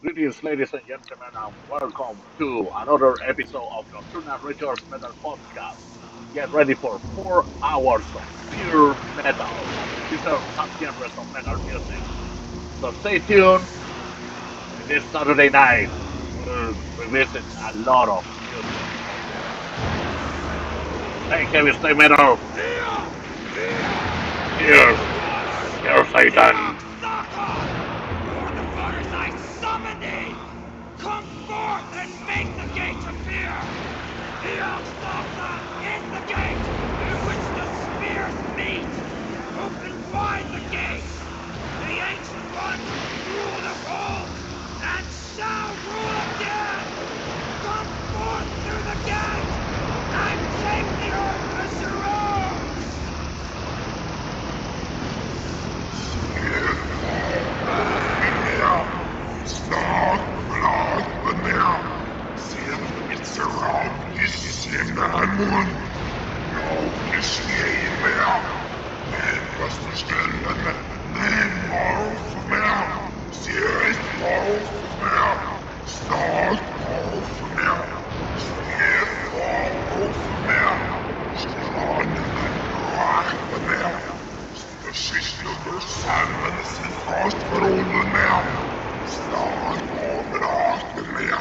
Greetings, ladies and gentlemen, and welcome to another episode of Nocturnal Rituals Metal Podcast. Get ready for 4 hours of pure metal and different subgenres of metal music. So stay tuned. This Saturday night, we'll revisit a lot of music out there. Stay heavy, stay metal. Cheers. Cheers, Satan. I summon thee! Come forth and make the gate appear! Eoxalta is the gate in which the spears meet! Open wide the gate! The ancient ones rule of old and shall rule again! Come forth through the gate and take the earth as your own! Snart blad benär. Sen it's around is in the moon. No is mehr. Men was bestellen. Nej, more för mer. Ser ist more för mer. Snart more för mer. Ser more för mer. Stranen rakt för mer. The sister Simon sin fast för åldern mer. Snart kommer arten mer.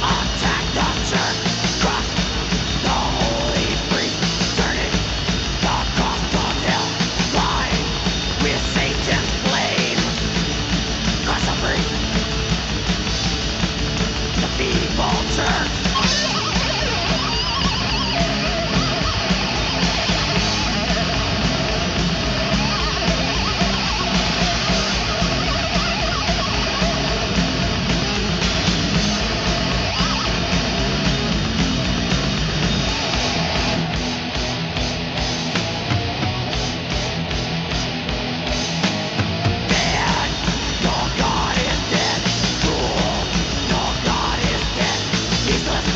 Attack the church, crush the holy priest, turning the cost of hell, flying with Satan's blade. Crush the priest, the feeble church. Dead, your God is dead. Fool, your God is dead. Useless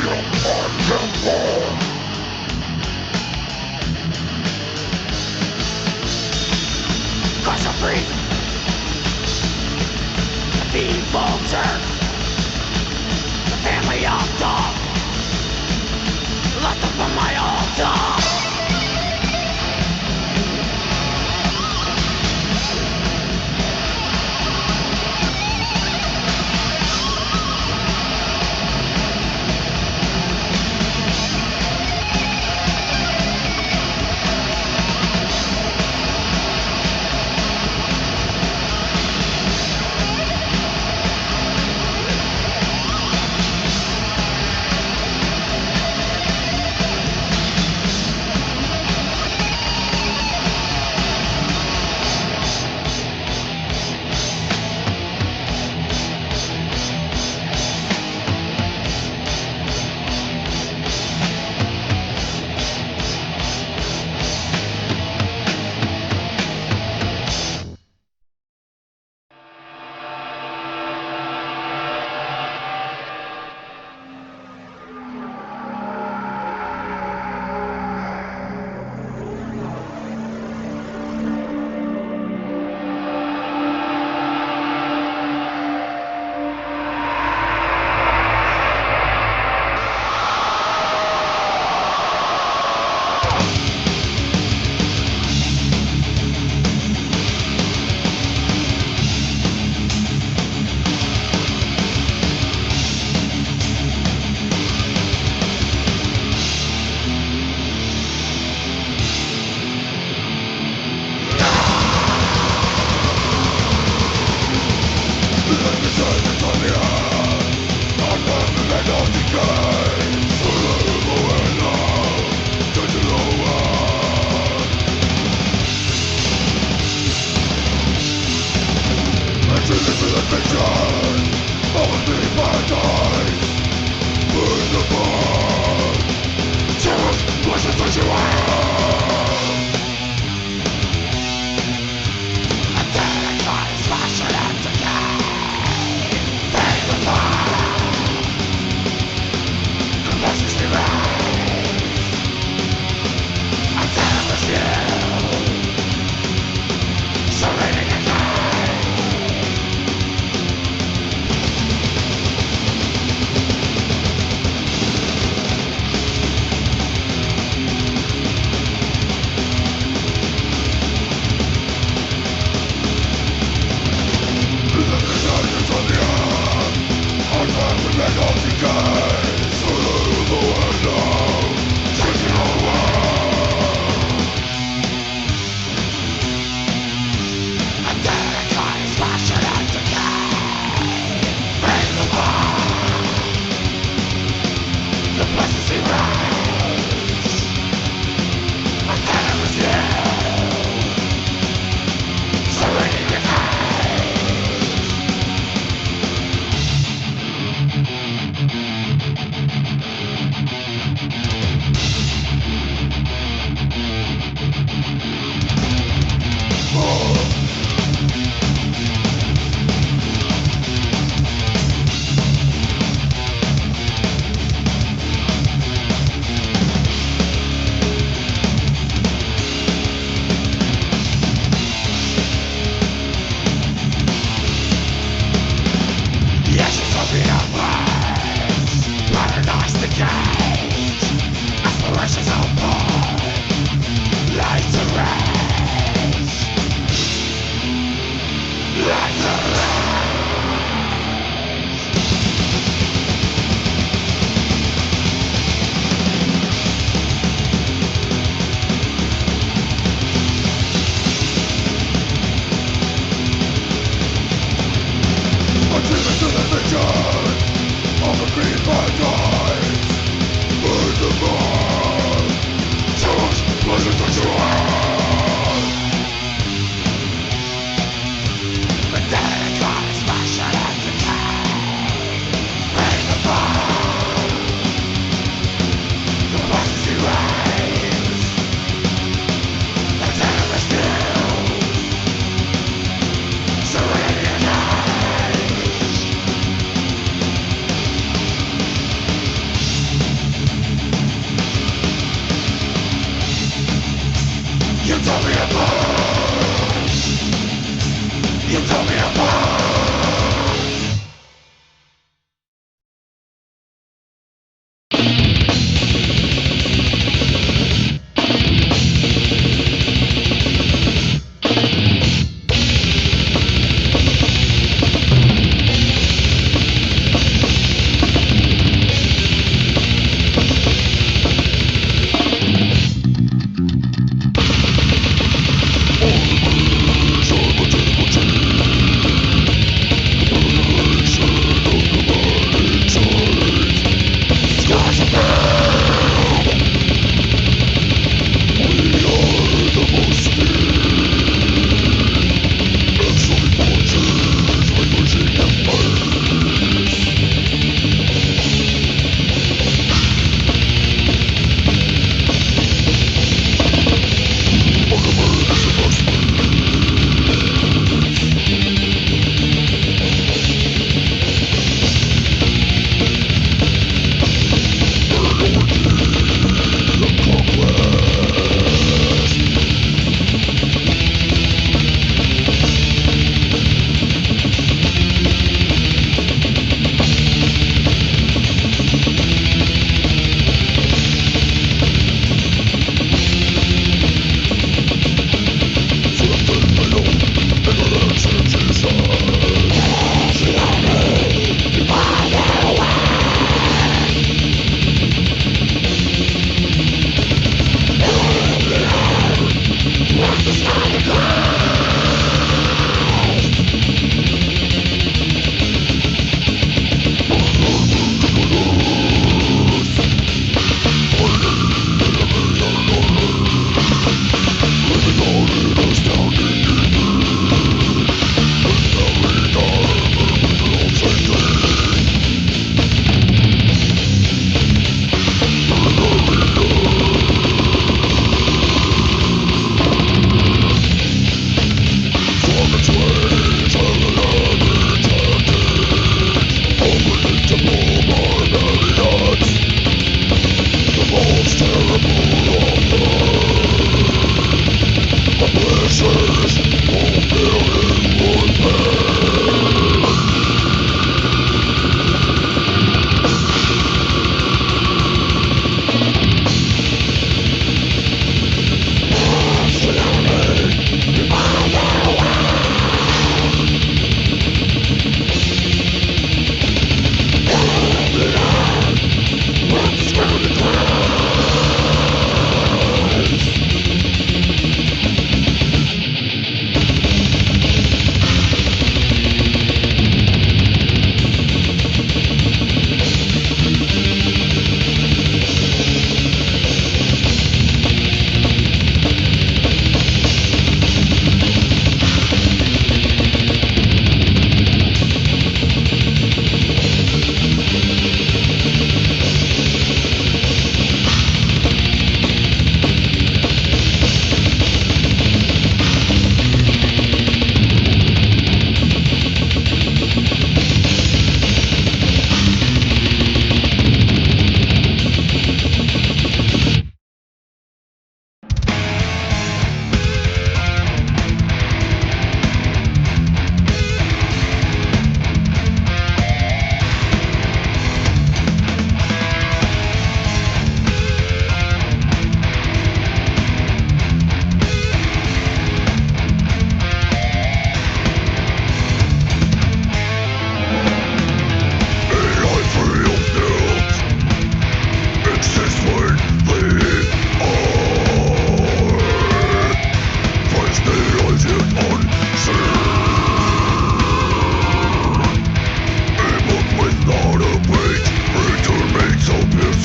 Crush a breeze. The vulture. The family of dog. Lust upon my altar.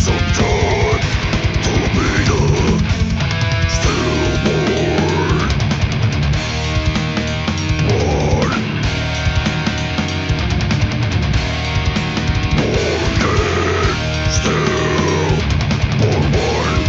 Sometimes to be the stillborn one, morning, stillborn one.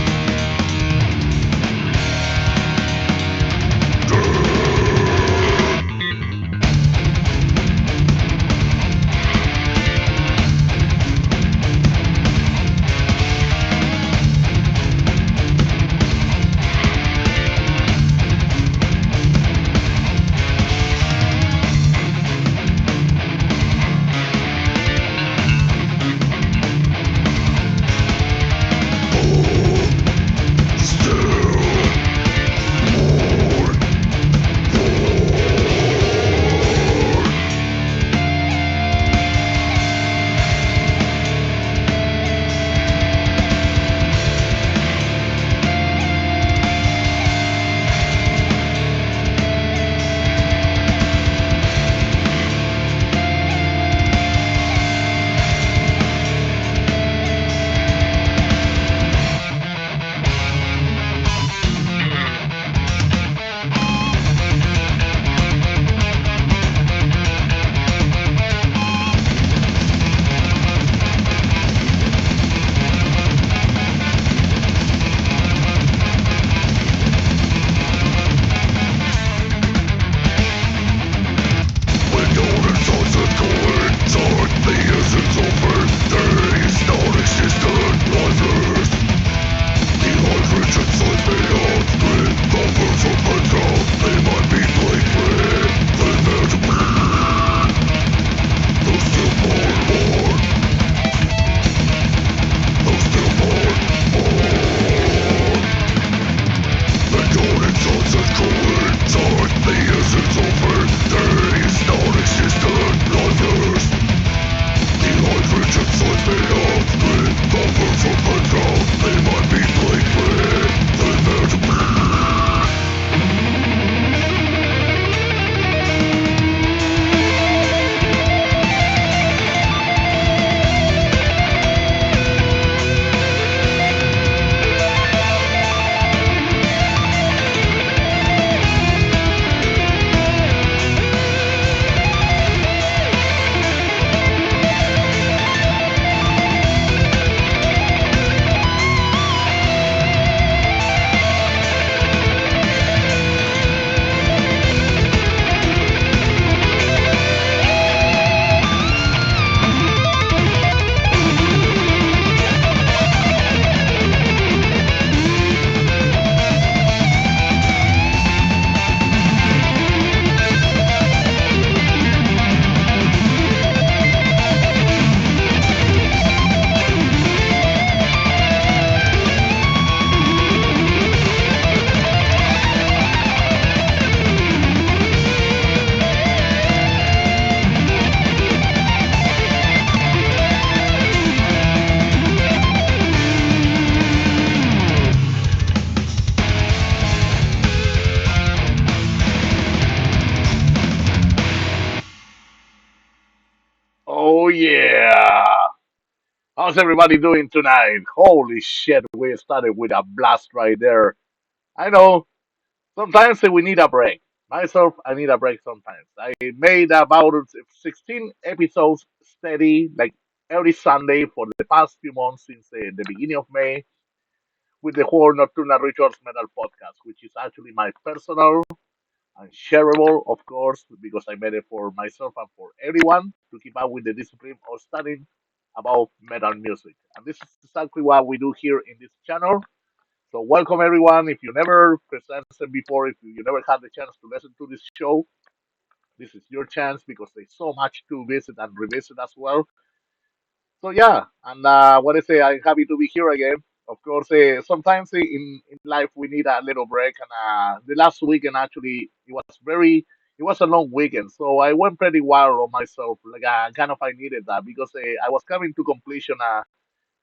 Oh yeah! How's everybody doing tonight? Holy shit, we started with a blast right there. I know, sometimes we need a break. Myself, I need a break sometimes. I made about 16 episodes steady, like every Sunday for the past few months since the beginning of May with the whole Nocturnal Rituals Metal podcast, which is actually my personal and shareable, of course, because I made it for myself and for everyone to keep up with the discipline of studying about metal music. And this is exactly what we do here in this channel. So welcome everyone. If you never presented before, if you never had the chance to listen to this show, this is your chance because there's so much to visit and revisit as well. So yeah, and what I say, I'm happy to be here again. Of course, sometimes in life we need a little break, and the last weekend actually it was a long weekend, so I went pretty wild on myself. Like kind of I needed that because I was coming to completion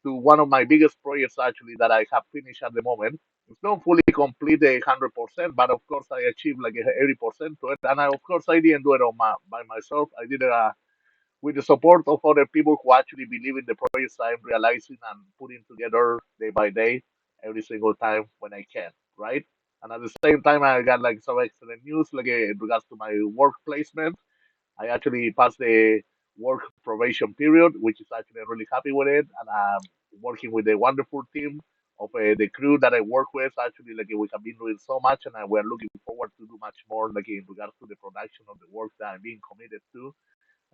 to one of my biggest projects actually that I have finished at the moment. It's not fully complete 100%, but of course I achieved like 80% to it, and of course I didn't do it by myself. I did it with the support of other people who actually believe in the projects I'm realizing and putting together day by day, every single time when I can, right? And at the same time, I got like some excellent news, like in regards to my work placement. I actually passed the work probation period, which is actually I'm really happy with it, and I'm working with a wonderful team of the crew that I work with. Actually, like we have been doing so much, and we're looking forward to do much more, like in regards to the production of the work that I'm being committed to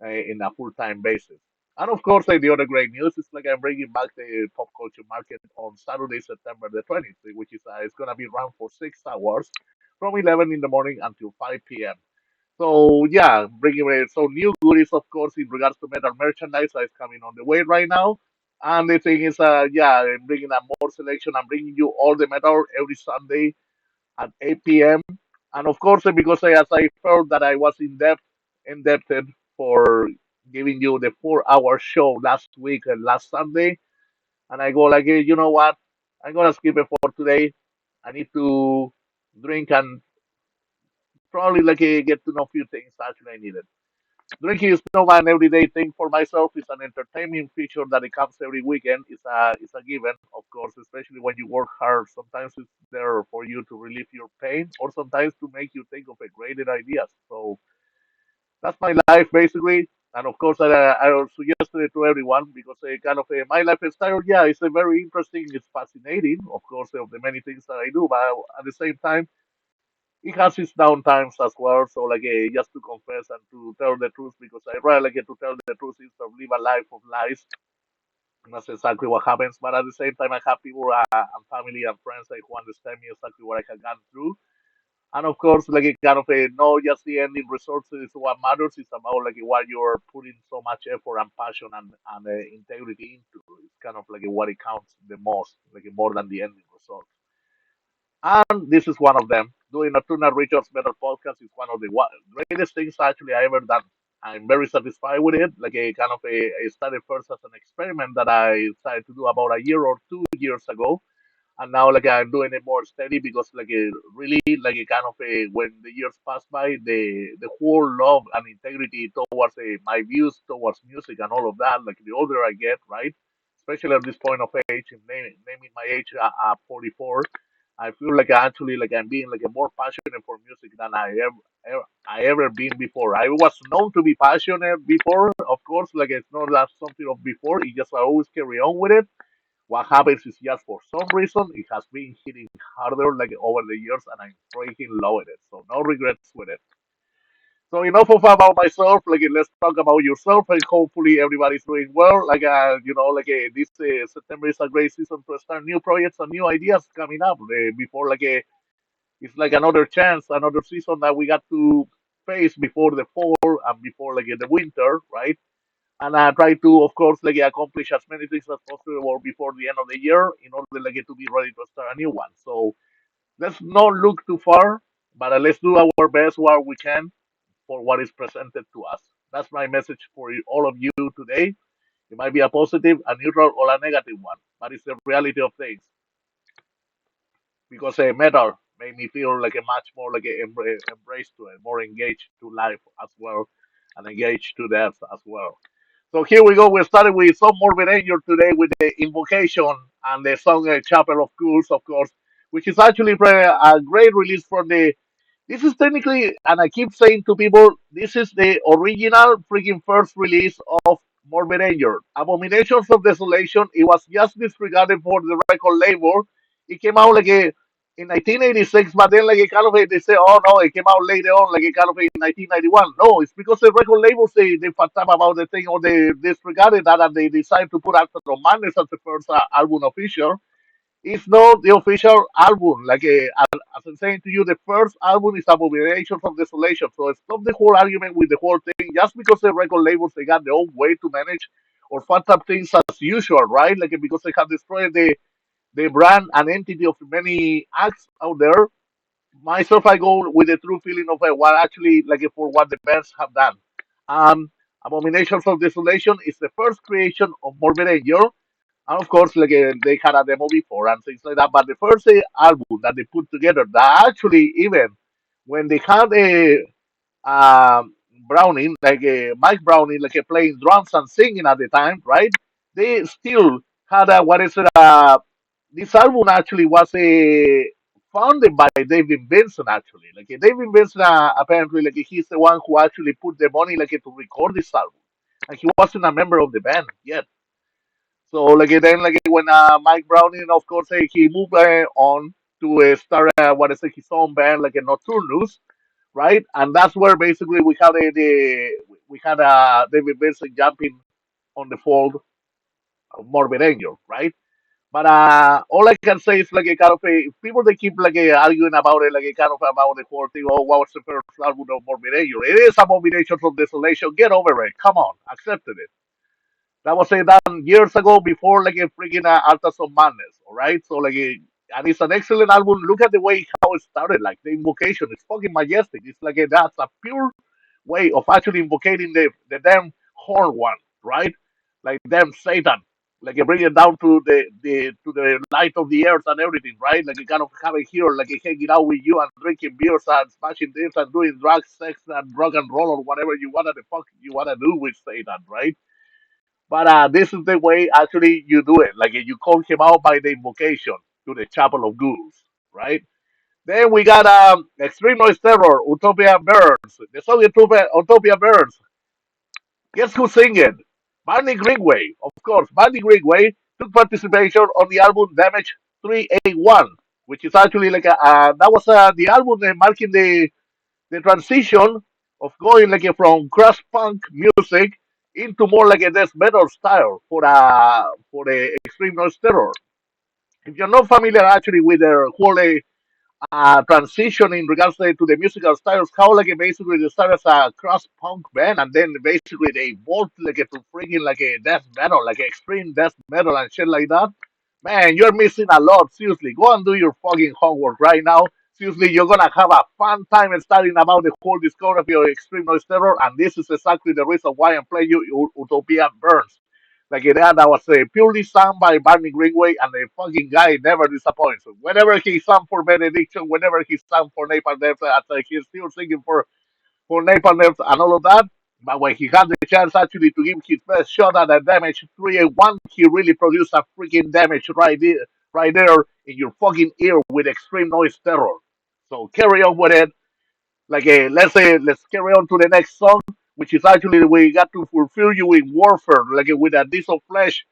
in a full-time basis. And of course, like the other great news is like I'm bringing back the pop culture market on Saturday, September the 20th, which is it's gonna be run for 6 hours from 11 in the morning until 5 p.m. So yeah, bringing so new goodies, of course, in regards to metal merchandise that is coming on the way right now. And the thing is, yeah, I'm bringing a more selection. I'm bringing you all the metal every Sunday at 8 p.m. And of course, because as I felt that I was indebted for giving you the 4 hour show last week and last Sunday, and I go like, hey, you know what? I'm gonna skip it for today. I need to drink and probably like get to know a few things actually I needed. Drinking is not an everyday thing for myself. It's an entertainment feature that it comes every weekend. It's a given, of course, especially when you work hard. Sometimes it's there for you to relieve your pain, or sometimes to make you think of a greater ideas. So that's my life basically. And of course, I will suggest it to everyone because kind of my lifestyle, yeah, it's a very interesting. It's fascinating, of course, of the many things that I do. But at the same time it has its down times as well. So like just to confess and to tell the truth because I rather get to tell the truth instead of live a life of lies. And that's exactly what happens. But at the same time, I have people and family and friends who understand me exactly what I have gone through. And of course, like it kind of no, just the ending results is what matters. It's about like what you're putting so much effort and passion and integrity into. It's kind of like what it counts the most, like more than the ending result. And this is one of them. Doing Nokturnal Rituals Metal Podcast is one of the greatest things actually I ever done. I'm very satisfied with it. Like a kind of I started first as an experiment that I decided to do about a year or 2 years ago, and now like I'm doing it more steady because like really like a kind of when the years pass by, the whole love and integrity towards my views towards music and all of that, like the older I get, right? Especially at this point of age, in naming my age 44, I feel like actually like I'm being like a more passionate for music than I ever been before. I was known to be passionate before, of course, like it's not that something of before. It just I always carry on with it. What happens is just for some reason it has been hitting harder like over the years, and I'm freaking loving it. So no regrets with it. So enough of about myself. Like let's talk about yourself, and hopefully everybody's doing well. Like like this September is a great season to start new projects and new ideas coming up. Before like it's like another chance, another season that we got to face before the fall and before like the winter, right? And I try to, of course, like accomplish as many things as possible before the end of the year in order like to be ready to start a new one. So let's not look too far, but let's do our best while we can for what is presented to us. That's my message for all of you today. It might be a positive, a neutral, or a negative one, but it's the reality of things because metal made me feel like a much more like a embrace to it, more engaged to life as well, and engaged to death as well. So here we go. We started with some Morbid Angel today with the Invocation and the song Chapel of Ghouls, of course, which is actually a great release from the. This is technically, and I keep saying to people, this is the original freaking first release of Morbid Angel. Abominations of Desolation, it was just disregarded for the record label. It came out like in 1986, but then like it kind of they say, oh no, it came out later on, like it kind of in 1991. No, it's because the record labels they fucked up about the thing or they disregarded that and they decided to put out the Madness as the first album official. It's not the official album. Like as I'm saying to you, the first album is Abominations of Desolation. So stop the whole argument with the whole thing just because the record labels they got their own way to manage or fucked up things as usual, right? Like because they have destroyed the brand and entity of many acts out there. Myself, I go with the true feeling of what actually like for what the bands have done. Um, Abominations of Desolation is the first creation of Morbid Angel, and of course, like they had a demo before and things like that. But the first album that they put together, that actually even when they had a Browning, Mike Browning, playing drums and singing at the time, right? They still had a, what is it? This album actually was founded by David Benson actually. David Benson apparently he's the one who actually put the money to record this album, and he wasn't a member of the band yet. So then when Mike Browning of course he moved on to start what is it, his own band Nocturnus, right? And that's where basically we had we had David Benson jumping on the fold of Morbid Angel, right? But all I can say is a kind of a people they keep arguing about it kind of about the whole thing. Oh, what was the first album of Morbid Angel? It is Abomination from Desolation. Get over it. Come on, accepted it. That was done years ago before a freaking Altas of Madness. All right, so and it's an excellent album. Look at the way how it started. Like the invocation, it's fucking majestic. It's that's a pure way of actually invocating the damn horn one, right? Like damn Satan, bring it down to the light of the earth and everything, right? Like you kind of have it here, hanging out with you and drinking beers and smashing this and doing drugs, sex and rock and roll or whatever you wanna the fuck you wanna do with Satan, right? But this is the way actually you do it. You call him out by the invocation to the Chapel of Ghouls, right? Then we got Extreme Noise Terror, Utopia Burns. The song Utopia Burns. Guess who's singing? Barney Greenway, of course. Barney Greenway took participation on the album Damage 381, which is actually that was the album marking the transition of going from crash punk music into more like a death metal style for the extreme noise terror. If you're not familiar actually with their whole transition in regards to the musical styles, how basically they started as a cross punk band and then basically they evolved to freaking a death metal, extreme death metal and shit like that. Man, you're missing a lot. Seriously, go and do your fucking homework right now. Seriously, you're gonna have a fun time studying about the whole discography of Extreme Noise Terror, and this is exactly the reason why I'm playing you Utopia Burns. That was purely sung by Barney Greenway, and the fucking guy never disappoints. Whenever he sang for Benediction, whenever he sang for Napalm Death, he's still singing for Napalm Death and all of that. But when he had the chance actually to give his best shot at a damage 3-1, he really produced a freaking damage right there in your fucking ear with extreme noise terror. So carry on with it. Let's say let's carry on to the next song, which is actually we got to fulfill you in warfare, with a diesel flesh.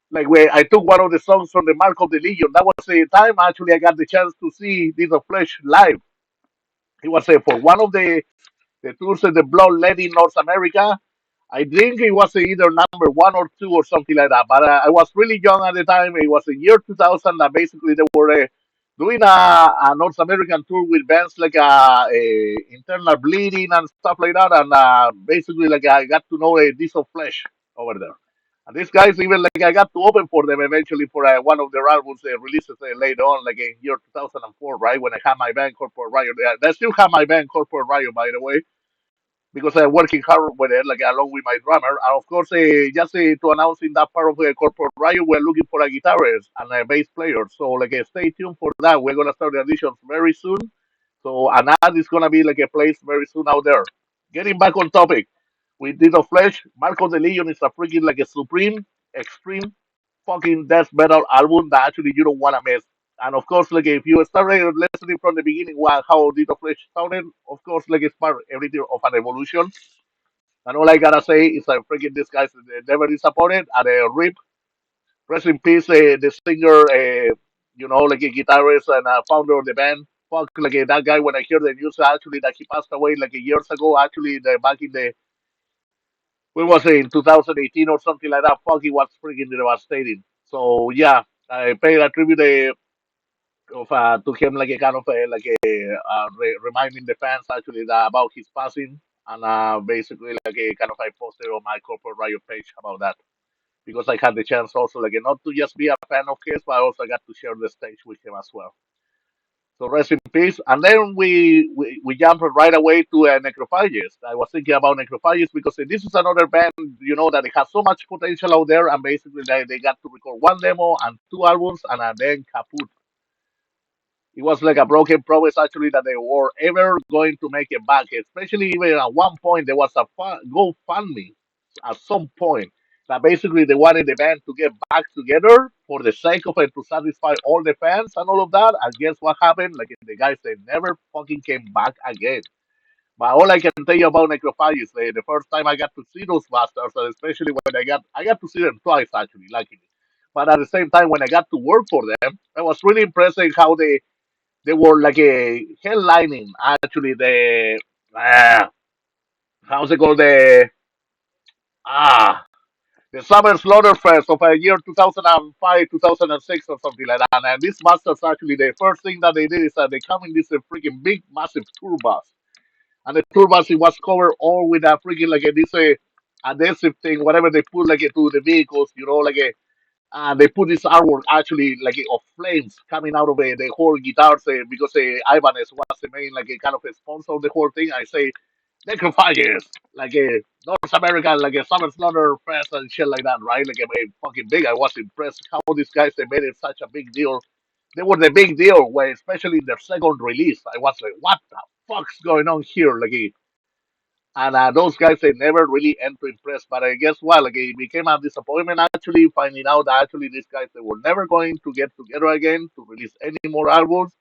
Where I took one of the songs from the Mark of the Legion. That was the time actually I got the chance to see Diesel Flesh live. It was for one of the tours of the Blood led in North America. I think it was either number one or two or something like that. But I was really young at the time. It was the year 2000 that basically they were doing a North American tour with bands Internal Bleeding and stuff like that. And basically I got to know Diesel Flesh over there. And these guys even I got to open for them eventually for one of their albums releases later on, in year 2004, right when I had my band Corporate Riot. I still have my band Corporate Riot, by the way, because I'm working hard with it, along with my drummer. And of course, just to announce in that part of the Corporate Riot, we're looking for a guitarist and a bass player. So stay tuned for that. We're gonna start the auditions very soon. So an ad is gonna be placed very soon out there. Getting back on topic, with Deed of Flesh, Marco the Legion is a freaking a supreme, extreme, fucking death metal album that actually you don't wanna miss. And of course, if you started listening from the beginning, how Deed of Flesh sounded, of course, it's part everything of an evolution. And all I gotta say is I freaking these guys never disappointed. And Rip, rest in peace, the singer, a guitarist and founder of the band. Fuck, that guy. When I hear the news, actually that he passed away years ago. Actually, back in the when was it in 2018 or something like that. Fuck, it was freaking devastating. So yeah, I paid a tribute to him, like a kind of reminding the fans actually about his passing, and basically a kind of I posted on my corporate riot page about that because I had the chance also not to just be a fan of his, but I also got to share the stage with him as well. So rest in peace. And then we jumped right away to Necrophagist. I was thinking about Necrophagist because this is another band, that it has so much potential out there, and basically they got to record one demo and two albums, and then kaput. It was like a broken promise actually that they were ever going to make it back. Especially even at one point there was a GoFundMe at some point that basically they wanted the band to get back together for the sake of it to satisfy all the fans and all of that. And guess what happened? Like the guys they never fucking came back again. But all I can tell you about Necrophagist, the first time I got to see those bastards, and especially when I got to see them twice actually, luckily. But at the same time, when I got to work for them, I was really impressed in how they were like a headlining actually uh, how's it called ah the Summer Slaughterfest of a year 2005 2006 or something like that. And these masters actually the first thing that they did is that they come in this freaking big massive tour bus, and the tour bus it was covered all with a freaking like a this adhesive thing, whatever they put like to the vehicles, like a and they put this artwork actually like of flames coming out of the whole guitars because Ibanez was the main like a kind of a sponsor of the whole thing. I say Necrophagist, like a North American, like a Summer Slaughter Fest and shit like that, right? Like a fucking big. I was impressed how these guys they made it such a big deal. They were the big deal, where especially their second release. I was like, what the fuck's going on here? And those guys they never really end to impress. But I guess what? Like it became a disappointment actually finding out that actually these guys they were never going to get together again to release any more albums,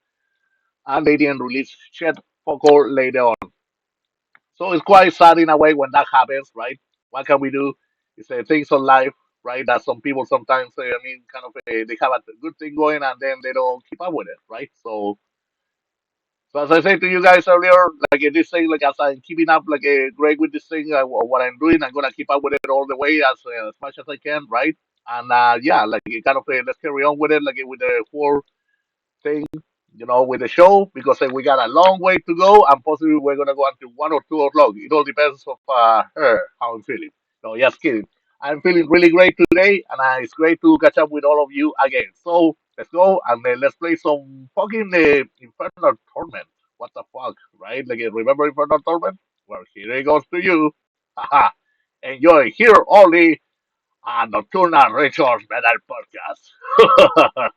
and they didn't release shit fuck all later on. So it's quite sad in a way when that happens, right? What can we do? It's things on life, right? That some people sometimes, kind of they have a good thing going and then they don't keep up with it, right? So as I said to you guys earlier, like this thing, like as I'm keeping up, like great with this thing, what I'm doing, I'm gonna keep up with it all the way as much as I can, right? And yeah, like kind of let's carry on with it, like with the whole thing, with the show because we got a long way to go and possibly we're gonna go until 1 or 2 o'clock. It all depends of her how I'm feeling. No, just kidding. I'm feeling really great today, and it's great to catch up with all of you again. So let's go and let's play some fucking Infernal Torment. What the fuck, right? Like remember Infernal Torment? Well, here it goes to you. Haha. Enjoy here only on Nocturnal Rituals Metal Podcast.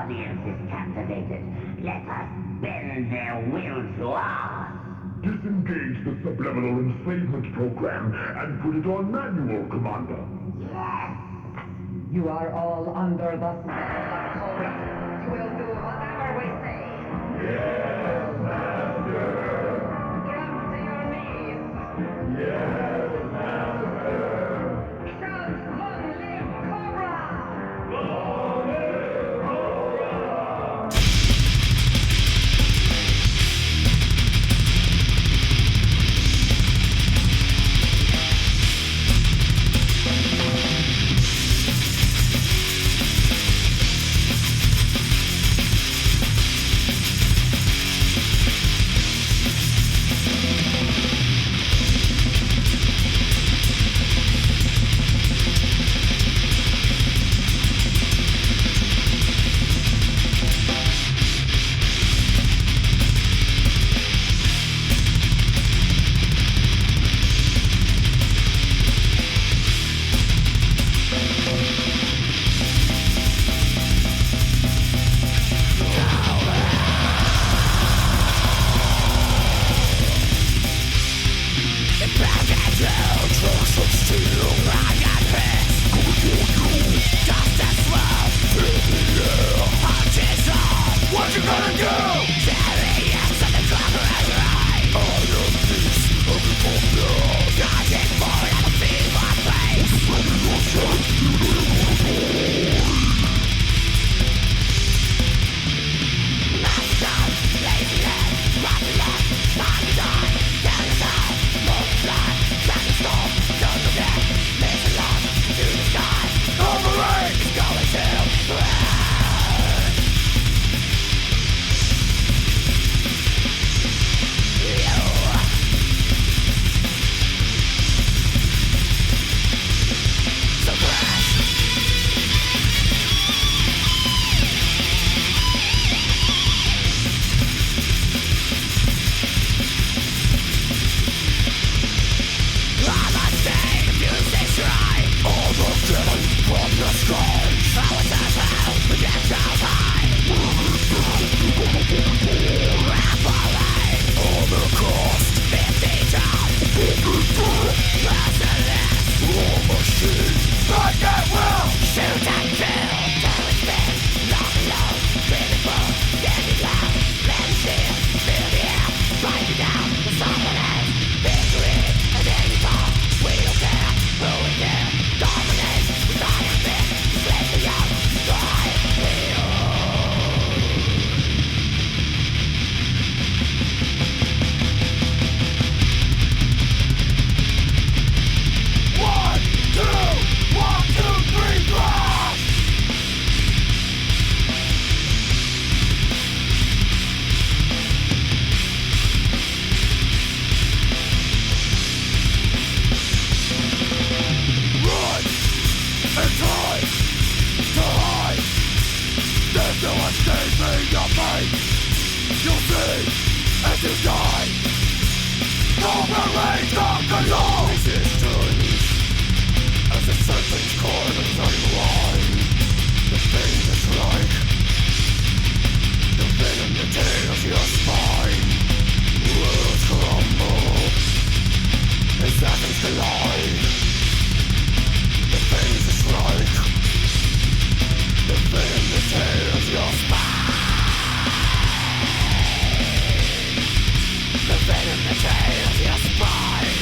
audience is captivated. Let us bend their will to us. Disengage the subliminal enslavement program and put it on manual, Commander. Yes! You are all under the spell of Cobra. You will do whatever we say. Yes, Master! Drop to your knees. Yes, Master! Shout, long live Cobra! Long live Cobra! What you gonna do? Chariots of the conqueror's right. I am peace of Utopia. Dodging for an fever face. Running your sight, you live Master, laziness, rotten luck, time to die. Down the side, move blood, shining storm, don't forget. Mission lost to the sky. Overrated is going to burn. From the sky, powers of hell, against our high. Rappelling on the cost, 50 down, merciless, war machine, strike at will, shoot and kill, till it's been long and low, beautiful, getting loud, let it steal, fill the air, write it down, someone else, victory, at any cost, we don't care, who we care, dominate. You'll see as you die. Cobra reigns on control. Resistance as the serpent's corners unwind. The pain is like the venom that tears your spine. Worlds crumble as atoms collide. The pain is like the venom that tears your spine. The venom that tears your spine.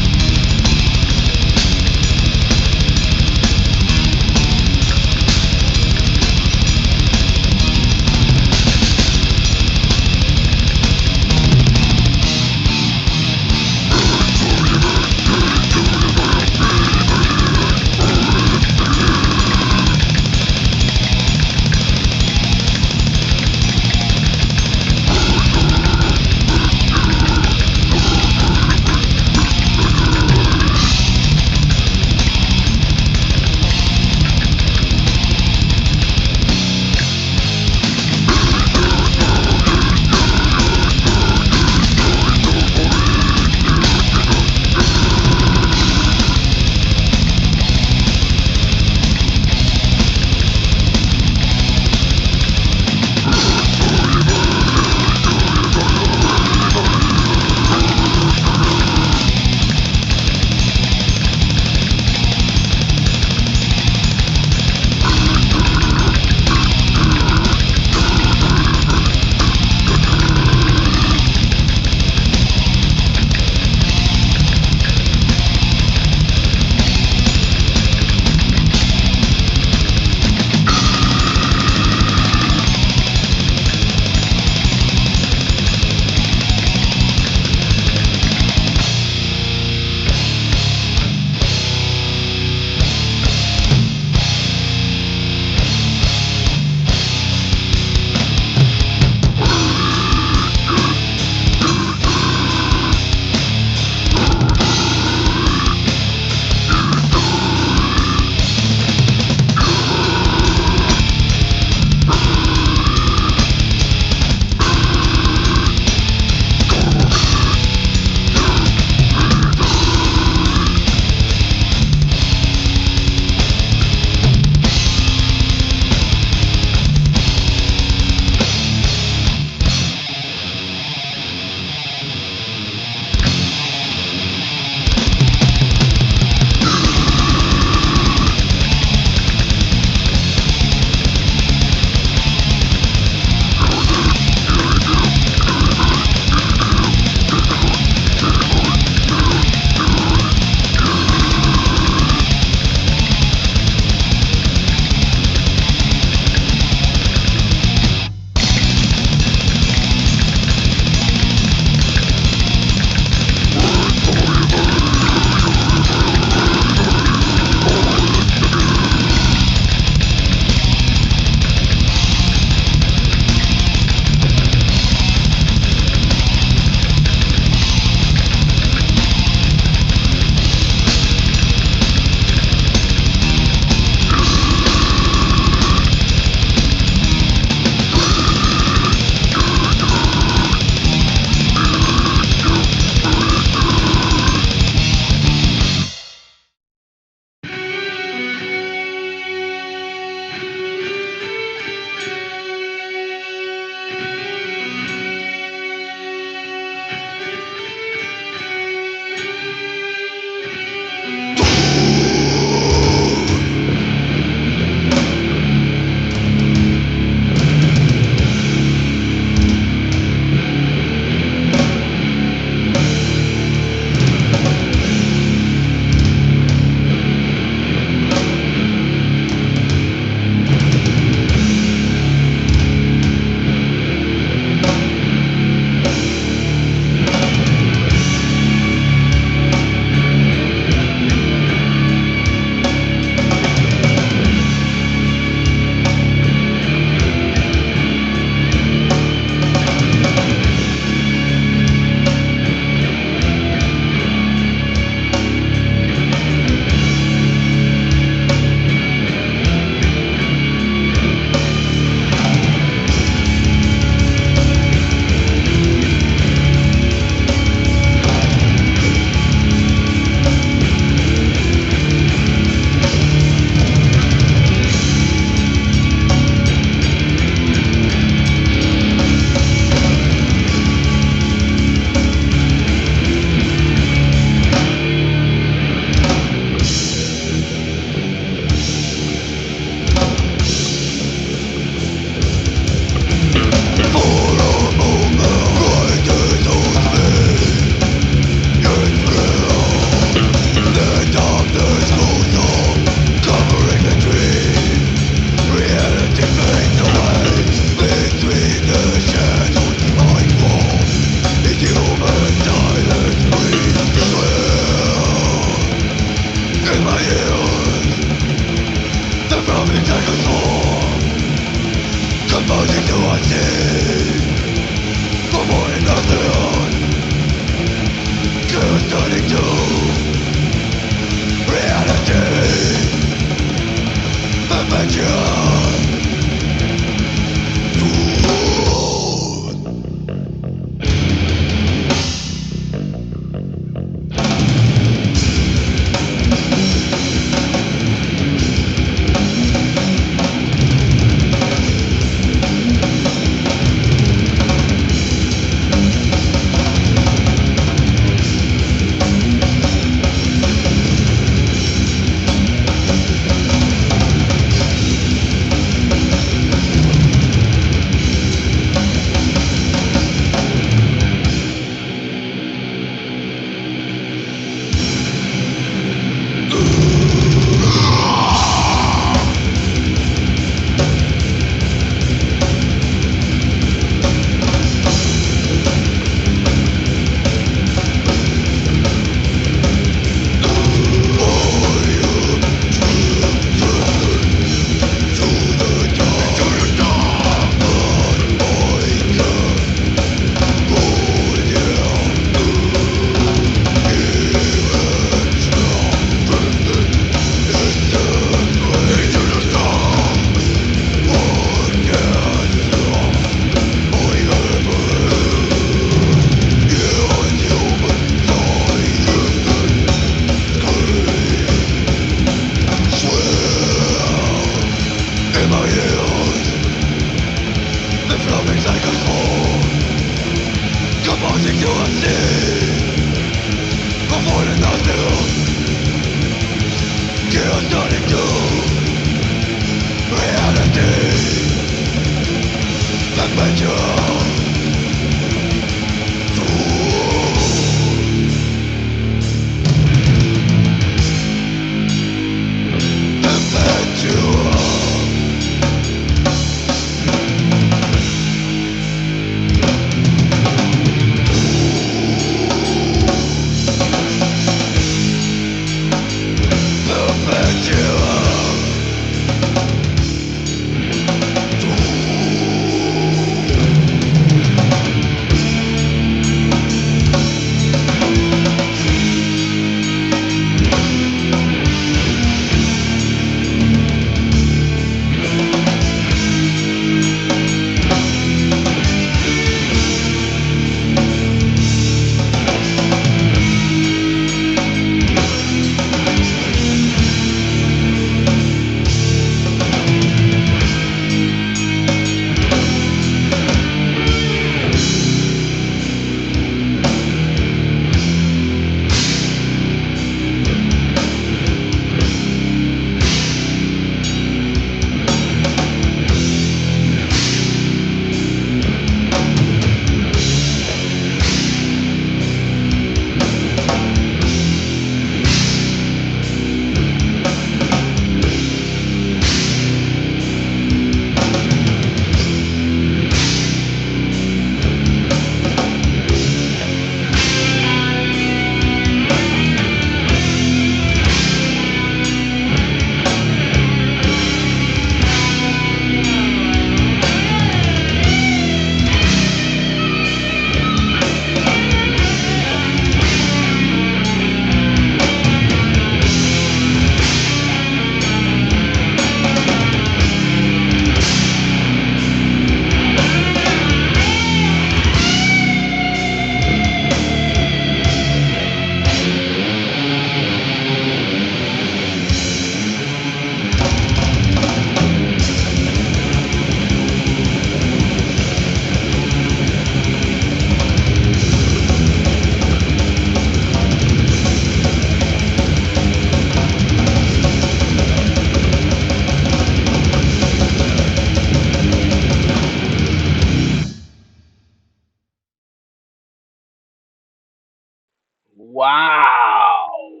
Wow!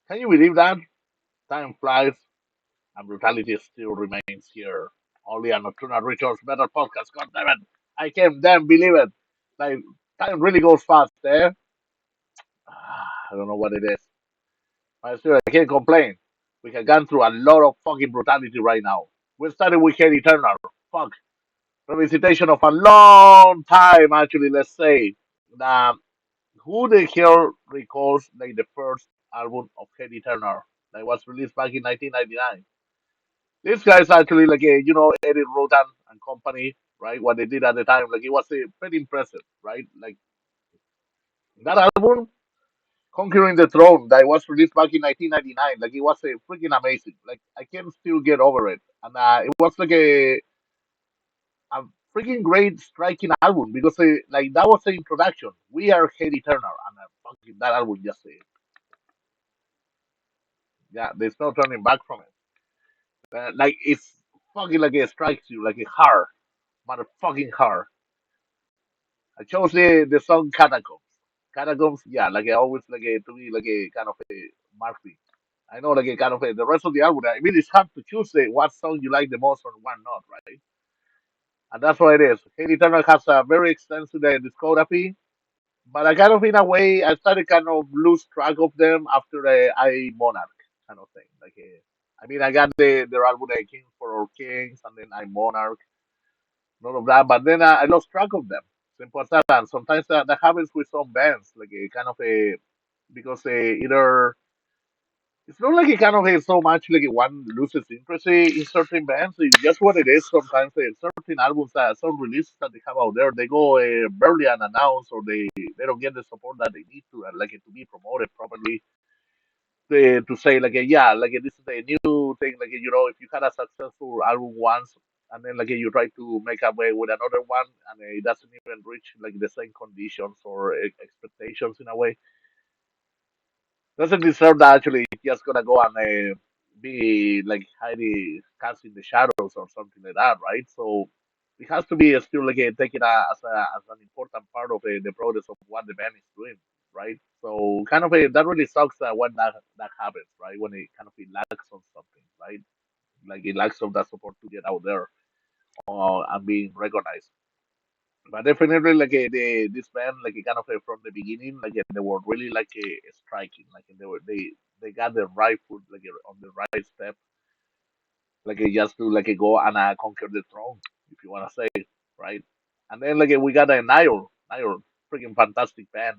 Can you believe that? Time flies and brutality still remains here. Only a Nocturnal Rituals better podcast. God damn it! I can't damn believe it. Like time really goes fast, eh? I don't know what it is. But still, I can't complain. We have gone through a lot of fucking brutality right now. We started with Hate Eternal. Fuck. Revisitation of a long time, actually, let's say. Um, who the hell recalls like the first album of Hate Eternal that was released back in 1999? These guys actually, like, Eddie Rodan and company, right? What they did at the time, like, it was pretty impressive, right? Like, that album, Conquering the Throne, that was released back in 1999, like, it was freaking amazing. Like, I can still get over it. And it was like a freaking great striking album because, like, that was the introduction. We are Hate Eternal, and fucking that album just, yeah, there's no turning back from it. Like, it's fucking like it strikes you like a hard, motherfucking hard. I chose the song Catacombs. Catacombs, yeah, like I always like to me like a kind of a mark me. I know like a kind of the rest of the album. I mean, it's hard to choose what song you like the most or one not, right? And that's what it is. Hate Eternal has a very extensive discography, but I kind of in a way I started kind of lose track of them after I Monarch kind of thing. Like, I mean, I got the album King for Our Kings, and then I Monarch, none of that. But then I lost track of them. Simple as that. And sometimes that happens with some bands, like a kind of a because either it's not like a kind of so much like one loses interest in certain bands. It's just what it is. Sometimes certain albums, some releases that they have out there, they go barely unannounced, or they don't get the support that they need to, like to be promoted properly. To say like yeah, like this is a new thing, like if you had a successful album once, and then like you try to make a way with another one, and it doesn't even reach like the same conditions or expectations in a way, doesn't deserve that. Actually, it's just gonna go and be like highly cast in the shadows or something like that, right? So it has to be still like taken as an important part of the progress of what the band is doing, right? So kind of that really sucks when that happens, right? When it kind of it lacks on something, right? Like it lacks of that support to get out there and being recognized. But definitely, like this band, like kind of from the beginning, like they were really like striking, like they got the right foot, like on the right step, like just to like go and conquer the throne, if you wanna say, right? And then like we got a Nile, freaking fantastic band,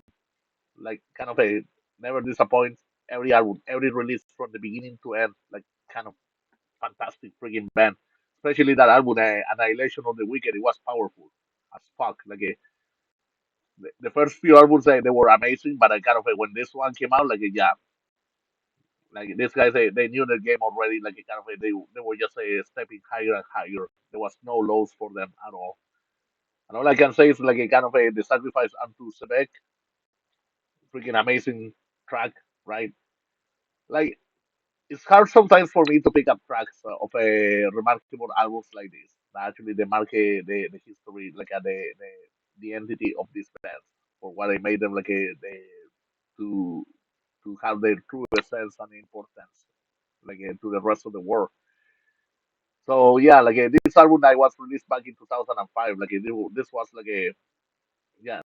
like kind of a never disappoints. Every album, every release from the beginning to end, like kind of fantastic freaking band. Especially that album, Annihilation of the Wicked, it was powerful as fuck. Like the first few albums, they were amazing, but I kind of when this one came out, like yeah, like these guys, they knew the game already. Like kind of they were just stepping higher and higher. There was no lows for them at all. And all I can say is like a kind of the sacrifice unto Sebek, freaking amazing track, right? Like it's hard sometimes for me to pick up tracks of a remarkable albums like this. That actually they mark the history, like the entity of these bands for what they made them like to to have their true essence and importance like to the rest of the world. So yeah, like this album that was released back in 2005, like this was like yeah,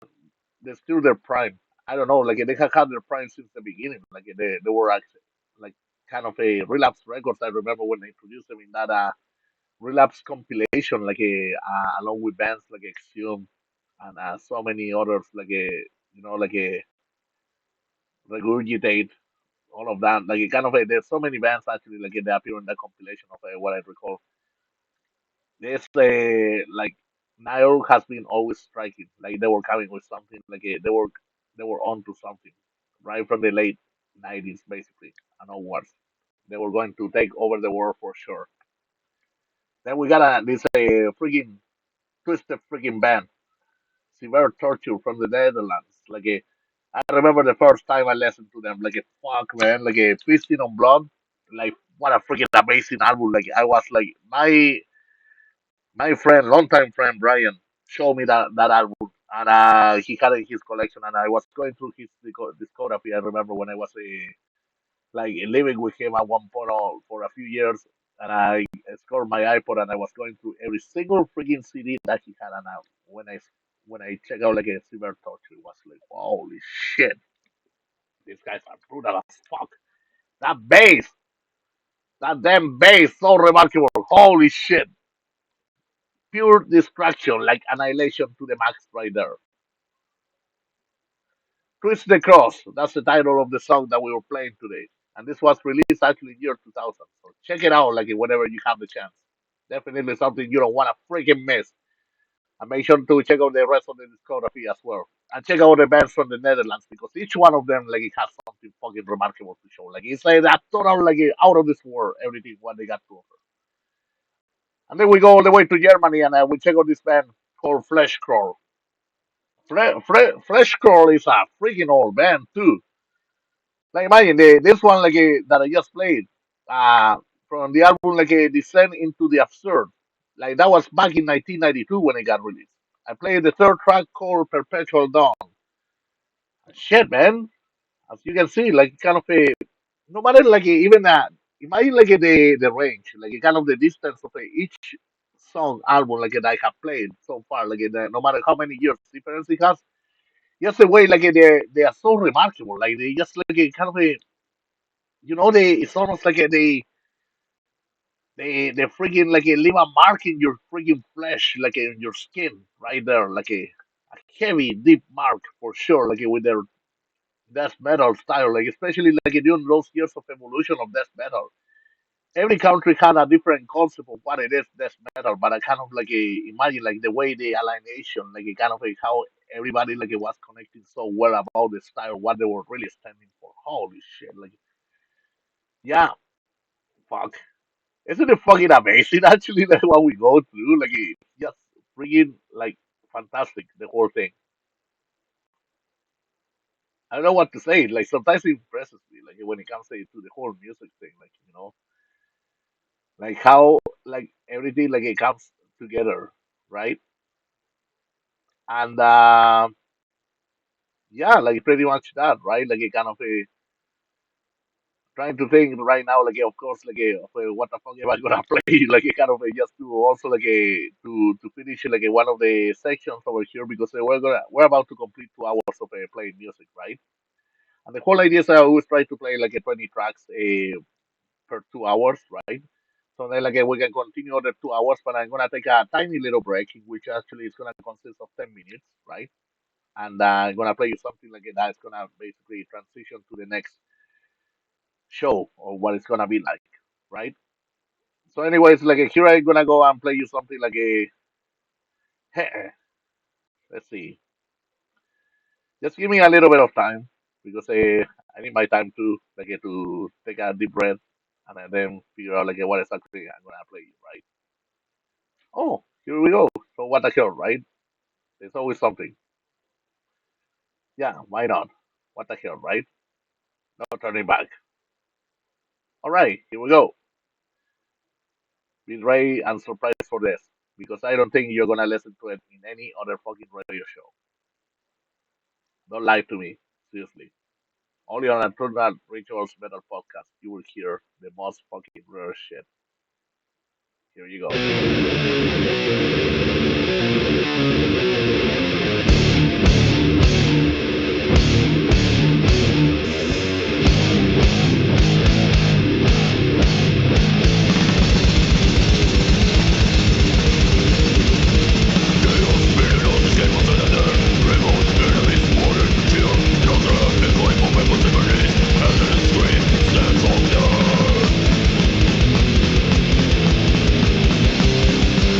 they're still their prime. I don't know, like they have had their prime since the beginning. Like they were actually like kind of a relapse records. I remember when they introduced them in that relapse compilation, like along with bands like Exhume and so many others, like like a regurgitate all of that. Like it kind of there's so many bands actually like they appear in that compilation of what I recall. This like Nile has been always striking. Like they were coming with something. Like they were onto something right from the late '90s basically and onwards. They were going to take over the world for sure. Then we got this freaking twisted freaking band, Severe Torture from the Netherlands. Like I remember the first time I listened to them. Like fuck man, like Feasting on Blood. Like what a freaking amazing album. Like I was like my friend, longtime friend Brian showed me that album. and he had it in his collection. And I was going through his discography. I remember when I was like living with him at one point for a few years, and I scored my iPod, and I was going through every single freaking CD that he had. And when I check out like a Silver Touch, it was like, holy shit, these guys are brutal as fuck. That bass, that damn bass, so remarkable. Holy shit, pure distraction, like annihilation to the max right there. Twist the Cross, that's the title of the song that we were playing today. And this was released actually in year 2000. So check it out like whenever you have the chance. Definitely something you don't want to freaking miss. And make sure to check out the rest of the discography as well. And check out the bands from the Netherlands because each one of them like it has something fucking remarkable to show. Like it's like that total like out of this world, everything what they got to offer. And then we go all the way to Germany and we check out this band called Fleshcrawl. Fleshcrawl is a freaking old band too. Like imagine this one like that I just played uh from the album like a Descent into the Absurd. Like that was back in 1992 when it got released. I played the third track called Perpetual Dawn. Shit, man. As you can see, like kind of a no matter like even imagine like the range, like kind of the distance of each song album like that I have played so far, like no matter how many years difference it has, just the way like they are so remarkable. Like they just like kind of a they it's almost like they freaking like leave a mark in your freaking flesh, like in your skin, right there, like a heavy, deep mark for sure, like with their death metal style, like especially like during those years of evolution of death metal. Every country had a different concept of what it is death metal, but I kind of like imagine like the way the alienation, like kind of like how everybody like it was connecting so well about the style, what they were really standing for. Holy shit! Like yeah, fuck. Isn't it fucking amazing actually like what we go through? Like it's just freaking like fantastic the whole thing. I don't know what to say. Like sometimes it impresses me, like when it comes to the whole music thing, like like how like everything like it comes together, right? And yeah, like pretty much that, right? Like a kind of a trying to think right now, like of course, like of, what the fuck am I gonna play? Like a kind of just to also like to finish like one of the sections over here because we're about to complete 2 hours of playing music, right? And the whole idea is I always try to play like 20 tracks per 2 hours, right? So then like we can continue the 2 hours, but I'm gonna take a tiny little break, which actually is gonna consist of 10 minutes, right? And I'm gonna play you something like that's gonna basically transition to the next show or what it's gonna be like, right? So, anyways, like here I'm gonna go and play you something like a. Let's see. Just give me a little bit of time because I need my time to like to take a deep breath and then figure out like what exactly I'm gonna play you, right? Oh, here we go. So what the hell, right? There's always something. Yeah, why not? What the hell, right? No turning back. All right, here we go. Be ready and surprised for this because I don't think you're gonna listen to it in any other fucking radio show. Don't lie to me, seriously. Only on a Nocturnal Rituals Metal podcast you will hear the most fucking rare shit. Here you go.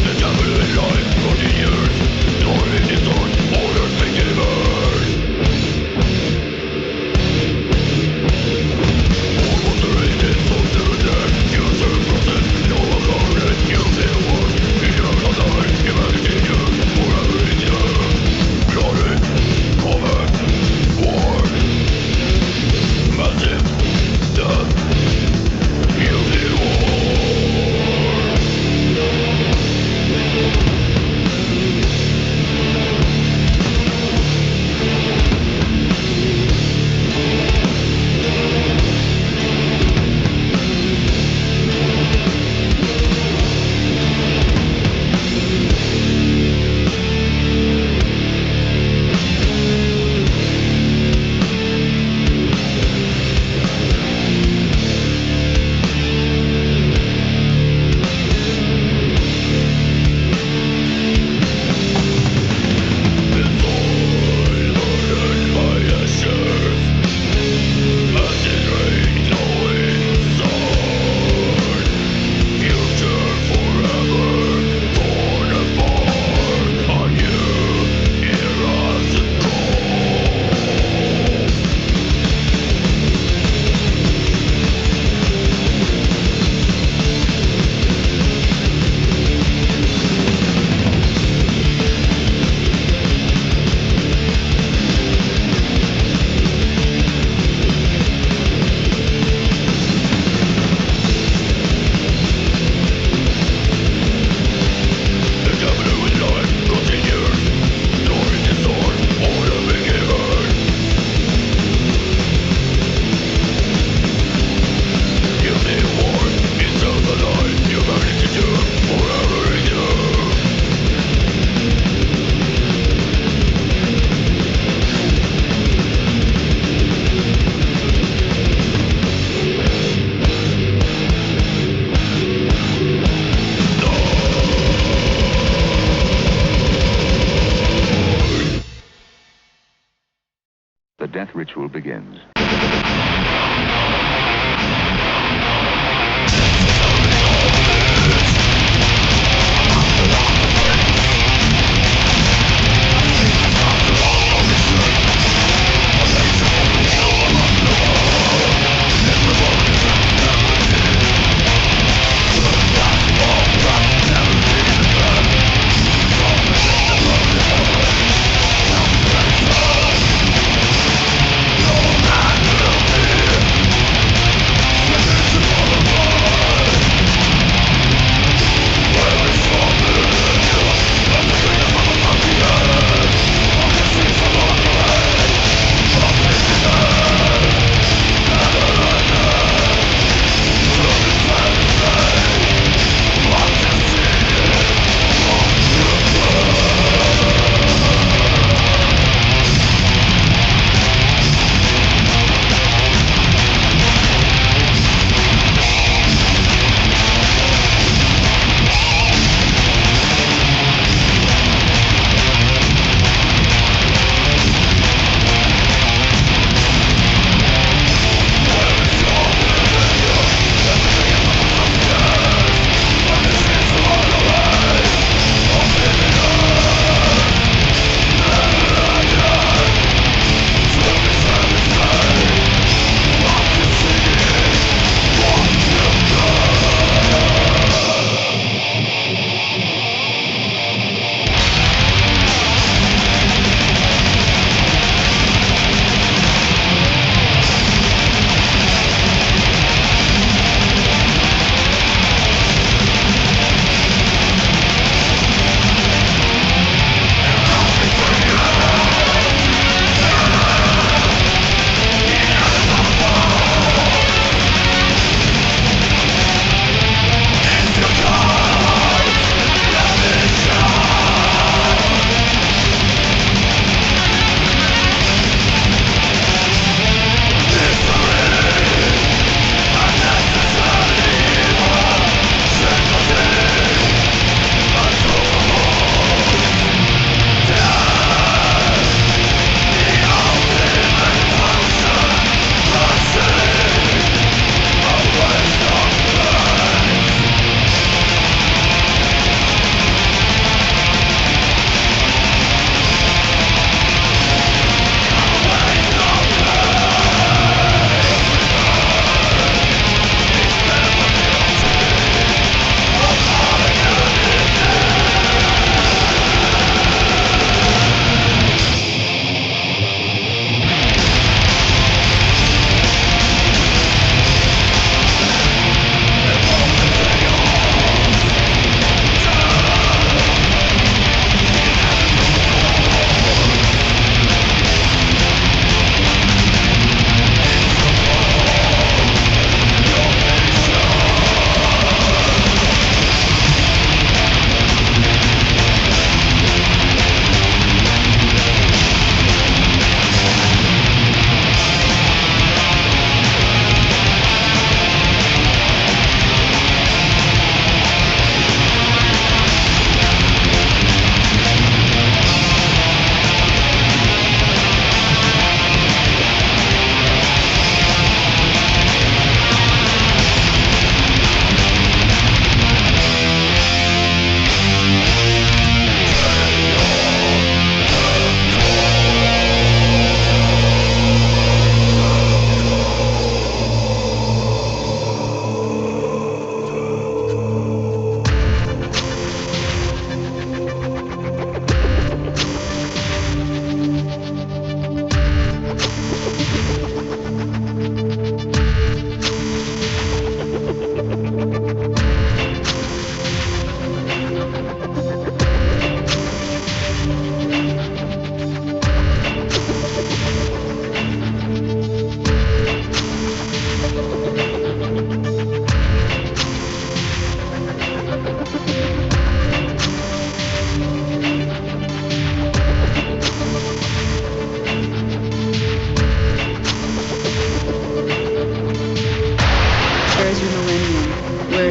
The devil in life for the years, torn in his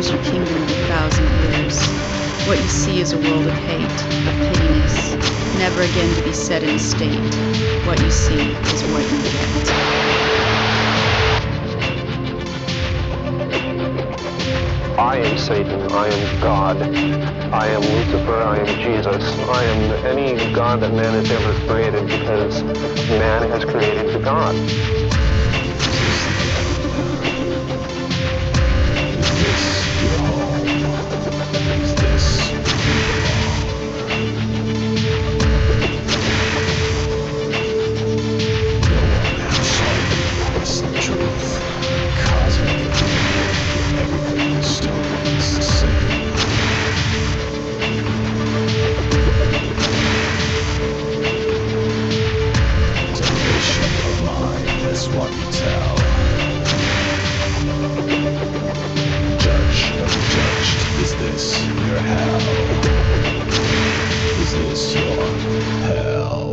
shares your kingdom of 1,000 years. What you see is a world of hate, of pettiness, never again to be set in a state. What you see is what you get. I am Satan, I am God, I am Lucifer, I am Jesus, I am any God that man has ever created because man has created the God. What you tell. Judge of the judged, is this your hell? Is this your hell?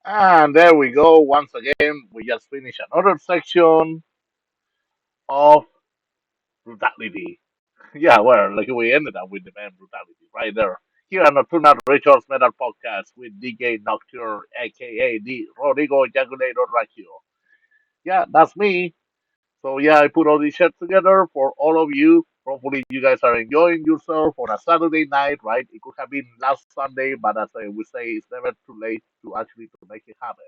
And there we go. Once again, we just finished another section of brutality. Yeah, well, like we ended up with the man brutality right there. Here on Nocturnal Rituals Metal Podcast with DJ Nocturne, aka the Rodrigo Jugulator Raquio. Yeah, that's me. So yeah, I put all these shit together for all of you. Hopefully, you guys are enjoying yourself on a Saturday night, right? It could have been last Sunday, but as I would say, it's never too late to actually to make it happen.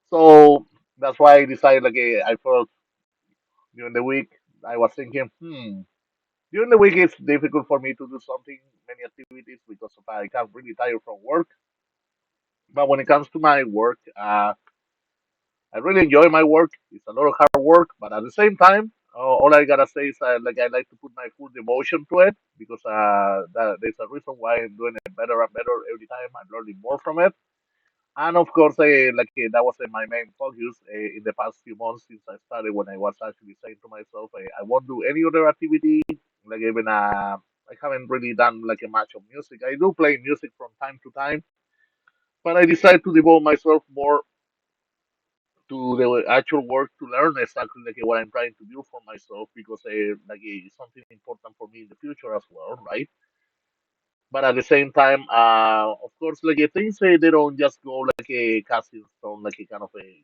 So that's why I decided, like, I felt during the week, I was thinking, during the week it's difficult for me to do something, many activities, because of I get really tired from work. But when it comes to my work, I really enjoy my work. It's a lot of hard work, but at the same time, all I gotta say is like I like to put my full devotion to it because there's a reason why I'm doing it better and better every time. I'm learning more from it. And of course, that was my main focus in the past few months since I started. When I was actually saying to myself, I won't do any other activity. Like even I haven't really done like a much of music. I do play music from time to time, but I decided to devote myself more to the actual work to learn exactly like what I'm trying to do for myself because it's something important for me in the future as well, right? But at the same time, of course, like things they don't just go like a casting stone, like a kind of a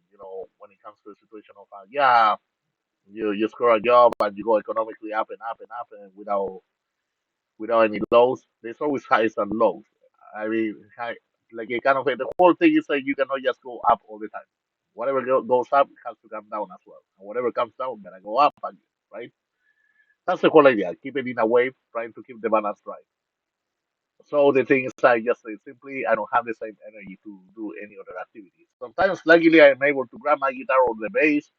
when it comes to the situation of yeah, you score a job and you go economically up and up and up and without any lows. There's always highs and lows. I mean, like a kind of the whole thing is like you cannot just go up all the time. Whatever goes up has to come down as well, and whatever comes down gonna go up again, right? That's the whole idea. Keep it in a wave, trying to keep the balance right. So the thing is, I just say simply, I don't have the same energy to do any other activities. Sometimes, luckily, I'm able to grab my guitar or the bass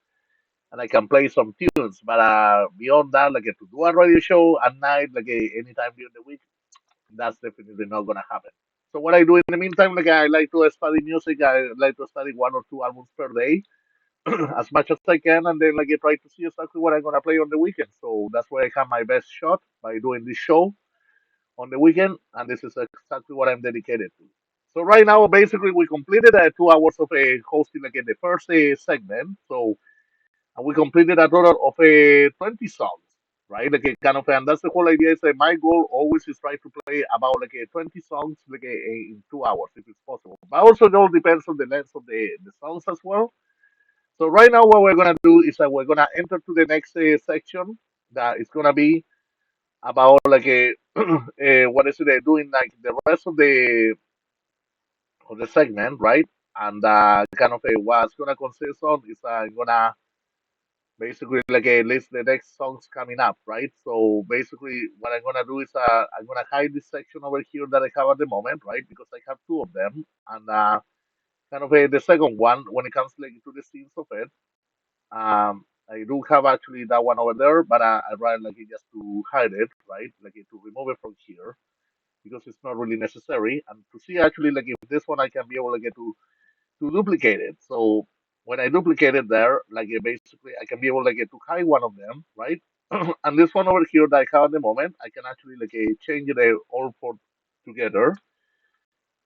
and I can play some tunes. But beyond that, like to do a radio show at night, like anytime during the week, that's definitely not gonna happen. So what I do in the meantime, like I like to study music. I like to study one or two albums per day, as much as I can, and then like I try to see exactly what I'm gonna play on the weekend. So that's where I have my best shot by doing this show on the weekend, and this is exactly what I'm dedicated to. So right now, basically, we completed 2 hours of hosting again the first segment. So and we completed a total of 20 songs, right? Like kind of, and that's the whole idea. Is my goal always is try to play about like 20 songs like in 2 hours if it's possible. But also it all depends on the length of the songs as well. So right now, what we're gonna do is that we're gonna enter to the next section that is gonna be about like a what is it doing like the rest of the segment, right? And kind of what's gonna consist on is gonna basically like list the next songs coming up, right? So basically, what I'm gonna do is I'm gonna hide this section over here that I have at the moment, right? Because I have two of them, and kind of the second one when it comes like to the scenes of it. I do have actually that one over there, but I'd rather like just to hide it, right? Like to remove it from here because it's not really necessary. And to see actually like if this one I can be able to get to duplicate it. So when I duplicate it there, like basically I can be able like to hide one of them, right? And this one over here that I have at the moment, I can actually like change it all for together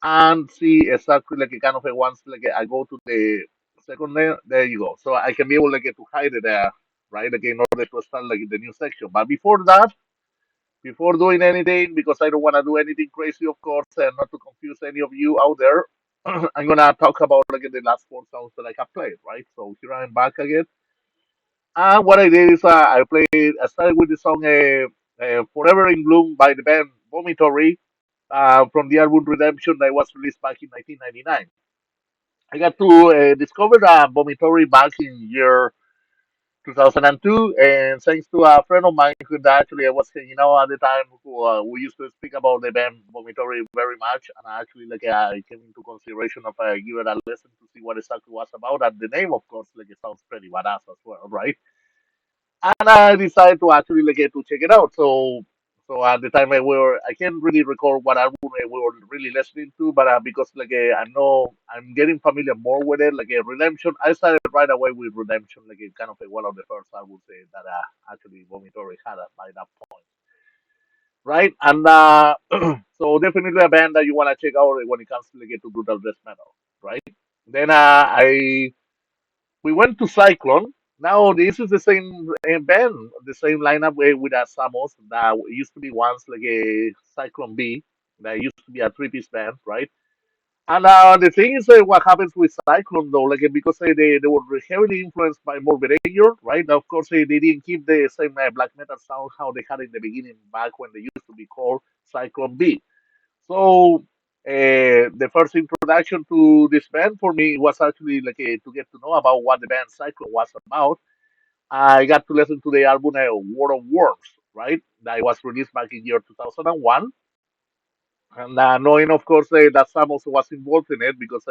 and see exactly like a kind of a once like I go to the second layer, there you go. So I can be able like to hide it there, right? Like in order to start like the new section. But before that, before doing anything, because I don't want to do anything crazy, of course, and not to confuse any of you out there, I'm gonna talk about like the last four songs that I have played, right? So here I'm back again. And what I did is I started with the song "Forever in Bloom" by the band Vomitory from the album Redemption that was released back in 1999. I got to discover Vomitory back in year 2002, and thanks to a friend of mine who actually I was hanging out at the time, who we used to speak about the band Vomitory very much, and I actually I came into consideration of giving it a listen to see what exactly was about, and the name, of course, it sounds pretty badass as well, right? And I decided to actually to check it out. So at the time I can't really recall what album we were really listening to, but because I know I'm getting familiar more with it, Redemption. I started right away with Redemption, kind of one of the first albums that actually Vomitory had by that point, right? And so definitely a band that you want to check out when it comes to brutal death metal, right? Then I we went to Cyclone. Now this is the same band, the same lineup with Samos that used to be once a Cyclone B, that used to be a three-piece band, right? And the thing is, what happens with Cyclone though, because they were heavily influenced by Morbid Way, right? Now, of course, they didn't keep the same black metal sound how they had in the beginning back when they used to be called Cyclone B. So the first introduction to this band for me was actually to get to know about what the band Cyclone was about. I got to listen to the album War of Worms, right? That was released back in year 2001. And knowing, of course, that Sam also was involved in it because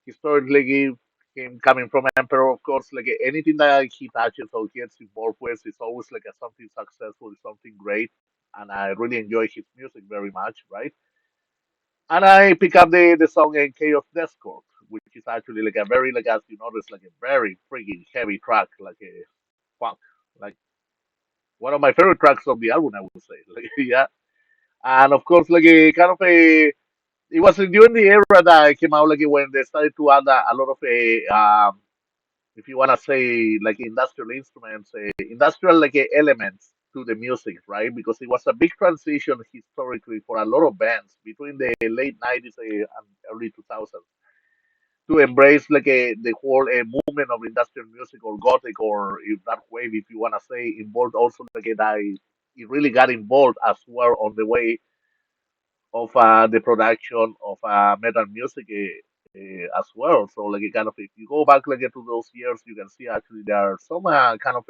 historically, him coming from Emperor, of course, anything that he touches or gets involved with is always something successful, something great. And I really enjoy his music very much, right? And I pick up the song Chaos Discord, which is actually a very as you notice a very freaking heavy track, a fuck, like one of my favorite tracks of the album, I would say. Yeah, and of course a kind of a it was during the era that it came out when they started to add a lot of a if you wanna say industrial instruments, industrial elements to the music, right? Because it was a big transition historically for a lot of bands between the late 90s and early 2000s to embrace the whole movement of industrial music or gothic or if that wave, if you wanna say, involved also that it really got involved as well on the way of the production of metal music as well. So kind of if you go back to those years, you can see actually there are some kind of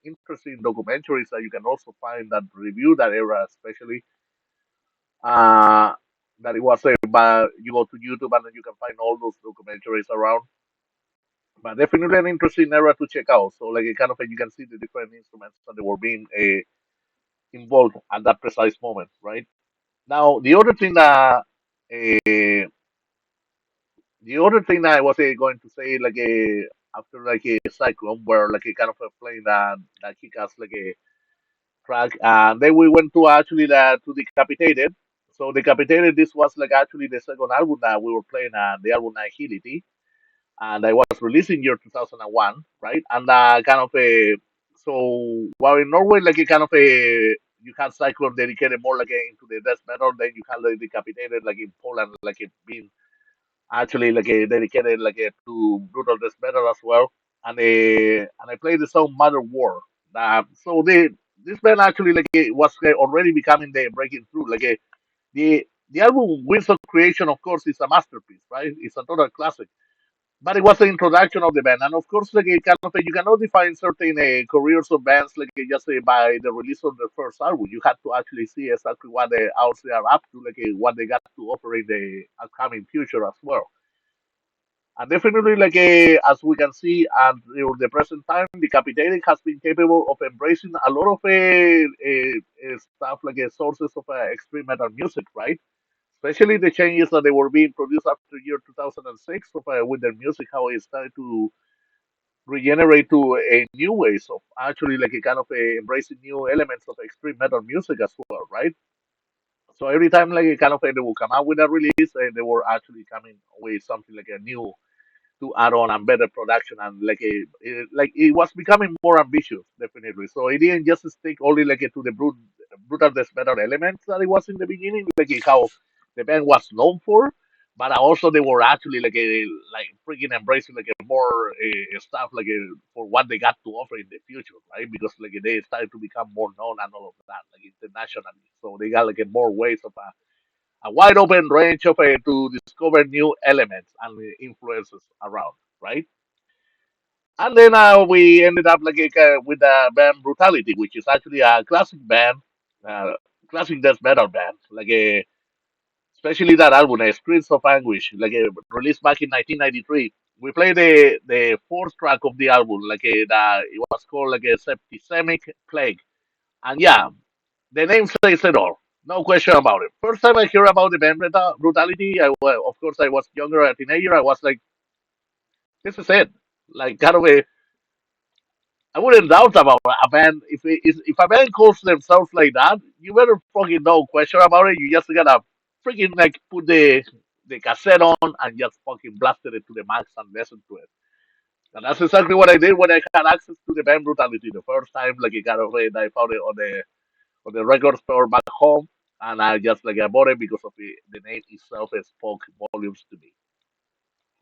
interesting documentaries that you can also find that review that era, especially uh, that it was by you go to YouTube and then you can find all those documentaries around. But definitely an interesting era to check out. So kind of you can see the different instruments that they were being involved at that precise moment, right? Now the other thing that the other thing that I was going to say, after a cyclone, where kind of playing that kick ass a track, and then we went to actually to Decapitated. So Decapitated, this was actually the second album that we were playing, the album Hostility, and I was released in year 2001, right? And kind of a so while in Norway, kind of a you had Cyclone dedicated more into the death metal, then you had Decapitated in Poland, it being actually dedicated to brutal death metal as well. And I played the song Mother War. So this band actually was already becoming the breaking through. The album Wings of Creation, of course, is a masterpiece, right? It's a total classic. But it was the introduction of the band, and of course, kind of you cannot define certain careers of bands just by the release of their first album. You have to actually see exactly what else they are up to, what they got to offer in the upcoming future as well. And definitely, as we can see at the present time, Decapitated has been capable of embracing a lot of stuff sources of extreme metal music, right? Especially the changes that they were being produced after year 2006 with their music, how it started to regenerate to a new ways of actually a kind of embracing new elements of extreme metal music as well, right? So every time kind of they will come out with a release, they were actually coming with something a new to add on and better production and it was becoming more ambitious definitely. So it didn't just stick only to the brutal death metal elements that it was in the beginning, how the band was known for, but also they were actually freaking embracing more stuff for what they got to offer in the future, right? Because they started to become more known and all of that internationally. So they got more ways of a wide open range of to discover new elements and influences around, right? And then we ended up with the band Brutality, which is actually a classic band, uh, classic death metal band, especially that album, Streets of Anguish, released back in 1993. We played the fourth track of the album, it was called like a Septicemic Plague, and yeah, the name says it all. No question about it. First time I heard about the band Brutality, of course I was younger, a teenager. I was like, this is it. Like kind of a I wouldn't doubt about a band. If a band calls themselves like that, you better fucking no question about it. You just gotta freaking like put the cassette on and just fucking blasted it to the max and listen to it. And that's exactly what I did when I had access to the band Brutality the first time. Like it got away, and I found it on the record store back home, and I just I bought it because of the name itself. It spoke volumes to me.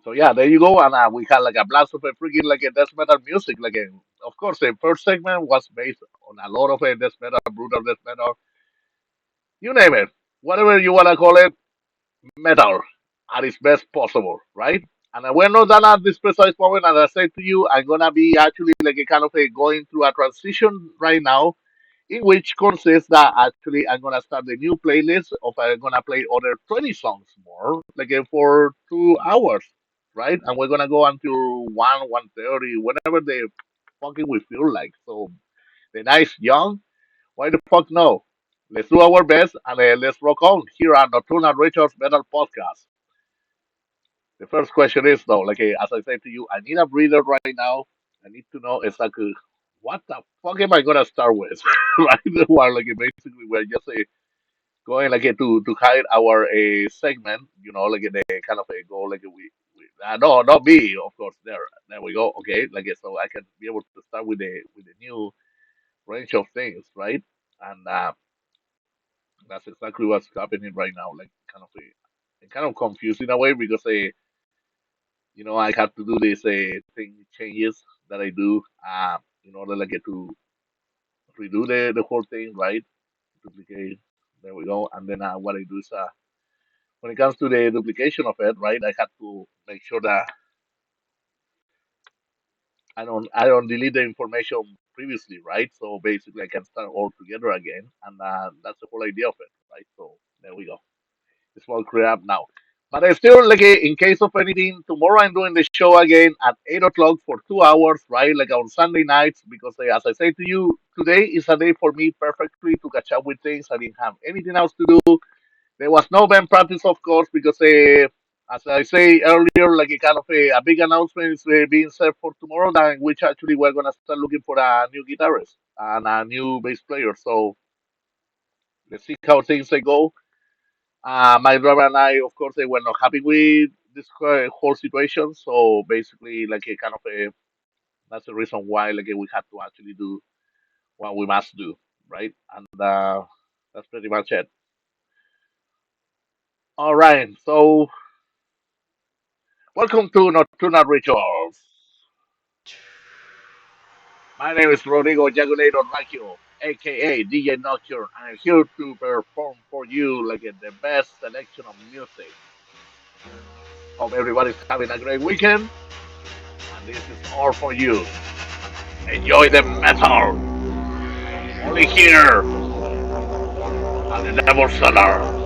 So yeah, there you go, and we had like a blast of a freaking like a death metal music. Of course, the first segment was based on a lot of death metal, brutal death metal, you name it, whatever you wanna call it, metal at its best possible, right? And we're not done at this precise moment. As I said to you, I'm gonna be actually like a kind of a going through a transition right now in which consists that actually I'm gonna start the new playlist of I'm gonna play other 20 songs more, for 2 hours, right? And we're gonna go until 1:30, whenever the fucking we feel like. So the night's young. Why the fuck no? Let's do our best and let's rock on here on Nocturnal Rituals Metal Podcast. The first question is though, as I said to you, I need a breather right now. I need to know exactly what the fuck am I gonna start with, right? While basically we're just going to hide our segment, the kind of a go no, not me, of course. There we go. Okay, so I can be able to start with the new range of things, right? And that's exactly what's happening right now. I'm kind of confused in a way because I have to do these thing changes that I do in order to redo the whole thing, right? Duplicate. There we go. And then what I do is when it comes to the duplication of it, right? I have to make sure that I don't delete the information previously, right? So basically, I can start all together again, and that's the whole idea of it, right? So there we go. It's all clear up now. But I still in case of anything, tomorrow I'm doing the show again at 8 o'clock for 2 hours, right? Like on Sunday nights, because as I say to you, today is a day for me perfectly to catch up with things. I didn't have anything else to do. There was no band practice, of course, because as I say earlier, like a kind of a big announcement is being set for tomorrow, in which actually we're gonna start looking for a new guitarist and a new bass player. So let's see how things go. My brother and I, of course, they were not happy with this whole situation. So basically, that's the reason why we had to actually do what we must do, right? And that's pretty much it. All right, so welcome to Nocturnal Rituals. My name is Rodrigo Jugulator Raquio, A.K.A. DJ Nocturne, and I'm here to perform for you the best selection of music. Hope everybody's having a great weekend, and this is all for you. Enjoy the metal, only here at the Devil's Cellar.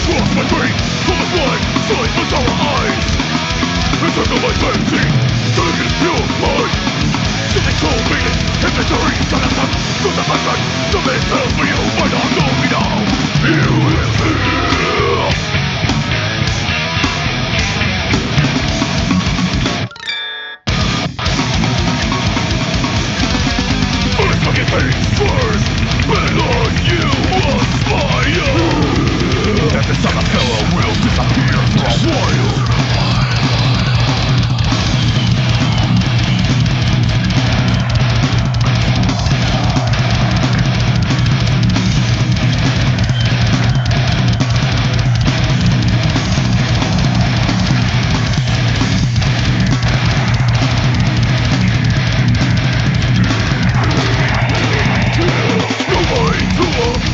Cross my brain, from my blood, silence our eyes. Encircle my fancy, turning it pure mind. Something soul meaning, inventory, sanatam, from the background. Something tells me you might not know me now. You will feel. First fucking things first, when on you aspire. And the son of Hella will disappear for a while.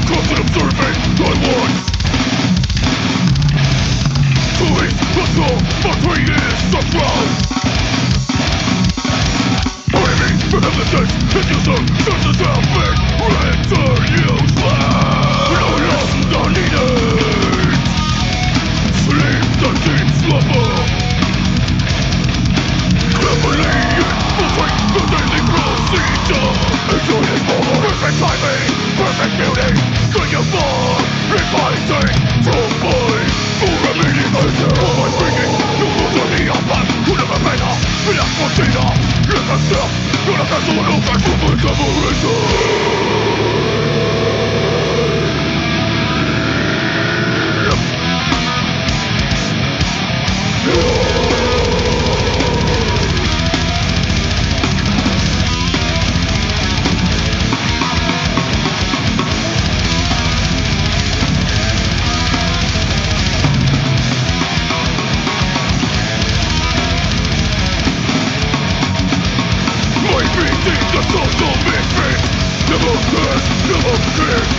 Constant observant I was. Police, let's go, my 3 years so proud. Enemy, for helplessness, and user, just as helping, render useless. No less than needed. Sleep the deep slumber. Cleverly infiltrate the daily procedure. Enjoy it more. Perfect timing, perfect beauty. Bring you far, revising from my full remaining answer. All my bringing, you will turn me up. Una verbena, una cortina. Look at step, not a castle, no cash for separation. The social misfit. Never cares, never cares.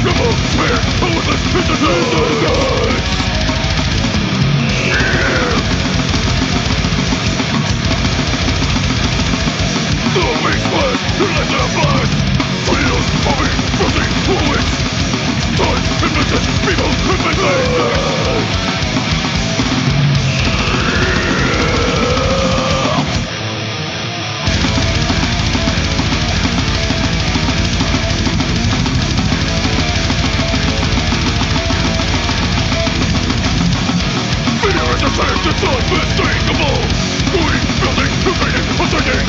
Never fear, powerless is the distance. The big splash, let them blast. Tornadoes, bombing, frozen fluids. Times, invented, people, invented. It's unmistakable. Going, building, creating, ascending.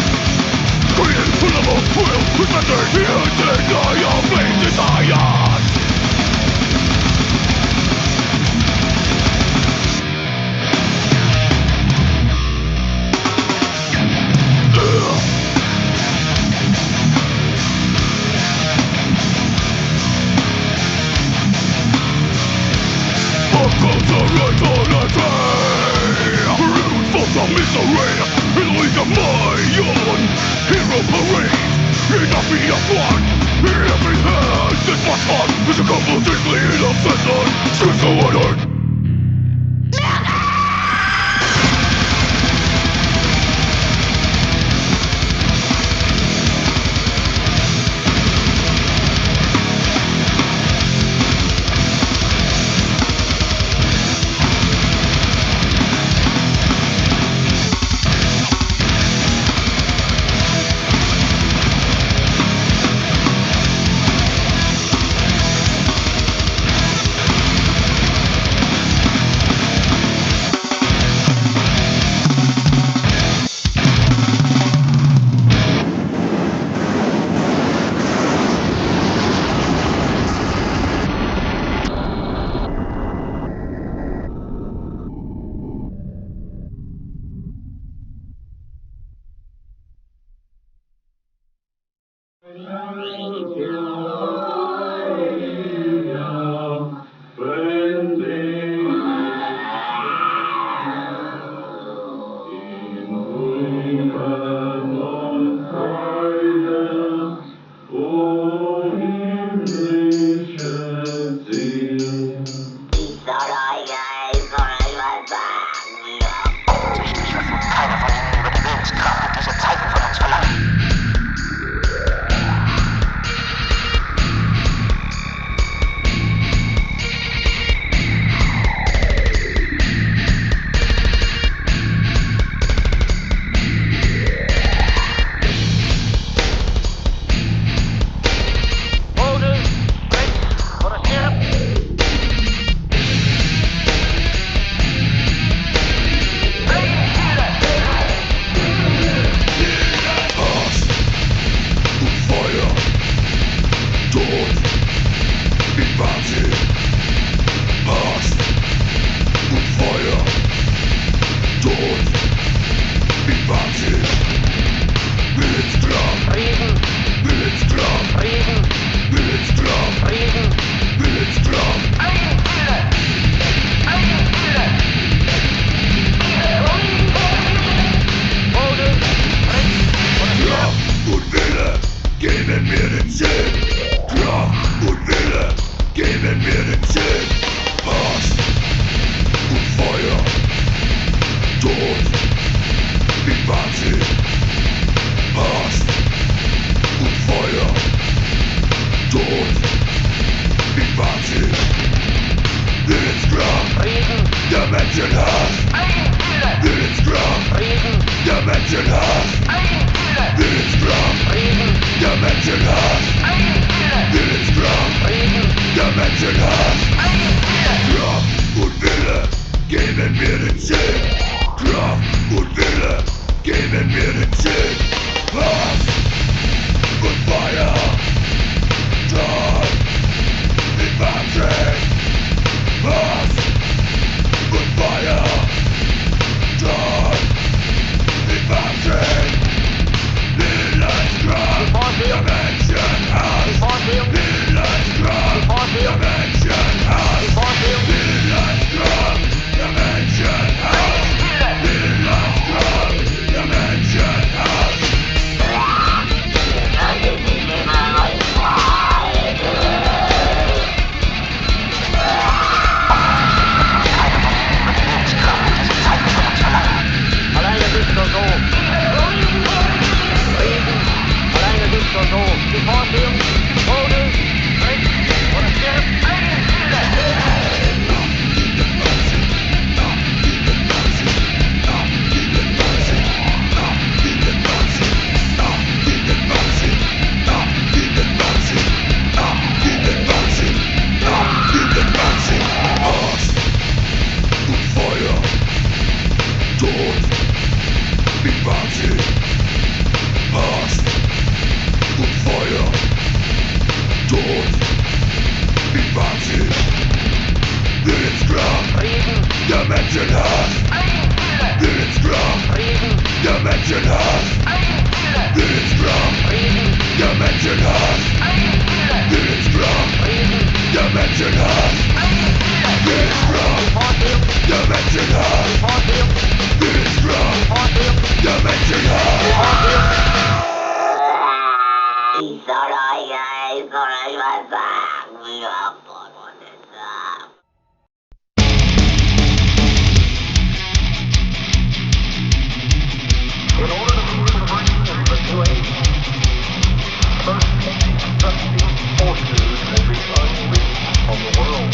Creating, level, will, remember, the your flame desires. Up comes the right on a train. The misery, in league of my own. Hero parade, enough be a one. In every hand, this much fun is a couple deeply in obsession. Choose the winner. Dimension Half. Minutes from Dimension Half. Minutes from Dimension Half. Kraft und Wille geben mir den Sinn. Kraft und Wille geben mir den Sinn. Hass und Feuer. Tod in Wahnsinn. Hass und Feuer. Tod in Wahnsinn. Midnight's Dimension House. Midnight's Dimension House. Midnight's Dimension House. Midnight's Dimension House. Alleine bist du so. Alleine bist du so. Die Vorsehung, Tode, Recht oder Stirb. Dimension Half. Minutes from Dimension Half. Minutes from Dimension Half. Minutes from Dimension Half. Minutes from Dimension Half. Minutes from Dimension Half. In order to be free of the new age, first destructive forces will be unleashed on the world.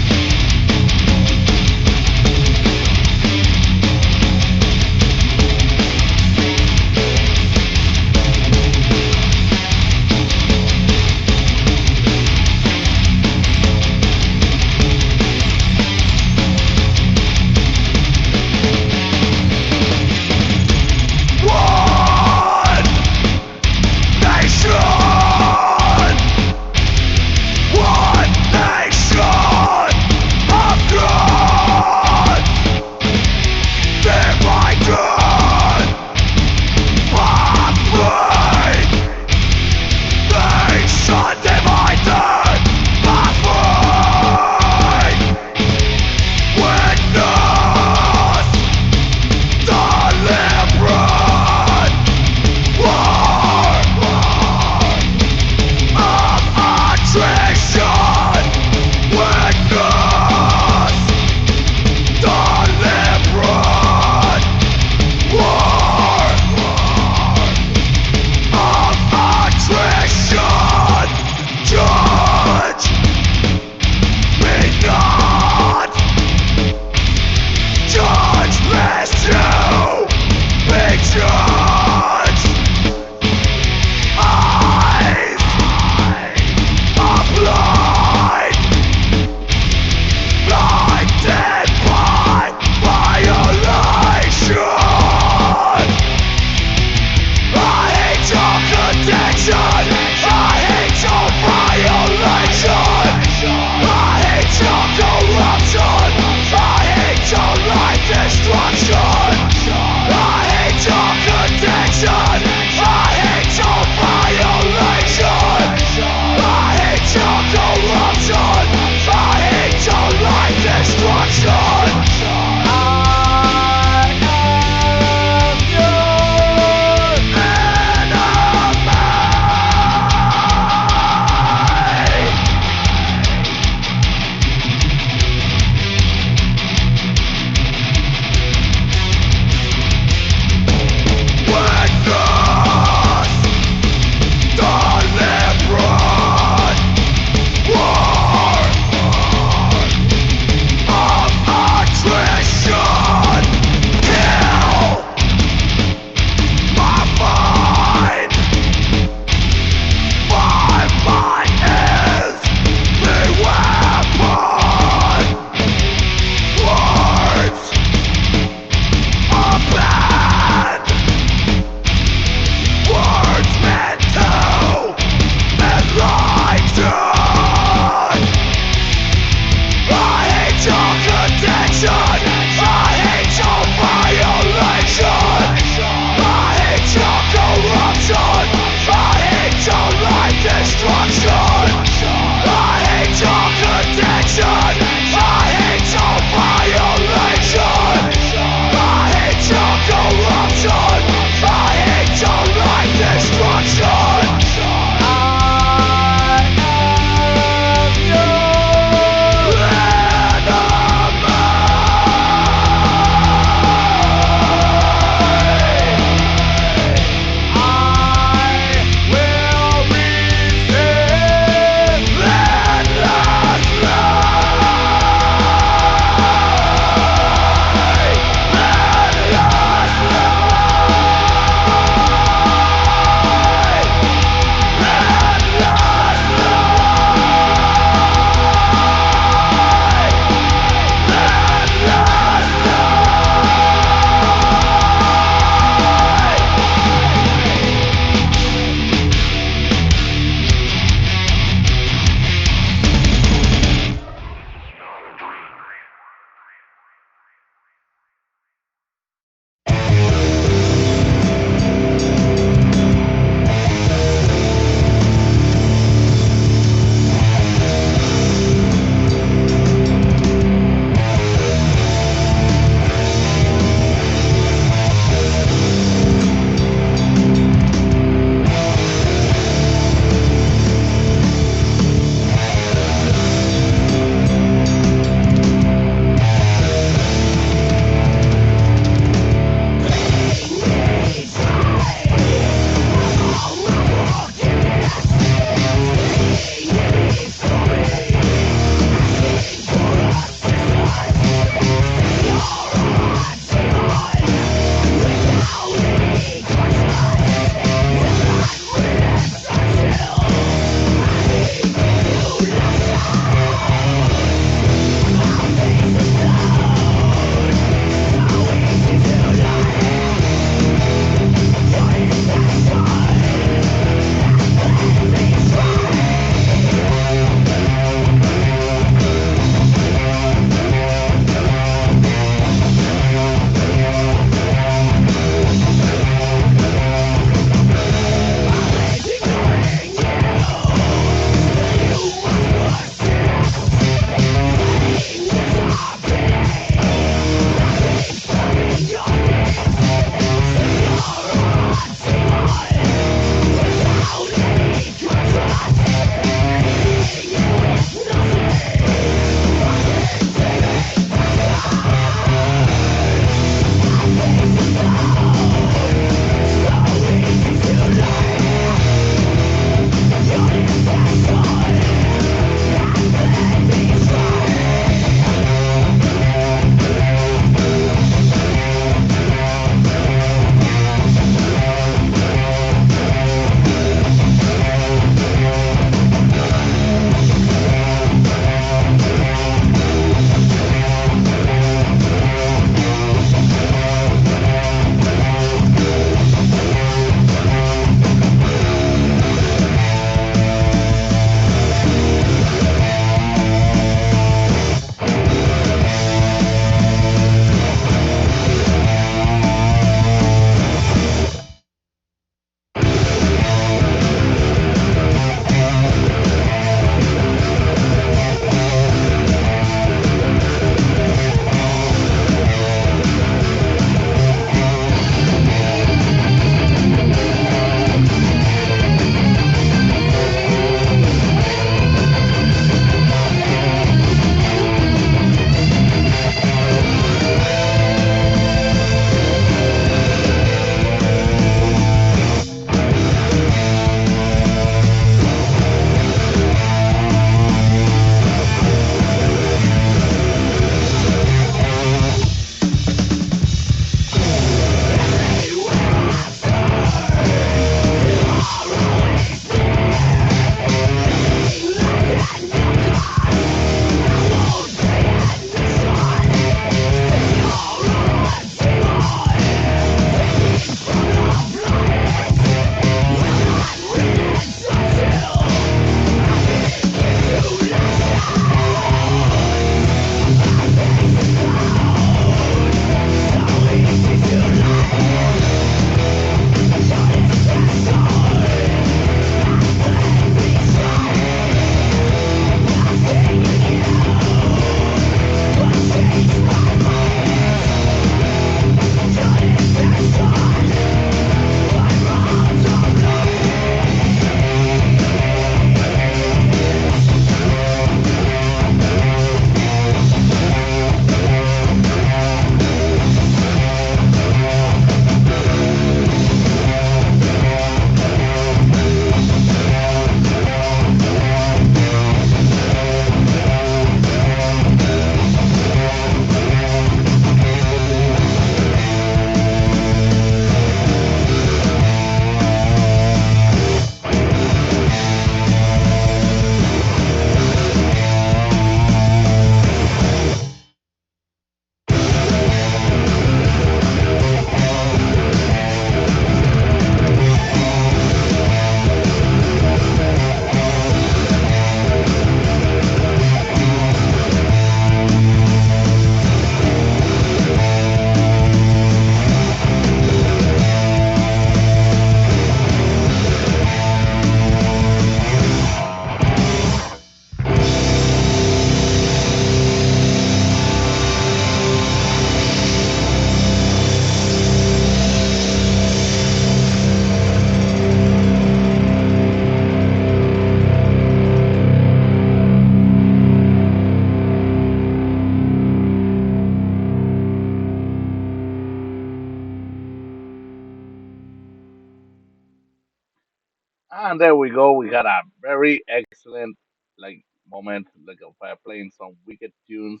And there we go. We got a very excellent like moment, like of playing some wicked tunes,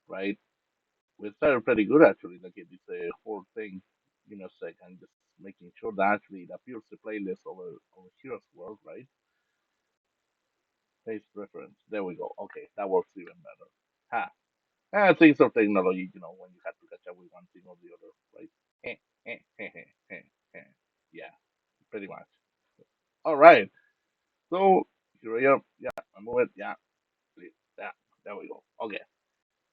right? We started pretty good actually. Like this whole thing, a second, just making sure that actually it appears the playlist over here as well, right? Paste reference. There we go. Okay, that works even better. Ha. Things of technology, when you have to catch up with one thing or the other, right? Eh, eh, eh, eh, eh, eh. Yeah, pretty much. All right. So here I am. Yeah, I move it. Yeah, please. Yeah, there we go. Okay.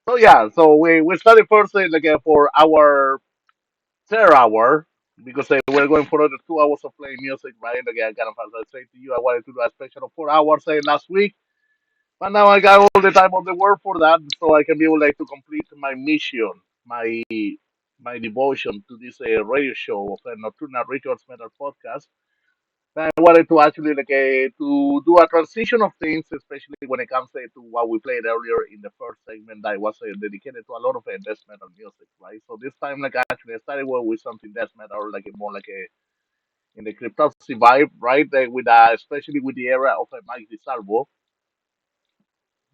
So yeah, so we started first like for our third hour because we're going for another 2 hours of playing music, right? Again, kind of as I said to you, I wanted to do a special of 4 hours last week, but now I got all the time of the world for that, so I can be able like to complete my mission, my my devotion to this radio show of the Nocturnal Rituals Metal Podcast. I wanted to actually to do a transition of things, especially when it comes to what we played earlier in the first segment that was dedicated to a lot of death metal music, right? So this time, like actually, I started with something death metal, like more like a in the cryptopsy vibe, right? With especially with the era of Mike DiSalvo.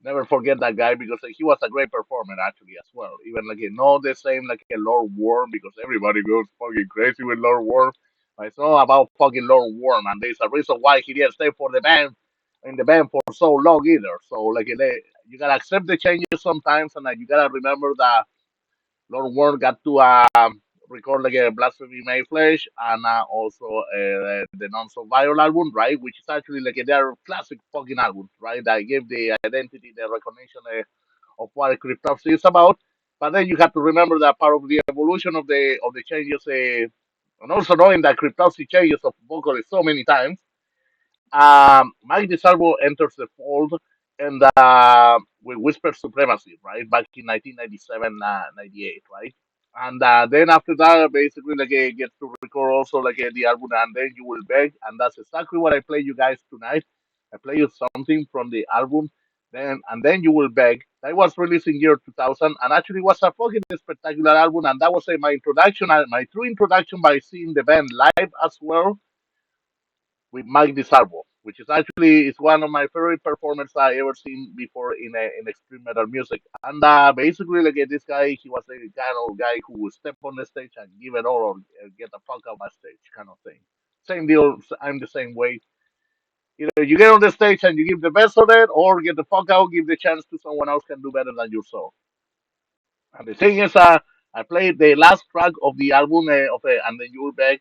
Never forget that guy because he was a great performer actually as well. Even like not the same like a Lord Worm because everybody goes fucking crazy with Lord Worm. But it's not about fucking Lord Worm, and there's a reason why he didn't stay for the band in the band for so long either. So you gotta accept the changes sometimes, and you gotta remember that Lord Worm got to record like a Blasphemy May Flesh and also the Non So Viral album, right? Which is actually like their classic fucking albums, right? That gave the identity, the recognition of what cryptopsy is about. But then you have to remember that part of the evolution of the changes, and also knowing that cryptopsy changes of vocalists so many times. Mike DeSalvo enters the fold and with Whisper Supremacy, right, back in 1997, 98, right? And then after that, basically, gets to record also the album, and then you will beg, and that's exactly what I play you guys tonight. I play you something from the album, then you will beg. That was released in year 2000, and actually was a fucking spectacular album, and that was my introduction, my true introduction by seeing the band live as well with Mike DiSalvo, which is actually is one of my favorite performances I ever seen before in extreme metal music. And basically, this guy, he was a kind of guy who would step on the stage and give it all or get the fuck out my stage, kind of thing. Same deal. I'm the same way. Either you get on the stage and you give the best of it, or get the fuck out, give the chance to someone else can do better than yourself. And the thing is, I played the last track of the album and then you'll beg.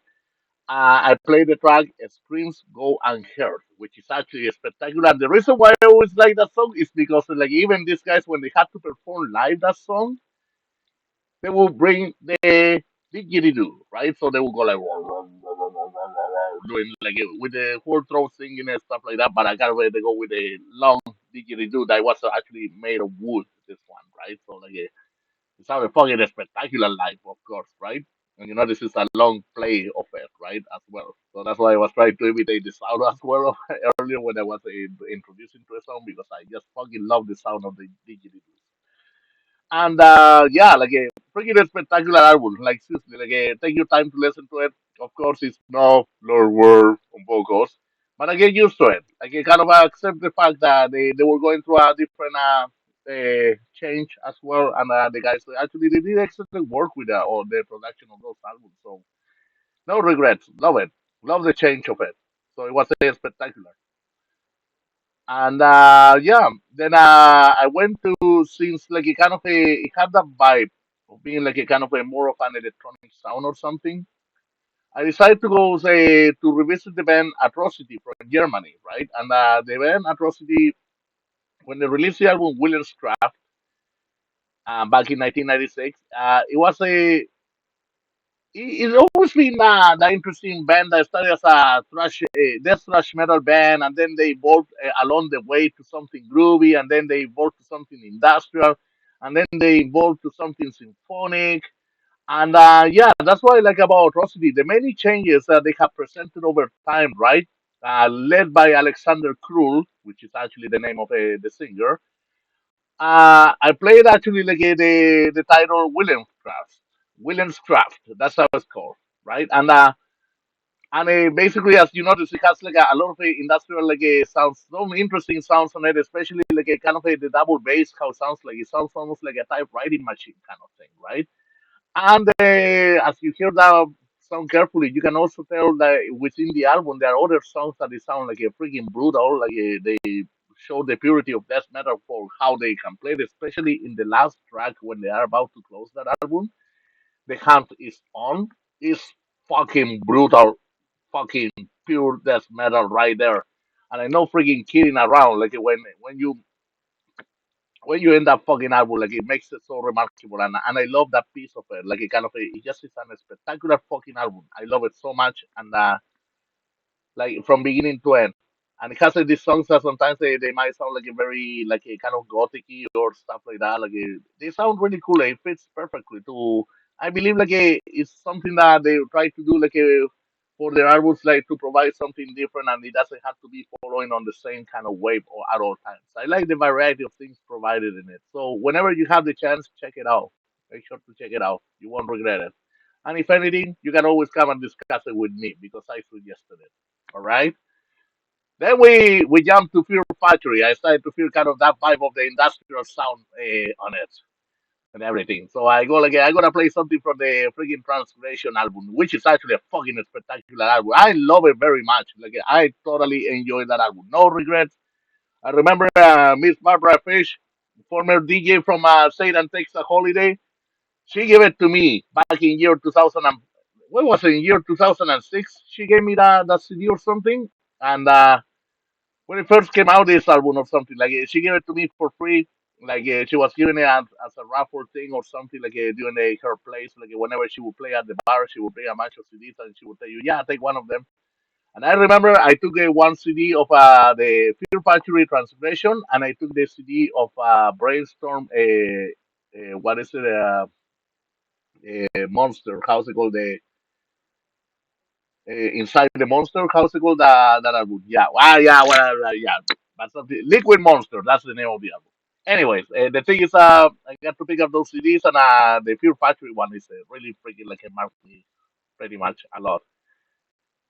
I played the track Screams Go Unheard, which is actually spectacular. And the reason why I always like that song is because like even these guys when they had to perform live that song, they will bring the didgeridoo, right? So they will go like doing like with the whole throat singing and stuff like that. But I got ready to go with a long didgeridoo that was actually made of wood. This one, right? So it's a fucking spectacular live, of course, right? And this is a long play of it, right, as well. So that's why I was trying to imitate the sound as well earlier when I was introducing to a song because I just fucking love the sound of the didgeridoo. And yeah, like a freaking spectacular album. Like seriously, take your time to listen to it. Of course, it's no Lord Word on vocals, but I get used to it. I kind of accept the fact that they were going through a different change as well, and the guys actually they did excellent work with all the production of those albums. So no regrets. Love it. Love the change of it. So it was spectacular. And yeah, then I went to since like it kind of it had that vibe of being like a kind of a more of an electronic sound or something. I decided to go say to revisit the band Atrocity from Germany, right? And the band Atrocity when they released the album Williams Craft back in 1996, it was a it's always been the interesting band that started as a death thrash metal band, and then they evolved along the way to something groovy, and then they evolved to something industrial, and then they evolved to something symphonic. And yeah, that's what I like about Atrocity. The many changes that they have presented over time, right? Led by Alexander Krull, which is actually the name of the singer. I played actually the title Williams Craft. Williams Craft. That's how it's called, right? And And basically, as you notice, it has like a lot of industrial like sounds, some interesting sounds on it, especially like a kind of the double bass. How it sounds like it sounds almost like a typewriting machine kind of thing, right? And as you hear that sound carefully, you can also tell that within the album there are other songs that they sound like a freaking brutal, like they show the purity of death metal for how they can play it, especially in the last track when they are about to close that album. The Hunt is on is fucking brutal, fucking pure death metal right there. And I know freaking kidding around, like when you end up fucking album, like it makes it so remarkable, and I love that piece of it. Like it kind of it just is an spectacular fucking album. I love it so much, and like from beginning to end. And it has these songs that sometimes they might sound like a very like a kind of gothicy or stuff like that. Like they sound really cool. It fits perfectly to. I believe like it's something that they try to do like for their albums like to provide something different, and it doesn't have to be following on the same kind of wave or at all times. I like the variety of things provided in it. So whenever you have the chance, check it out. Make sure to check it out. You won't regret it. And if anything, you can always come and discuss it with me because I suggested it. All right. Then we jump to Fear Factory. I started to feel kind of that vibe of the industrial sound on it and everything. So I go like I gotta play something from the freaking Transgression album, which is actually a fucking spectacular album. I love it very much. Like I totally enjoy that album. No regrets. I remember Miss Barbara Fish, former DJ from Satan Takes a Holiday. She gave it to me back in year 2000. What was it, in year 2006? She gave me that CD or something. And when it first came out, this album or something, like she gave it to me for free. Like she was giving it as a raffle thing or something, like during her plays. Like whenever she would play at the bar, she would bring a bunch of CDs and she would tell you, yeah, take one of them. And I remember I took one CD of the Fear Factory Transgression, and I took the CD of Brainstorm. What is it? Monster. How's it called? The inside the monster. How's it called? That album. Yeah. Yeah. Yeah. But something. Liquid Monster. That's the name of the album. Anyways, the thing is, I got to pick up those CDs, and the Fear Factory one is really freaking like a marked me pretty much a lot.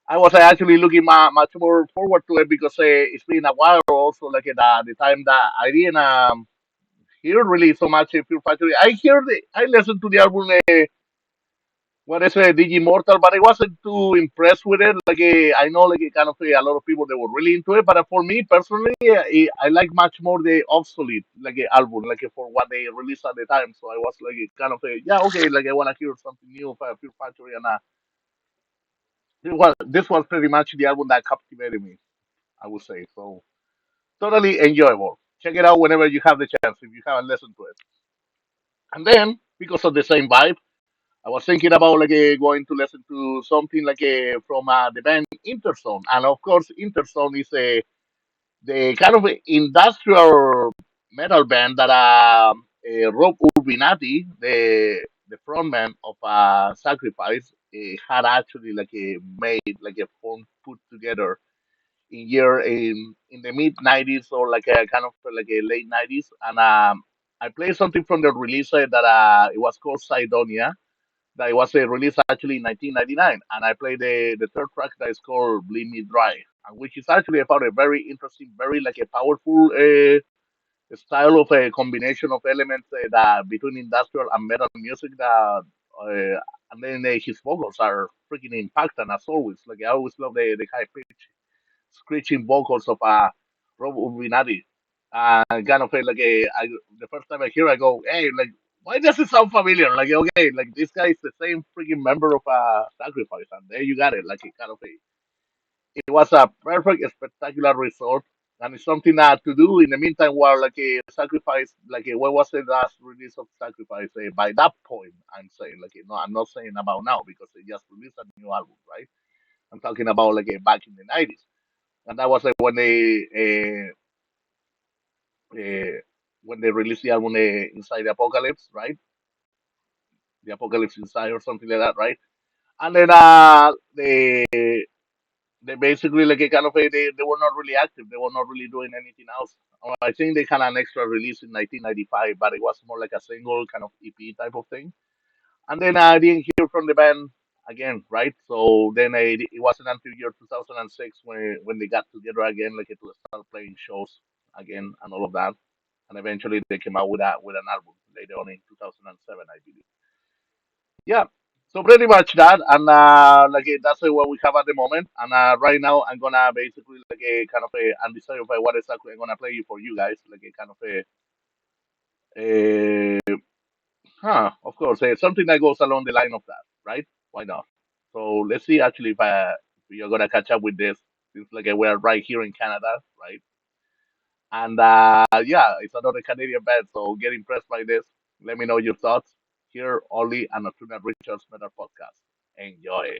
I was actually looking much more forward to it because it's been a while. Also, like the time that I didn't hear really so much Fear Factory. I listened to the album. What is it, Digimortal, but I wasn't too impressed with it. Like I know, like kind of a lot of people they were really into it, but for me personally, I like much more the obsolete like album, like for what they released at the time. So I was like kind of yeah, okay, like I want to hear something new of Fear Factory, and this was pretty much the album that captivated me. I would say so. Totally enjoyable. Check it out whenever you have the chance if you haven't listened to it. And then because of the same vibe. I was thinking about like going to listen to something like from the band Interzone, and of course Interzone is the kind of industrial metal band that Rob Urbinati, the frontman of Sacrifice, had actually like made like a form put together in the mid '90s or like a kind of like a late '90s, and I played something from the release that it was called Sidonia that was released actually in 1999, and I played the third track that is called "Bleed Me Dry," and which is actually about a very interesting, very like a powerful style of a combination of elements that between industrial and metal music that. And then his vocals are freaking impacting as always. Like I always love the high pitch screeching vocals of Rob Urbinati. Kind of felt like the first time I hear, I go, hey, like, why does it sound familiar? Like, okay, like this guy is the same freaking member of Sacrifice, and there you got it. Like, it was a perfect, spectacular result, and it's something to do in the meantime while like a Sacrifice, like, what was the last release of Sacrifice? By that point, I'm saying, like, no, I'm not saying about now because they just released a new album, right? I'm talking about like back in the '90s, and that was like uh, when they released the album Inside the Apocalypse, right? The Apocalypse Inside or something like that, right? And then they basically like a kind of they were not really active. They were not really doing anything else. I think they had an extra release in 1995, but it was more like a single kind of EP type of thing. And then I didn't hear from the band again, right? So then it wasn't until year 2006 when they got together again, like to start playing shows again and all of that, and eventually they came out with an album later on in 2007, I believe. Yeah. So pretty much that, and that's what we have at the moment. And right now, I'm gonna basically like a kind of a undecided by what exactly I'm gonna play for you guys, like a kind of a of course, something that goes along the line of that, right? Why not? So let's see actually if you're gonna catch up with this. It's like we're right here in Canada, right? And yeah, it's another Canadian band, so get impressed by this. Let me know your thoughts here only on Nocturnal Rituals Metal Podcast. Enjoy.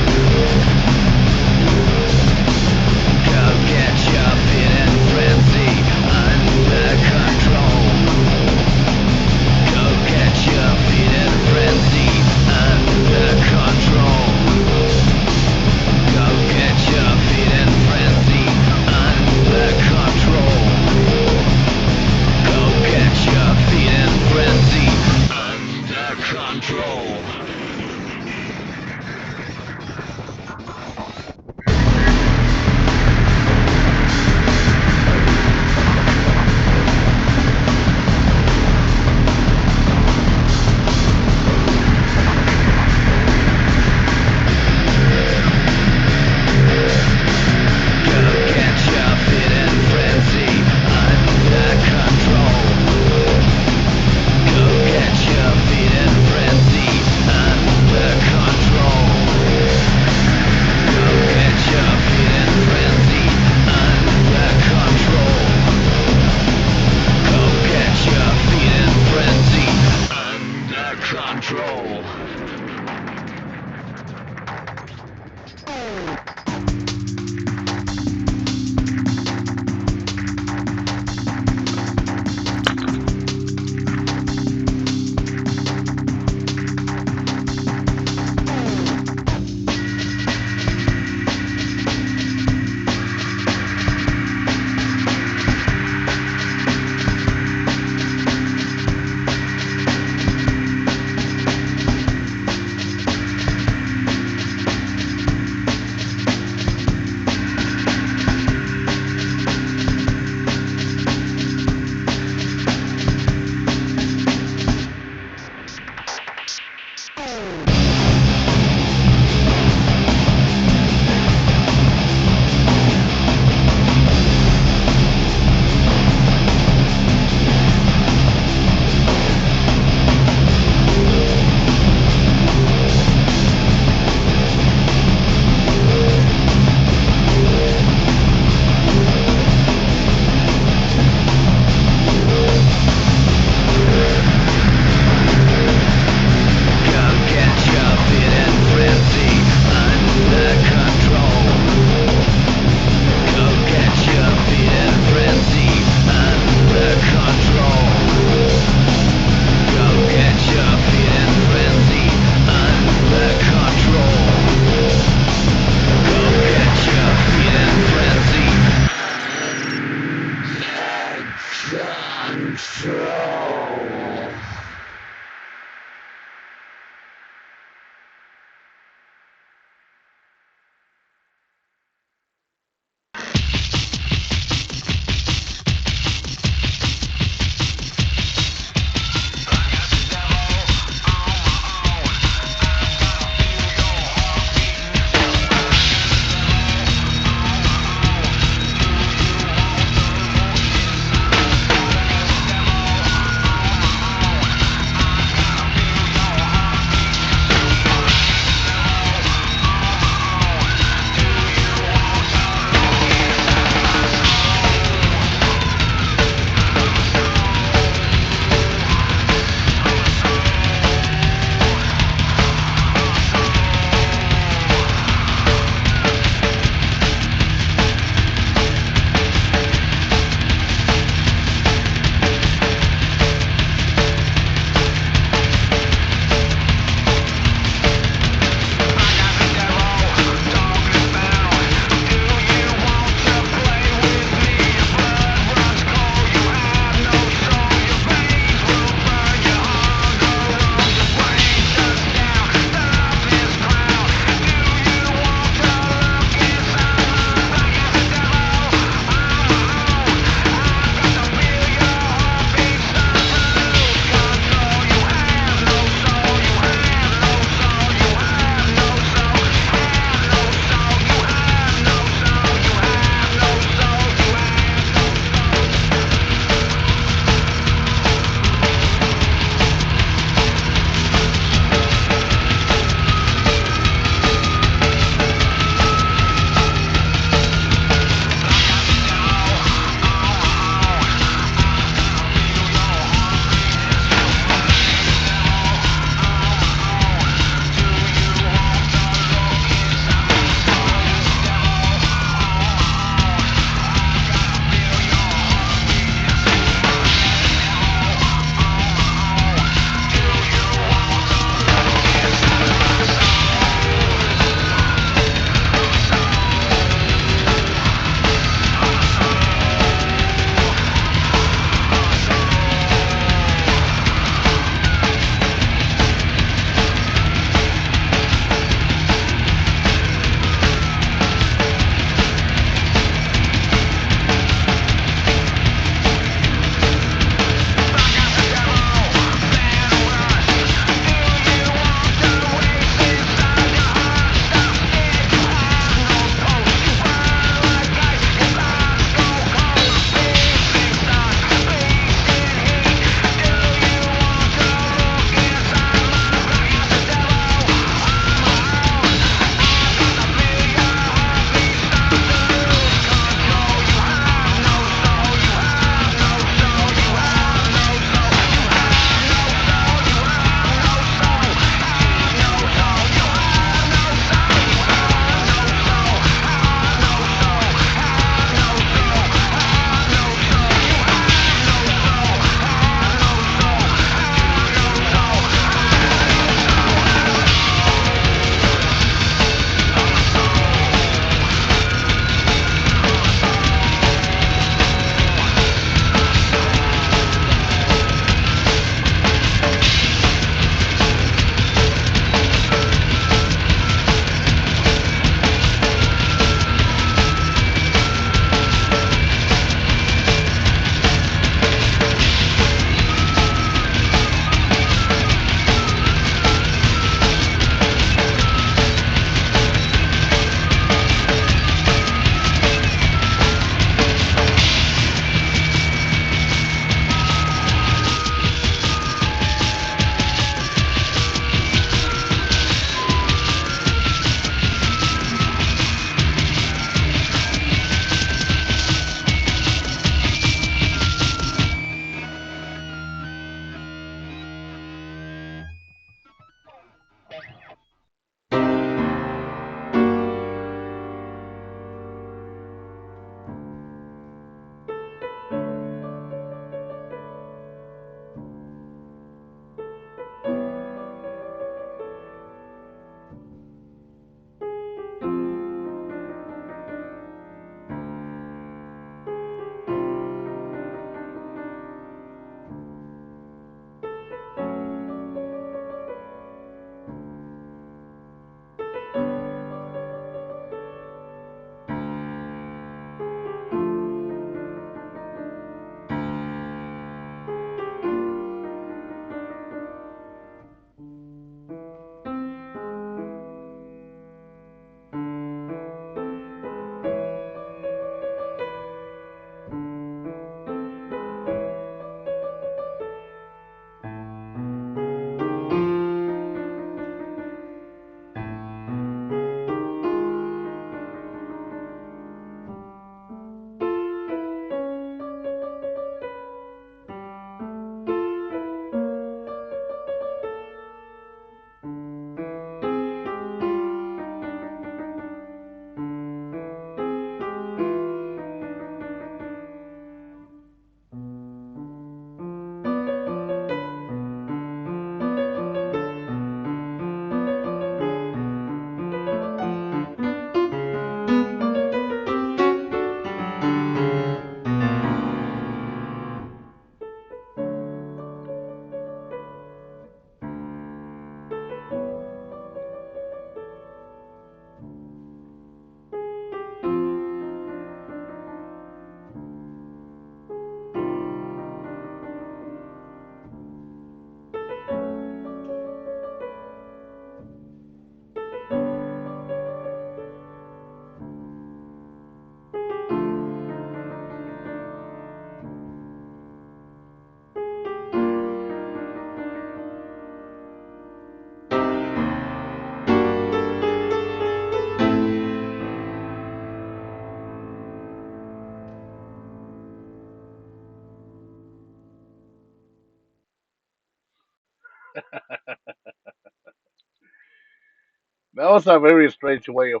That was a very strange way of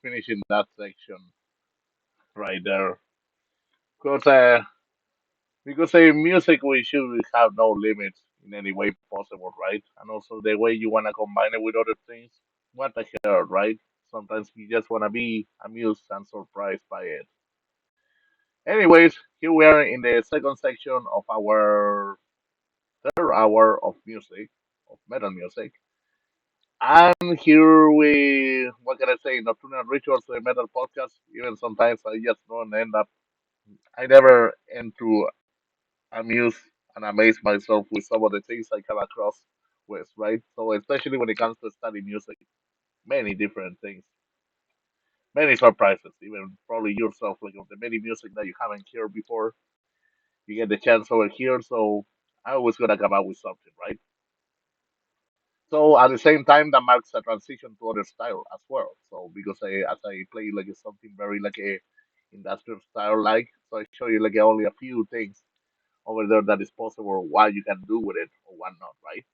finishing that section right there. Because music we should have no limits in any way possible, right? And also the way you wanna combine it with other things. What the hell, right? Sometimes you just wanna be amused and surprised by it. Anyways, here we are in the second section of our third hour of music, of metal music. And here we, what can I say, Nocturnal Rituals, the metal podcast. Even sometimes I just don't end up, I never end to amuse and amaze myself with some of the things I come across with, right? So, especially when it comes to study music, many different things, many surprises, even probably yourself, like of the many music that you haven't heard before, you get the chance over here. So, I always gonna come out with something, right? So at the same time, that marks a transition to other style as well. So because as I play like something very like a industrial style, like so I show you like only a few things over there that is possible, what you can do with it or what not, right?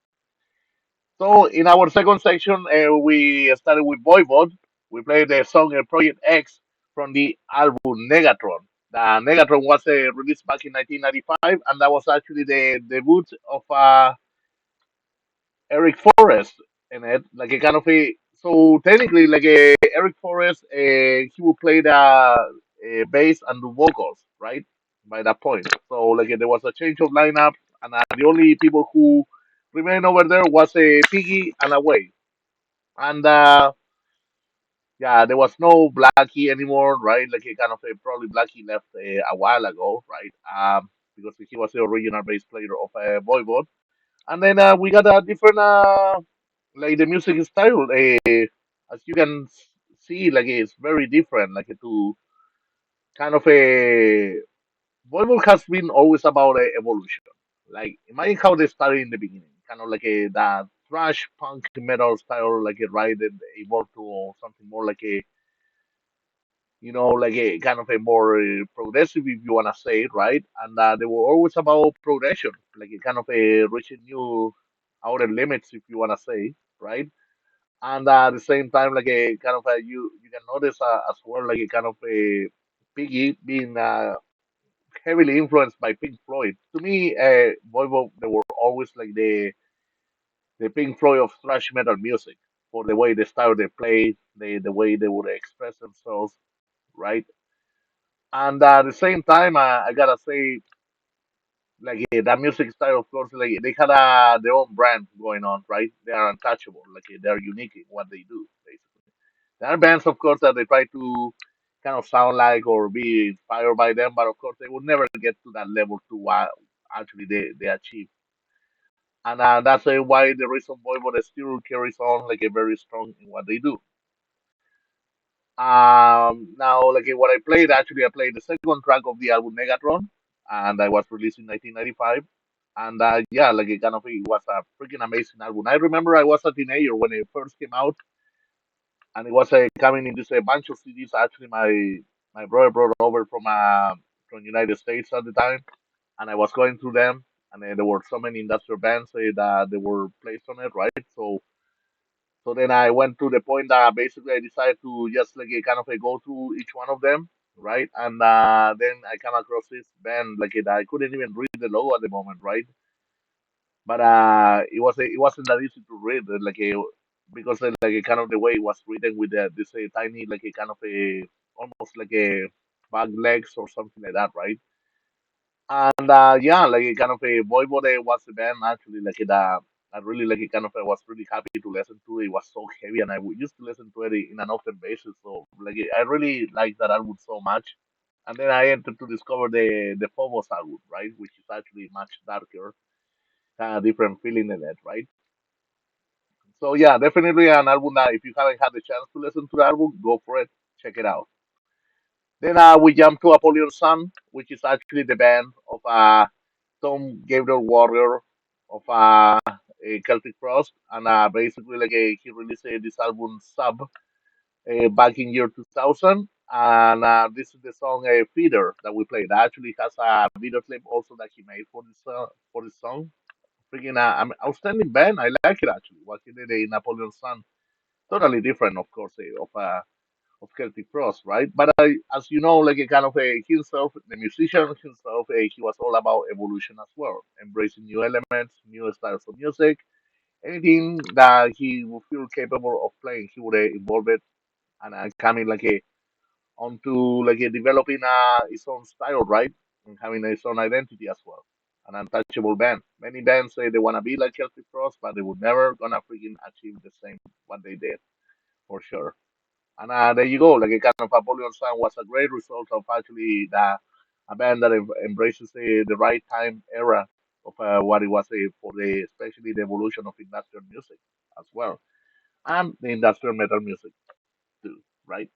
So in our second section, we started with Voivod. We played the song Project X from the album Negatron. The Negatron was released back in 1995, and that was actually the debut of Eric Forrest in it, like a kind of a so technically like a Eric Forrest, he would play the bass and the vocals, right? By that point, so like there was a change of lineup, and the only people who remained over there was a Piggy and a Way, and yeah, there was no Blackie anymore, right? Like a kind of a probably Blackie left a while ago, right? Because he was the original bass player of Voivod. And then we got a different like the music style. As you can see, like it's very different. Like to kind of a Volvo has been always about evolution. Like imagine how they started in the beginning, kind of like a that thrash punk metal style, like a right and evolved to something more like a like a kind of a more progressive, if you wanna say it, right? And they were always about progression, like a kind of a reaching new outer limits, if you wanna say, right? And at the same time, like a kind of a you can notice as well, like a kind of a Piggy being heavily influenced by Pink Floyd. To me, Volvo they were always like the Pink Floyd of thrash metal music for the way they style they played, the way they would express themselves, right? And at the same time, I gotta say, like that music style, of course, like they had their own brand going on, right? They are untouchable, like they're unique in what they do, basically. There are bands, of course, that they try to kind of sound like or be inspired by them, but of course, they would never get to that level to what actually they achieve. And that's why the reason Voivod still carries on like a very strong in what they do. Now, like what I played, actually, I played the second track of the album Negatron, and I was released in 1995. And yeah, like it kind of it was a freaking amazing album. I remember I was a teenager when it first came out, and it was coming in this a bunch of CDs. Actually, my brother brought over from United States at the time, and I was going through them, and there were so many industrial bands that they were placed on it, right? So then I went to the point that basically I decided to just like kind of go through each one of them, right? And then I come across this band like it, I couldn't even read the logo at the moment, right? But it wasn't that easy to read, like a because like a kind of the way it was written with this tiny like a kind of a almost like a back legs or something like that, right? And yeah, like a kind of a Voivode was the band actually like it. I really like it. Kind of I was really happy to listen to it. It was so heavy, and used to listen to it in an often basis. So like I really like that album so much. And then I entered to discover the Phobos album, right, which is actually much darker, kind of different feeling in it, right. So yeah, definitely an album that if you haven't had the chance to listen to the album, go for it, check it out. Then we jump to Apollyon Sun, which is actually the band of Tom Gabriel Warrior of a Celtic Frost, and basically like he released this album Sub back in year 2000, and this is the song Feeder that we played. That actually has a video clip also that he made for this song. Freaking outstanding band. I like it actually. What he did in Napoleon Sun. totally different, of course, of Celtic Frost, right? But as you know, like a kind of a himself, the musician himself, he was all about evolution as well, embracing new elements, new styles of music, anything that he would feel capable of playing, he would involve it and coming like a onto like a developing his own style, right, and having his own identity as well. An untouchable band. Many bands say they want to be like Celtic Frost, but they would never gonna freaking achieve the same what they did for sure. And there you go. Like a kind of Apollyon Sun was a great result of actually a band that embraces the right time era of what it was for the especially the evolution of industrial music as well, and the industrial metal music too, right?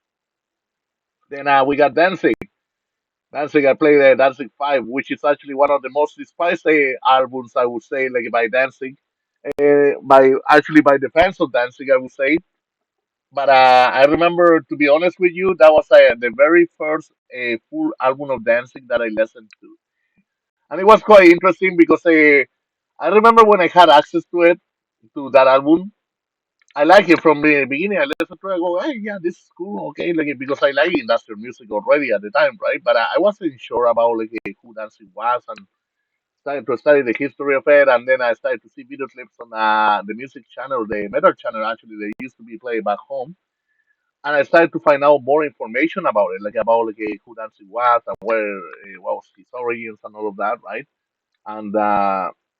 Then we got Dancing. Dancing, I played Dancing 5, which is actually one of the most despised albums, I would say, like by Dancing. By actually by the fans of Dancing, I would say. But I remember, to be honest with you, that was the very first full album of Dancing that I listened to. And it was quite interesting because I remember when I had access to it, to that album, I like it from the beginning. I listened to it, I go, hey, yeah, this is cool, okay, like because I like industrial music already at the time, right? But I wasn't sure about like who Dancing was, and started to study the history of it, and then I started to see video clips on the music channel, the metal channel actually they used to be played back home, and I started to find out more information about it, like about like who Dancing was and where what was his origins and all of that, right? And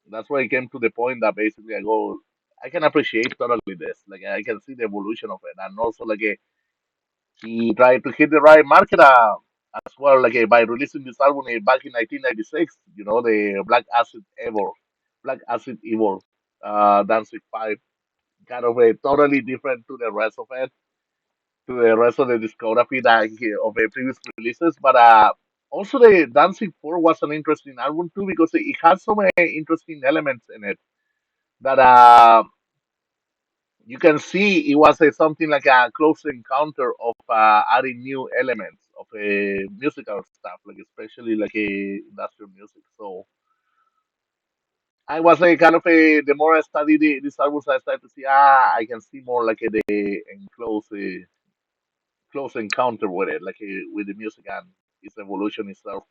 that's where I came to the point that basically I go, I can appreciate totally this. Like I can see the evolution of it, and also like he tried to hit the right market as well, like by releasing this album back in 1996. You know, the Black Acid Evil, Danzig 5, kind of totally different to the rest of it, to the rest of the discography of the previous releases, but also the Danzig 4 was an interesting album too because it has some interesting elements in it that you can see it was something like a close encounter of adding new elements of musical stuff, like especially like industrial music. So I was kind of the more I studied these albums, I started to see I can see more like the close encounter with it, like with the music and its evolution itself.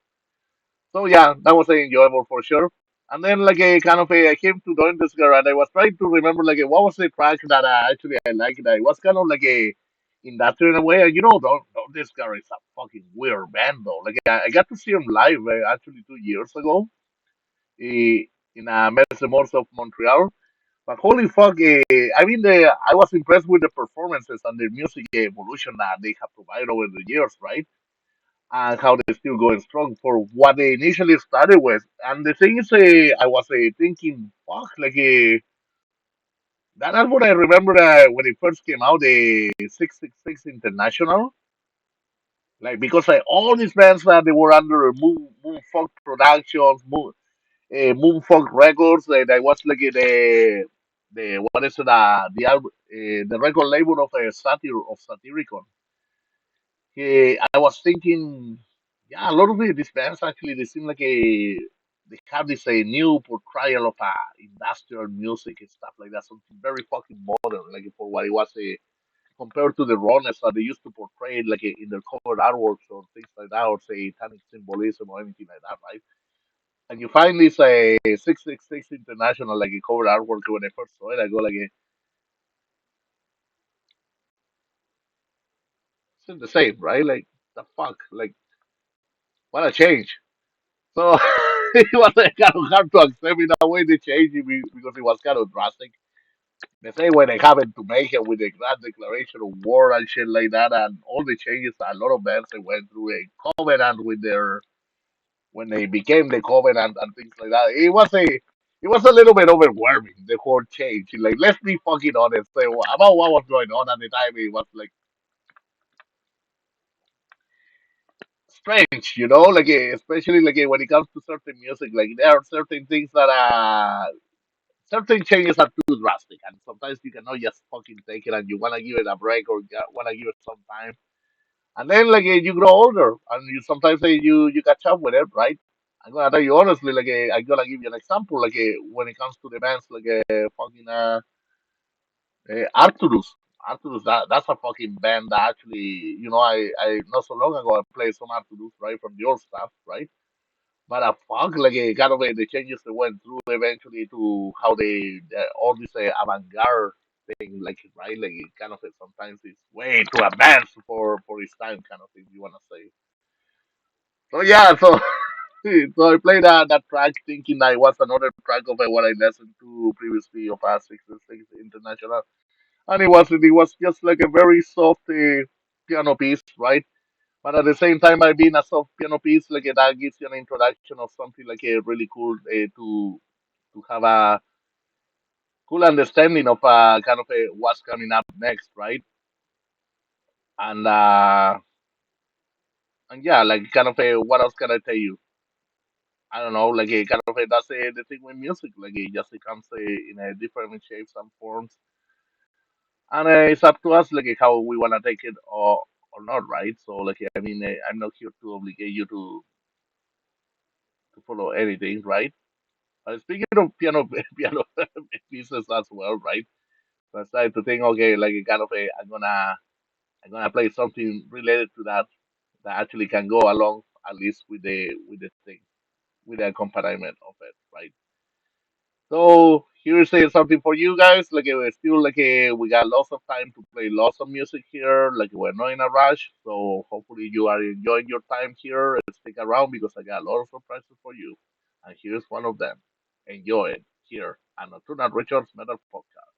So yeah, that was enjoyable for sure. And then like a kind of I came to join this girl and I was trying to remember like what was the track that actually I liked. That it was kind of like industrial in a way. And you know, don't this guy is a fucking weird band though. Like I got to see him live actually 2 years ago in Medicine Morse of Montreal. But holy fuck, I mean, I was impressed with the performances and the music evolution that they have provided over the years, right? And how they're still going strong for what they initially started with. And the thing is, I was thinking, fuck, like that album. I remember when it first came out, the 666 International, like because all these bands that they were under Moonfog Productions, Moonfog Records, that was like the what is it, the record label of Satyricon. I was thinking, yeah, a lot of these bands actually they seem like they have this a new portrayal of industrial music and stuff like that, something very fucking modern, like for what it was compared to the rawness that they used to portray like in their cover artworks or things like that, or satanic symbolism or anything like that, right? And you find this 666 International like a cover artwork when I first saw it, I go like, it's the same, right? Like the fuck, like what a change. So it was kind of hard to accept in a way the change because it was kind of drastic. The same way they happened to make it with the Grand Declaration of War and shit like that, and all the changes that a lot of bands they went through a covenant with their when they became the covenant and things like that. It was a little bit overwhelming the whole change. Like let's be fucking honest about what was going on at the time. It was like strange, like especially like when it comes to certain music, like there are certain things that certain changes are too drastic, and sometimes you cannot just fucking take it, and you want to give it a break or want to give it some time. And then like you grow older, and you sometimes you catch up with it, right? I'm gonna tell you honestly, like I'm gonna give you an example, like when it comes to the bands, like fucking Arcturus. Arcturus, that's a fucking band that actually, I not so long ago I played some Arcturus, right, from your stuff, right? But fuck, like kind of the changes they went through eventually to how they all this avant-garde thing, like right, like it kind of sometimes it's way too advanced for its time, kind of thing you wanna say. So yeah, so so I played that track thinking that it was another track of what I listened to previously of A66 International, and it was just like a very soft piano piece, right? But at the same time, by being a soft piano piece, like that gives you an introduction of something like a really cool to have a cool understanding of kind of what's coming up next, right? And and yeah, like kind of what else can I tell you? I don't know, like kind of that's the thing with music, like it just comes in different shapes and forms, and it's up to us like how we wanna take it or not, right? So like I mean, I'm not here to obligate you to follow anything, right? Speaking of piano piano pieces as well, right? So I started to think, okay, like kind of I'm gonna play something related to that that actually can go along at least with the thing with the accompaniment of it, right? So here's something for you guys. Like we're still like we got lots of time to play lots of music here. Like we're not in a rush, so hopefully you are enjoying your time here. Stick around because I got a lot of surprises for you, and here's one of them. Enjoy it here on Nocturnal Rituals Metal Podcast.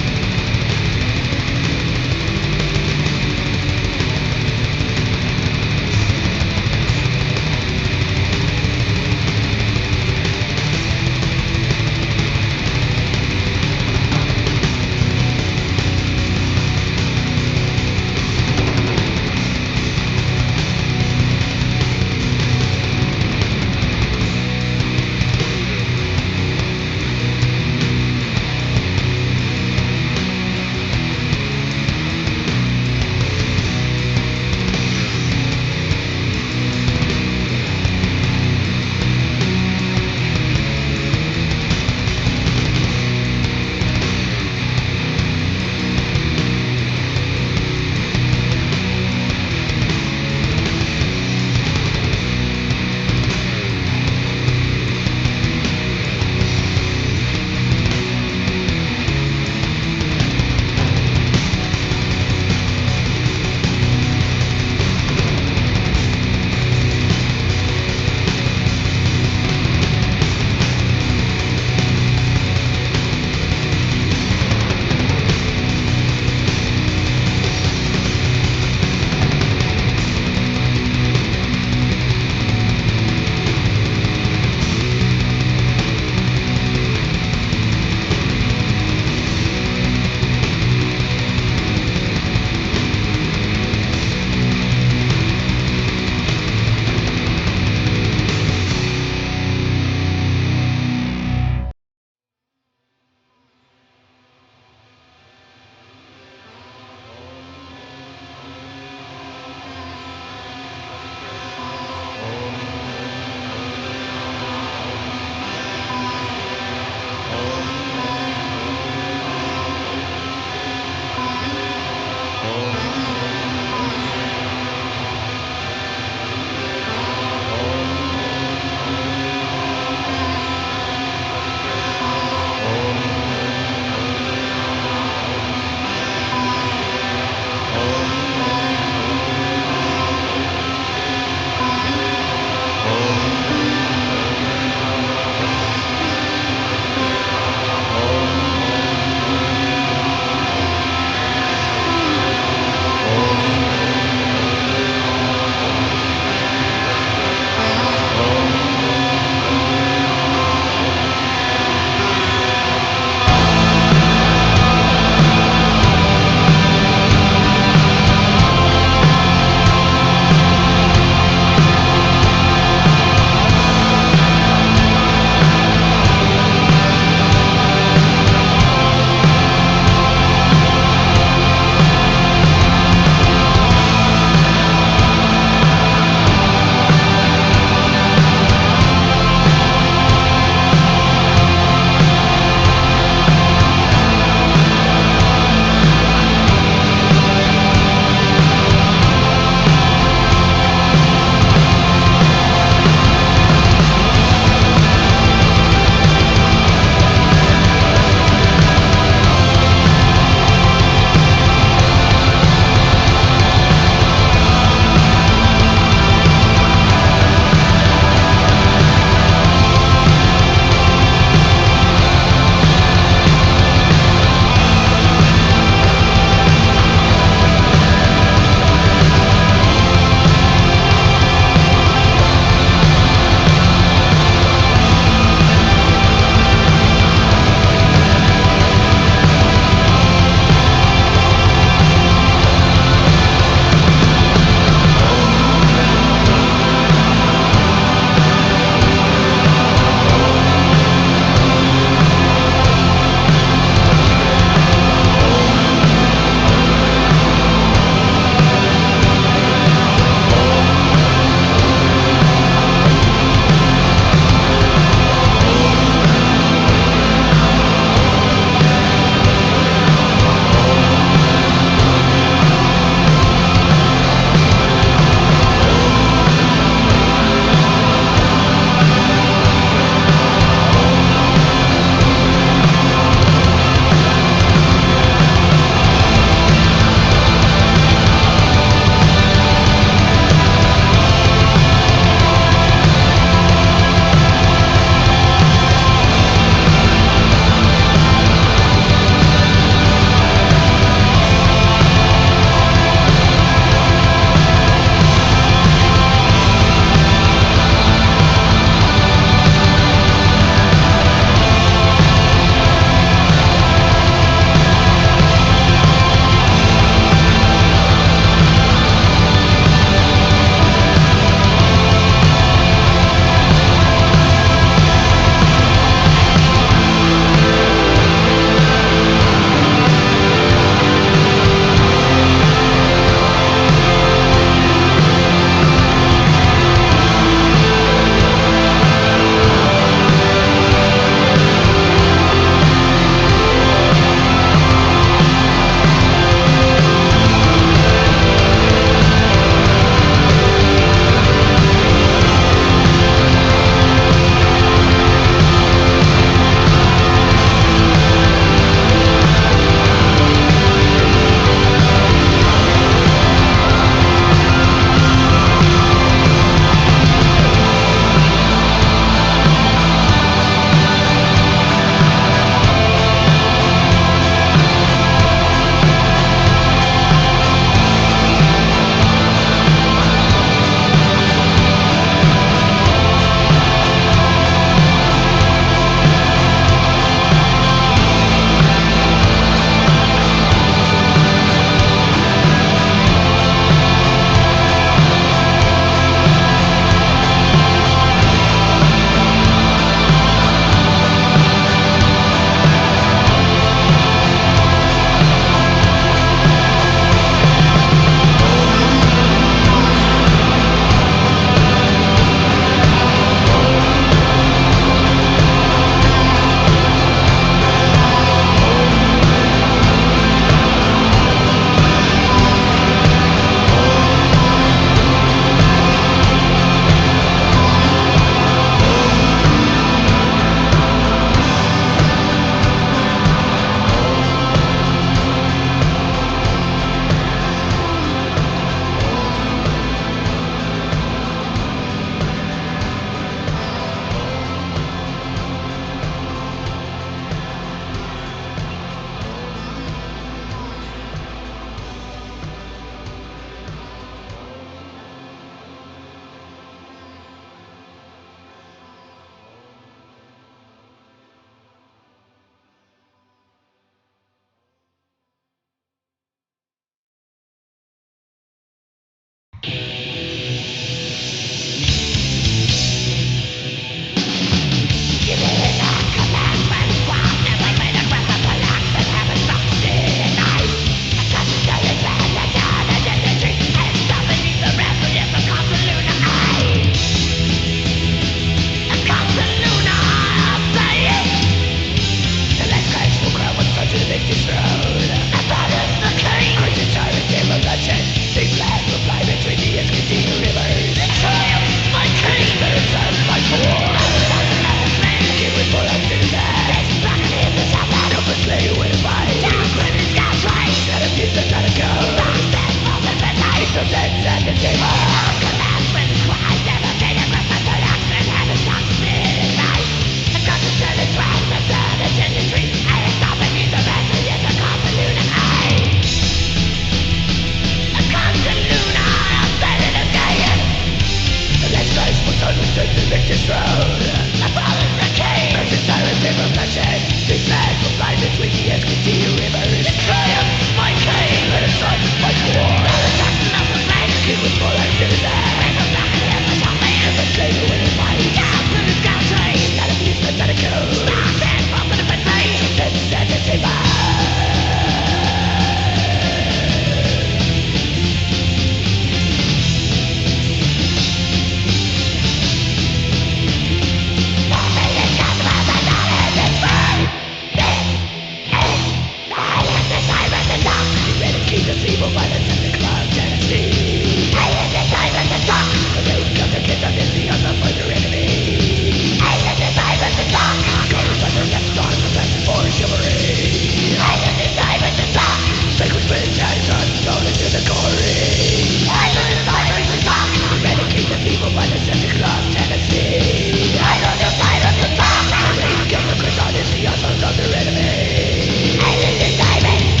Eradicate this evil by the Santa Claus dynasty. I am the time of the dark. The rage of the kingdom is the unfurther enemy. I am the time of the dark. Gutters by their left arms, the best for chivalry. I am the time of the dark. Sacred wind has thrown into the glory. I am the time of the dark. Eradicate this evil by the Santa Claus dynasty. I am the time of the dark. The rage of the kingdom is the unfurther enemy. I am the time of the dark.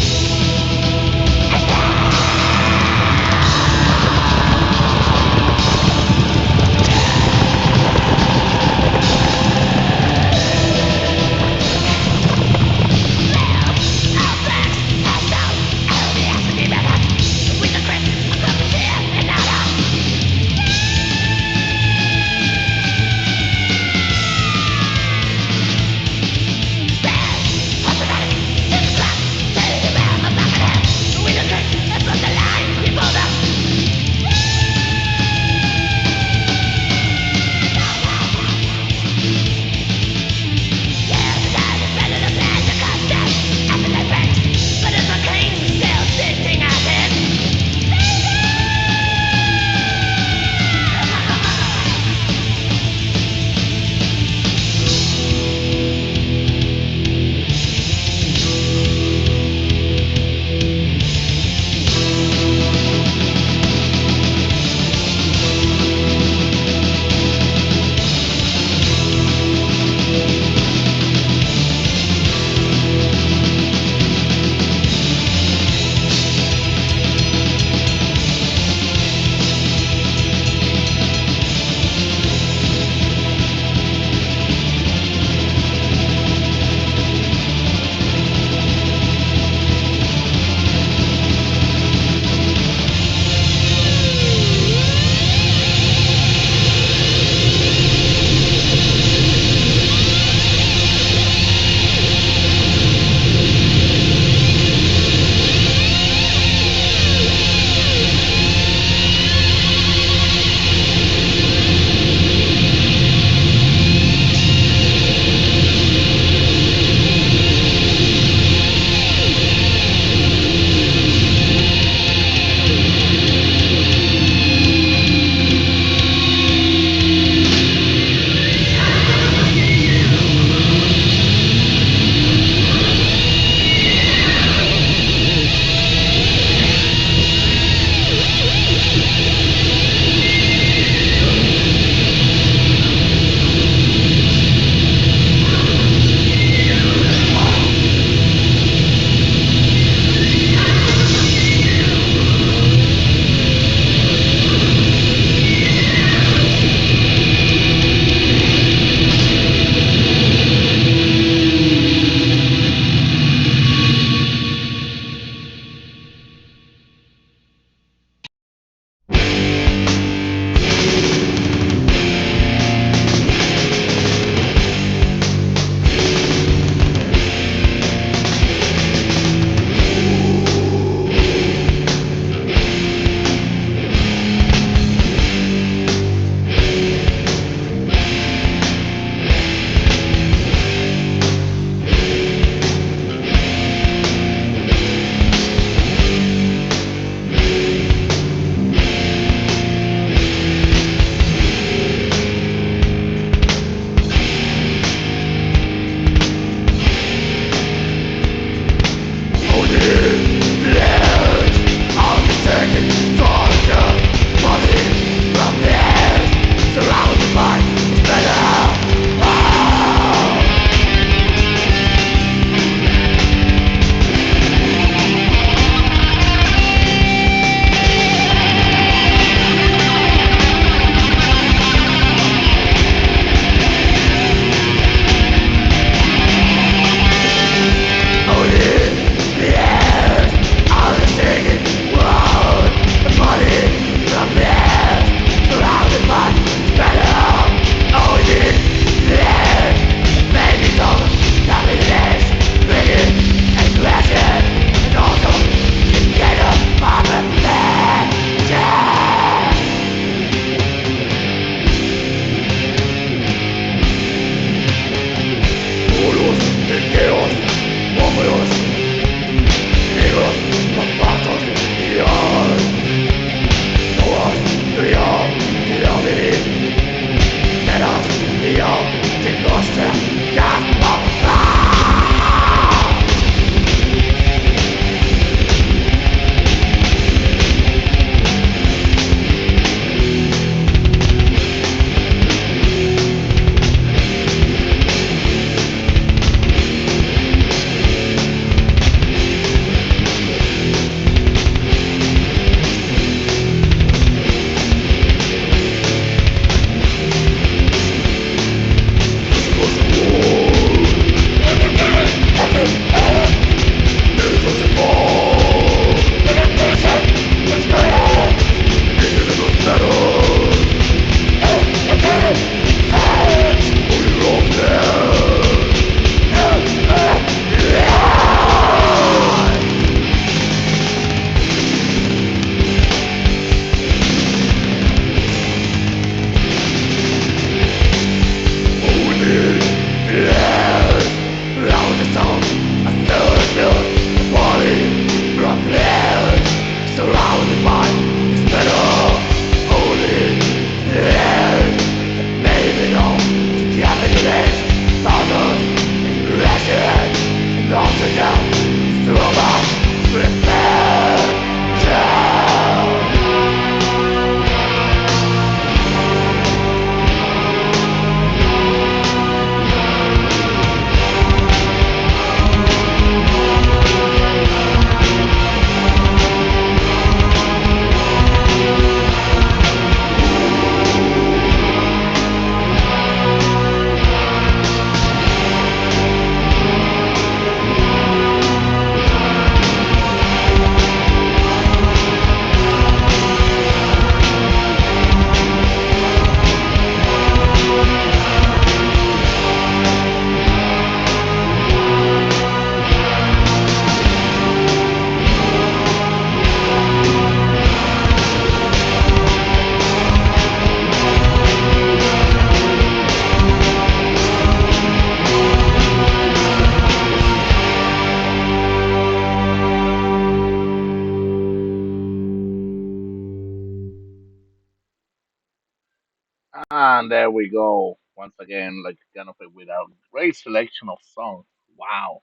And there we go. Once again, like kind of with a great selection of songs. Wow.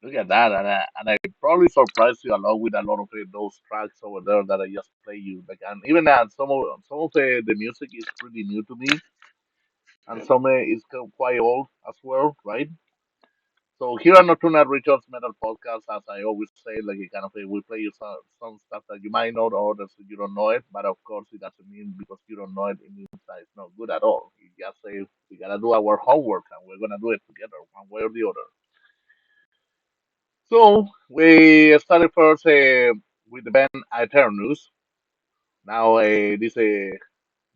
Look at that. And I probably surprised you a lot with a lot of those tracks over there that I just play you. Like, and even some of the music is pretty new to me, and some is quite old as well, right? So here on Nocturnal Rituals Metal Podcast, as I always say, like kind of we play you some stuff that you might know or that you don't know it, but of course it doesn't mean because you don't know it, it means that it's not good at all. You just say we gotta do our homework and we're gonna do it together, one way or the other. So we started first with the band Eternus. Now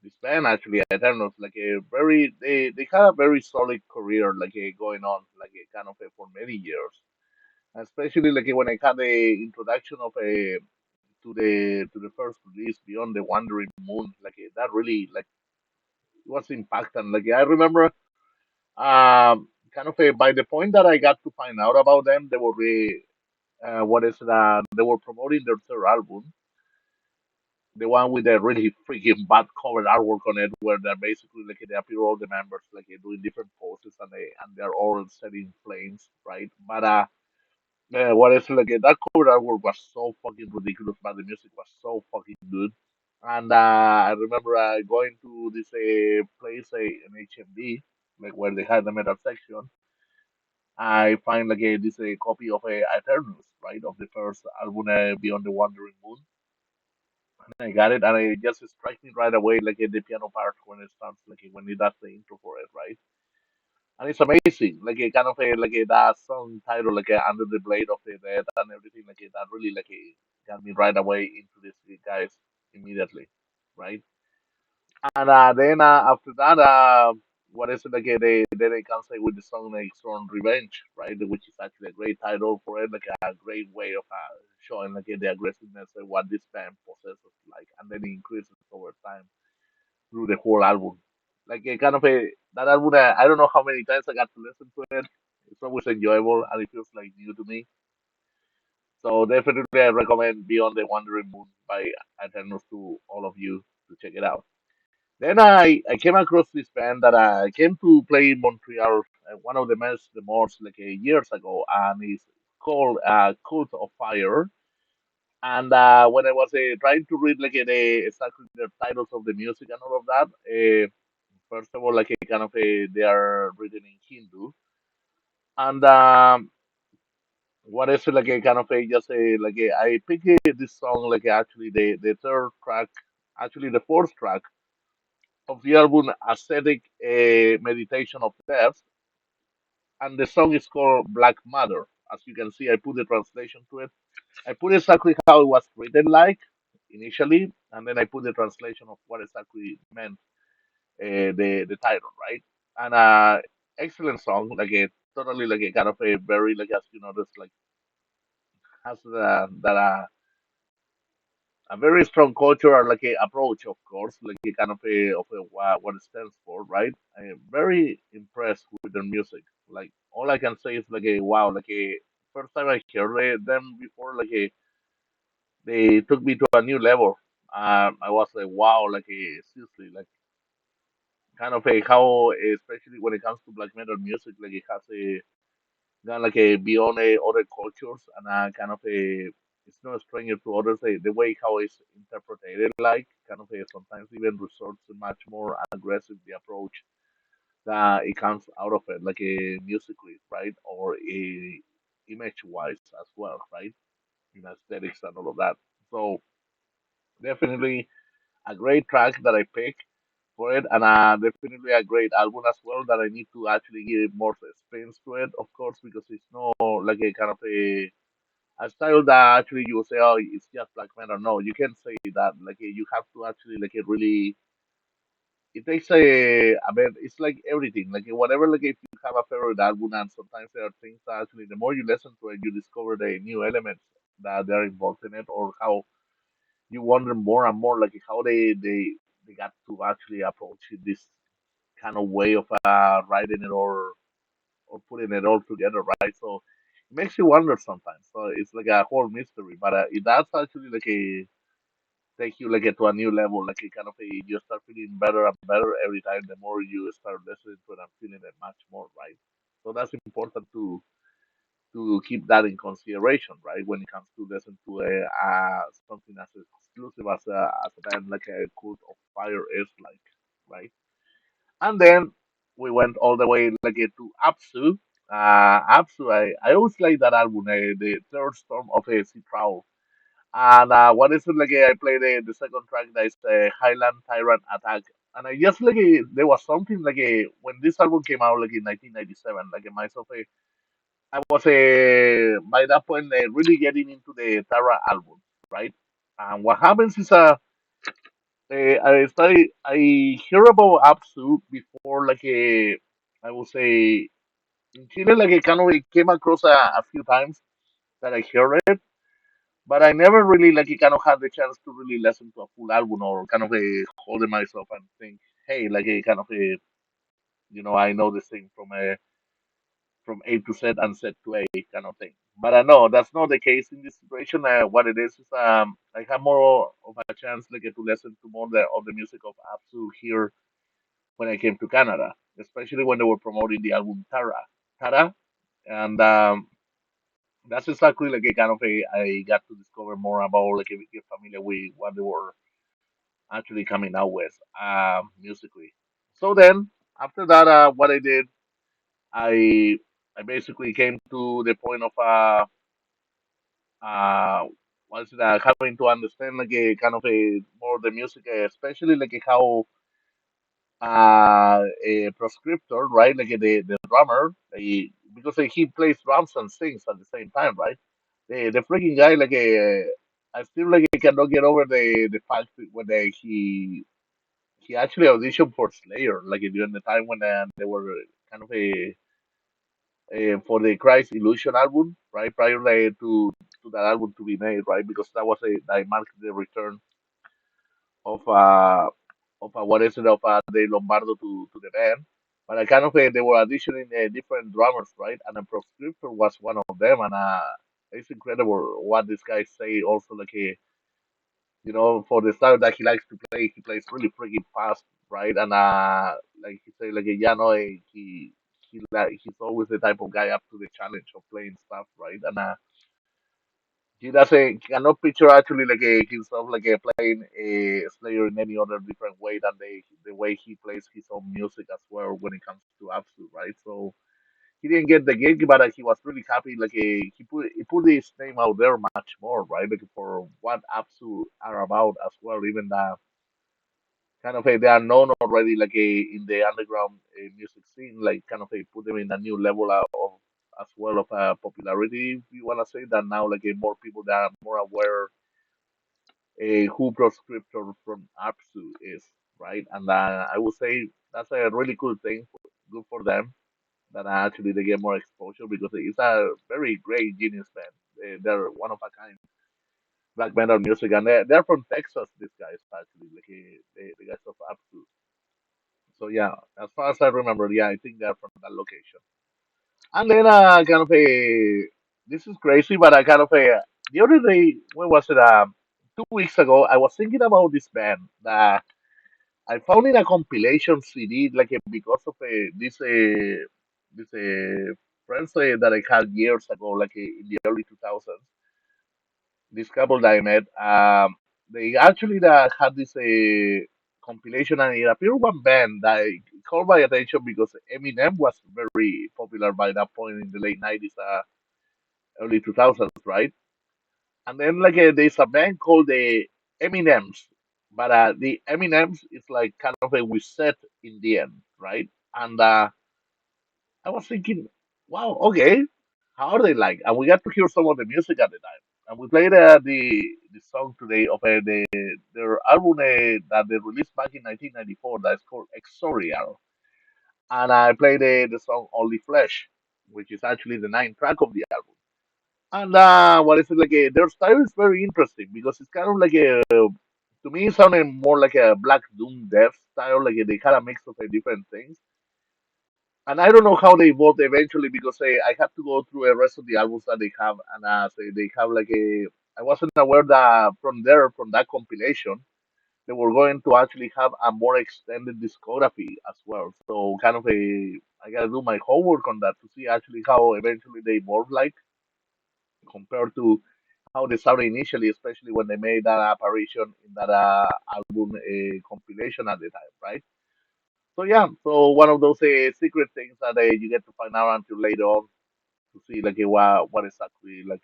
this band actually Eternus like a very they had a very solid career like going on like kind of for many years, especially like when I had the introduction of a to the first release Beyond the Wandering Moon, like that really like was impacting. Like I remember, kind of by the point that I got to find out about them, they were what is that? They were promoting their third album, the one with the really freaking bad cover artwork on it, where they're basically like they appear all the members like doing different poses and they're all set in flames, right? But what is like that cover artwork was so fucking ridiculous, but the music was so fucking good. And I remember going to this place in HMD, like where they had the metal section. I find like this copy of Eternus, right, of the first album Beyond the Wandering Moon. And I got it, and it just strikes me right away, like the piano part when it starts, like when it does the intro for it, right? And it's amazing, like a kind of like that song title, like Under the Blade of the Dead and everything, like that really like got me right away into this guys immediately, right? And then after that, what is it like? They can say with the song like "Storm Revenge," right? Which is actually a great title for it, like a great way of showing like the aggressiveness of what this band possesses, like, and then it increases over time through the whole album. Like a kind of a that album, I don't know how many times I got to listen to it. It's always enjoyable and it feels like new to me. So definitely, I recommend Beyond the Wandering Moon by Eternals to all of you to check it out. Then I came across this band that I came to play in Montreal, one of the most like years ago, and it's called Cult of Fire. And when I was trying to read like exactly the titles of the music and all of that, first of all, like a kind of they are written in Hindu, and what is it, like a kind of a just a like I picked this song like actually the third track, actually the fourth track of the album Ascetic Meditation of Death, and the song is called Black Matter. As you can see, I put the translation to it. I put exactly how it was written like initially, and then I put the translation of what exactly meant the title, right? And excellent song, like a totally like a kind of a very like as you notice like has that a very strong cultural like a approach, of course, like a kind of a what it stands for, right? I am very impressed with their music. Like all I can say is like a wow, like a first time I heard them before, like a they took me to a new level. I was like wow, like a seriously, like kind of a how, especially when it comes to black metal music, like it has a kind of like a beyond other cultures and kind of a it's no stranger to others. The way how it's interpreted, like kind of a sometimes even resorts to much more aggressive the approach that it comes out of it, like a musically, right, or a image wise as well, right, in aesthetics and all of that. So definitely a great track that I picked for it, and definitely a great album as well that I need to actually give more spins to it, of course, because it's not like a kind of a style that actually you will say, oh, it's just black metal. No, you can say that. Like you have to actually like it really. It takes a bit. It's like everything. Like whatever. Like if you have a favorite album, and sometimes there are things that actually, the more you listen to it, you discover the new elements that they're involved in it, or how you wonder more and more, like how they got to actually approach this kind of way of writing it or putting it all together, right? So it makes you wonder sometimes. So it's like a whole mystery, but that's actually like take you like to a new level, like a kind of a you start feeling better and better every time. The more you start listening to it and feeling it much more, right? So that's important to keep that in consideration, right? When it comes to listen to a something as exclusive as a band like a Cult of Fire is like, right? And then we went all the way like to Apsu. Apsu, I always like that album, the Third Storm of a Sea Prowl. And what is it like? I played the second track that is Highland Tyrant Attack. And I just like there was something like when this album came out like in 1997, like myself, I was by that point really getting into the Tara album, right? And what happens is I hear about Apsu before like I would say in Chile like I kind of came across a few times that I heard it, but I never really like kind of had the chance to really listen to a full album or kind of holding myself and think, hey, like a kind of I know this thing from A to Z and Z to A kind of thing. But I know that's not the case in this situation. What it is I have more of a chance like to listen to more of the music of Apsu here when I came to Canada, especially when they were promoting the album Tara, and that's exactly like a kind of I got to discover more about like get familiar with what they were actually coming out with musically. So then after that, what I did, I I basically came to the point of uh what's it, having to understand like a kind of a more the music, especially like how a prescriptor, right? Like the drummer, because he plays drums and sings at the same time, right? The freaking guy, like I still like I cannot get over the fact that when he actually auditioned for Slayer, like during the time when they were kind of for the Christ Illusion album, right? Prior to that album to be made, right? Because that was that marked the return of what is it of the Lombardo to the band. But I kind of they were auditioning different drummers, right? And a Proscriptor was one of them, and it's incredible what this guy say. Also, like for the style that he likes to play, he plays really freaking fast, right? And like he say, like yeah, no, he's always the type of guy up to the challenge of playing stuff, right? And he doesn't cannot picture actually like himself like playing a Slayer in any other different way than the way he plays his own music as well when it comes to Absolute, right? So he didn't get the gig, but he was really happy. Like he put his name out there much more, right? Like for what Absolute are about as well. Even kind of they are known already like in the underground music scene, like kind of put them in a new level of as well of popularity. If you wanna say that now, like more people that are more aware who Proscriptor from Apsu is, right? And I would say that's a really cool thing, good for them that actually they get more exposure because it's a very great genius band. They're one of a kind black metal music, and they're from Texas. These guys actually, like the guys of Apsu. So yeah, as far as I remember, yeah, I think they're from that location. And then kind of this is crazy, but I kind of the other day, when was it? 2 weeks ago, I was thinking about this band that I found in a compilation CD, like because of this friends that I had years ago, like in the early 2000s. This couple that I met, they actually had this compilation, and it appeared one band that caught my attention because Eminem was very popular by that point in the late 90s, early 2000s, right? And then like there's a band called the Eminems, but the Eminems is like kind of a we set in the end, right? And I was thinking, wow, okay, how are they like? And we got to hear some of the music at the time, and we played the song today of their album that they released back in 1994 that's called Exorial, and I played the song Only Flesh, which is actually the ninth track of the album. And what is it like? Their style is very interesting because it's kind of like to me, it sounded more like a Black Doom Death style. Like they had a mix of different things. And I don't know how they evolved eventually because I had to go through the rest of the albums that they have, and say they have like I wasn't aware that from there, from that compilation, they were going to actually have a more extended discography as well. So kind of I gotta do my homework on that to see actually how eventually they evolve like compared to how they started initially, especially when they made that apparition in that album compilation at the time, right? So yeah, so one of those secret things that you get to find out until later on to see like what exactly like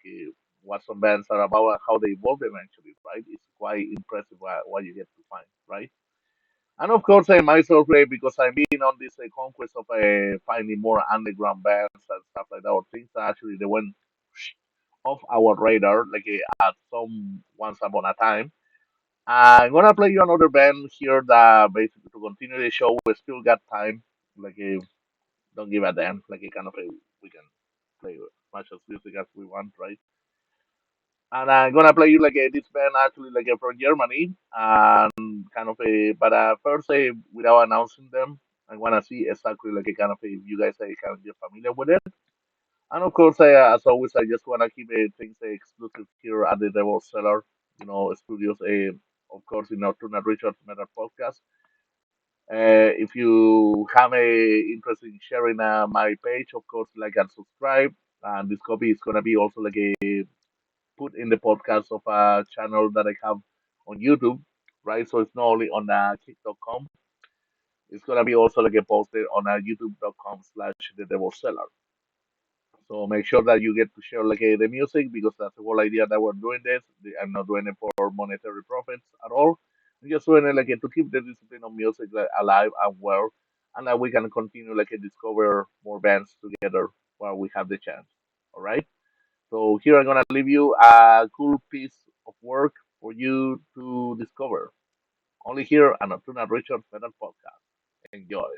what some bands are about and how they evolve eventually, right? It's quite impressive what you get to find, right? And of course, I myself, because I've been on this conquest of finding more underground bands and stuff like that, or things that actually they went off our radar, like at some once upon a time. I'm gonna play you another band here that basically to continue the show. We still got time, like don't give a damn, like a kind of we can play as much as music as we want, right? And I'm gonna play you like this band actually like from Germany, and kind of but first without announcing them, I wanna see exactly like a kind of if you guys kind of get familiar with it. And of course, as always, I just wanna keep things exclusive here at the Devil Cellar, studios. Of course, in Nocturnal Rituals Metal Podcast. If you have a interest in sharing my page, of course, like and subscribe. And this copy is gonna be also like a put in the podcast of a channel that I have on YouTube, right? So it's not only on kick.com, it's gonna be also like a posted on youtube.com/slash the devil cellar. So make sure that you get to share like the music because that's the whole idea that we're doing this. I'm not doing it for monetary profits at all. I'm just doing it like to keep the discipline of music like, alive and well, and that we can continue like discover more bands together while we have the chance. All right. So here I'm gonna leave you a cool piece of work for you to discover. Only here on Nocturnal Richard Metal Podcast. Enjoy.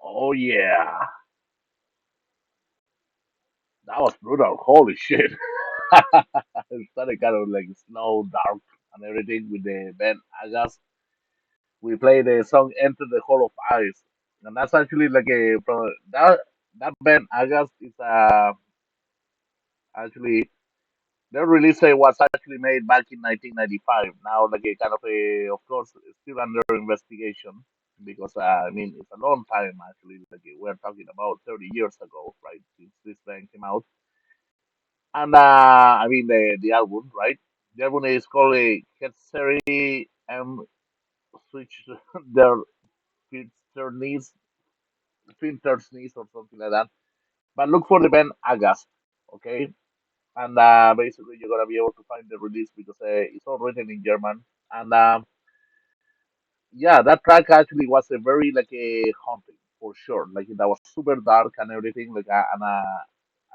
Oh yeah, that was brutal. Holy shit! It started kind of like slow, dark, and everything with the band Agas. We played the song "Enter the Hall of Ice," and that's actually like a from that band Agas is actually their release was actually made back in 1995. Now, like a kind of a, of course, it's still under investigation because I mean it's a long time actually. Like we're talking about 30 years ago, right? Since this band came out, and I mean the album, right? The album is called a Ketseri M Switch their Filter Knees, Filters Knees or something like that. But look for the band Agast, okay? And basically you're gonna be able to find the release because it's all written in German. And yeah, that track actually was a very like a haunting for sure. Like that was super dark and everything. Like and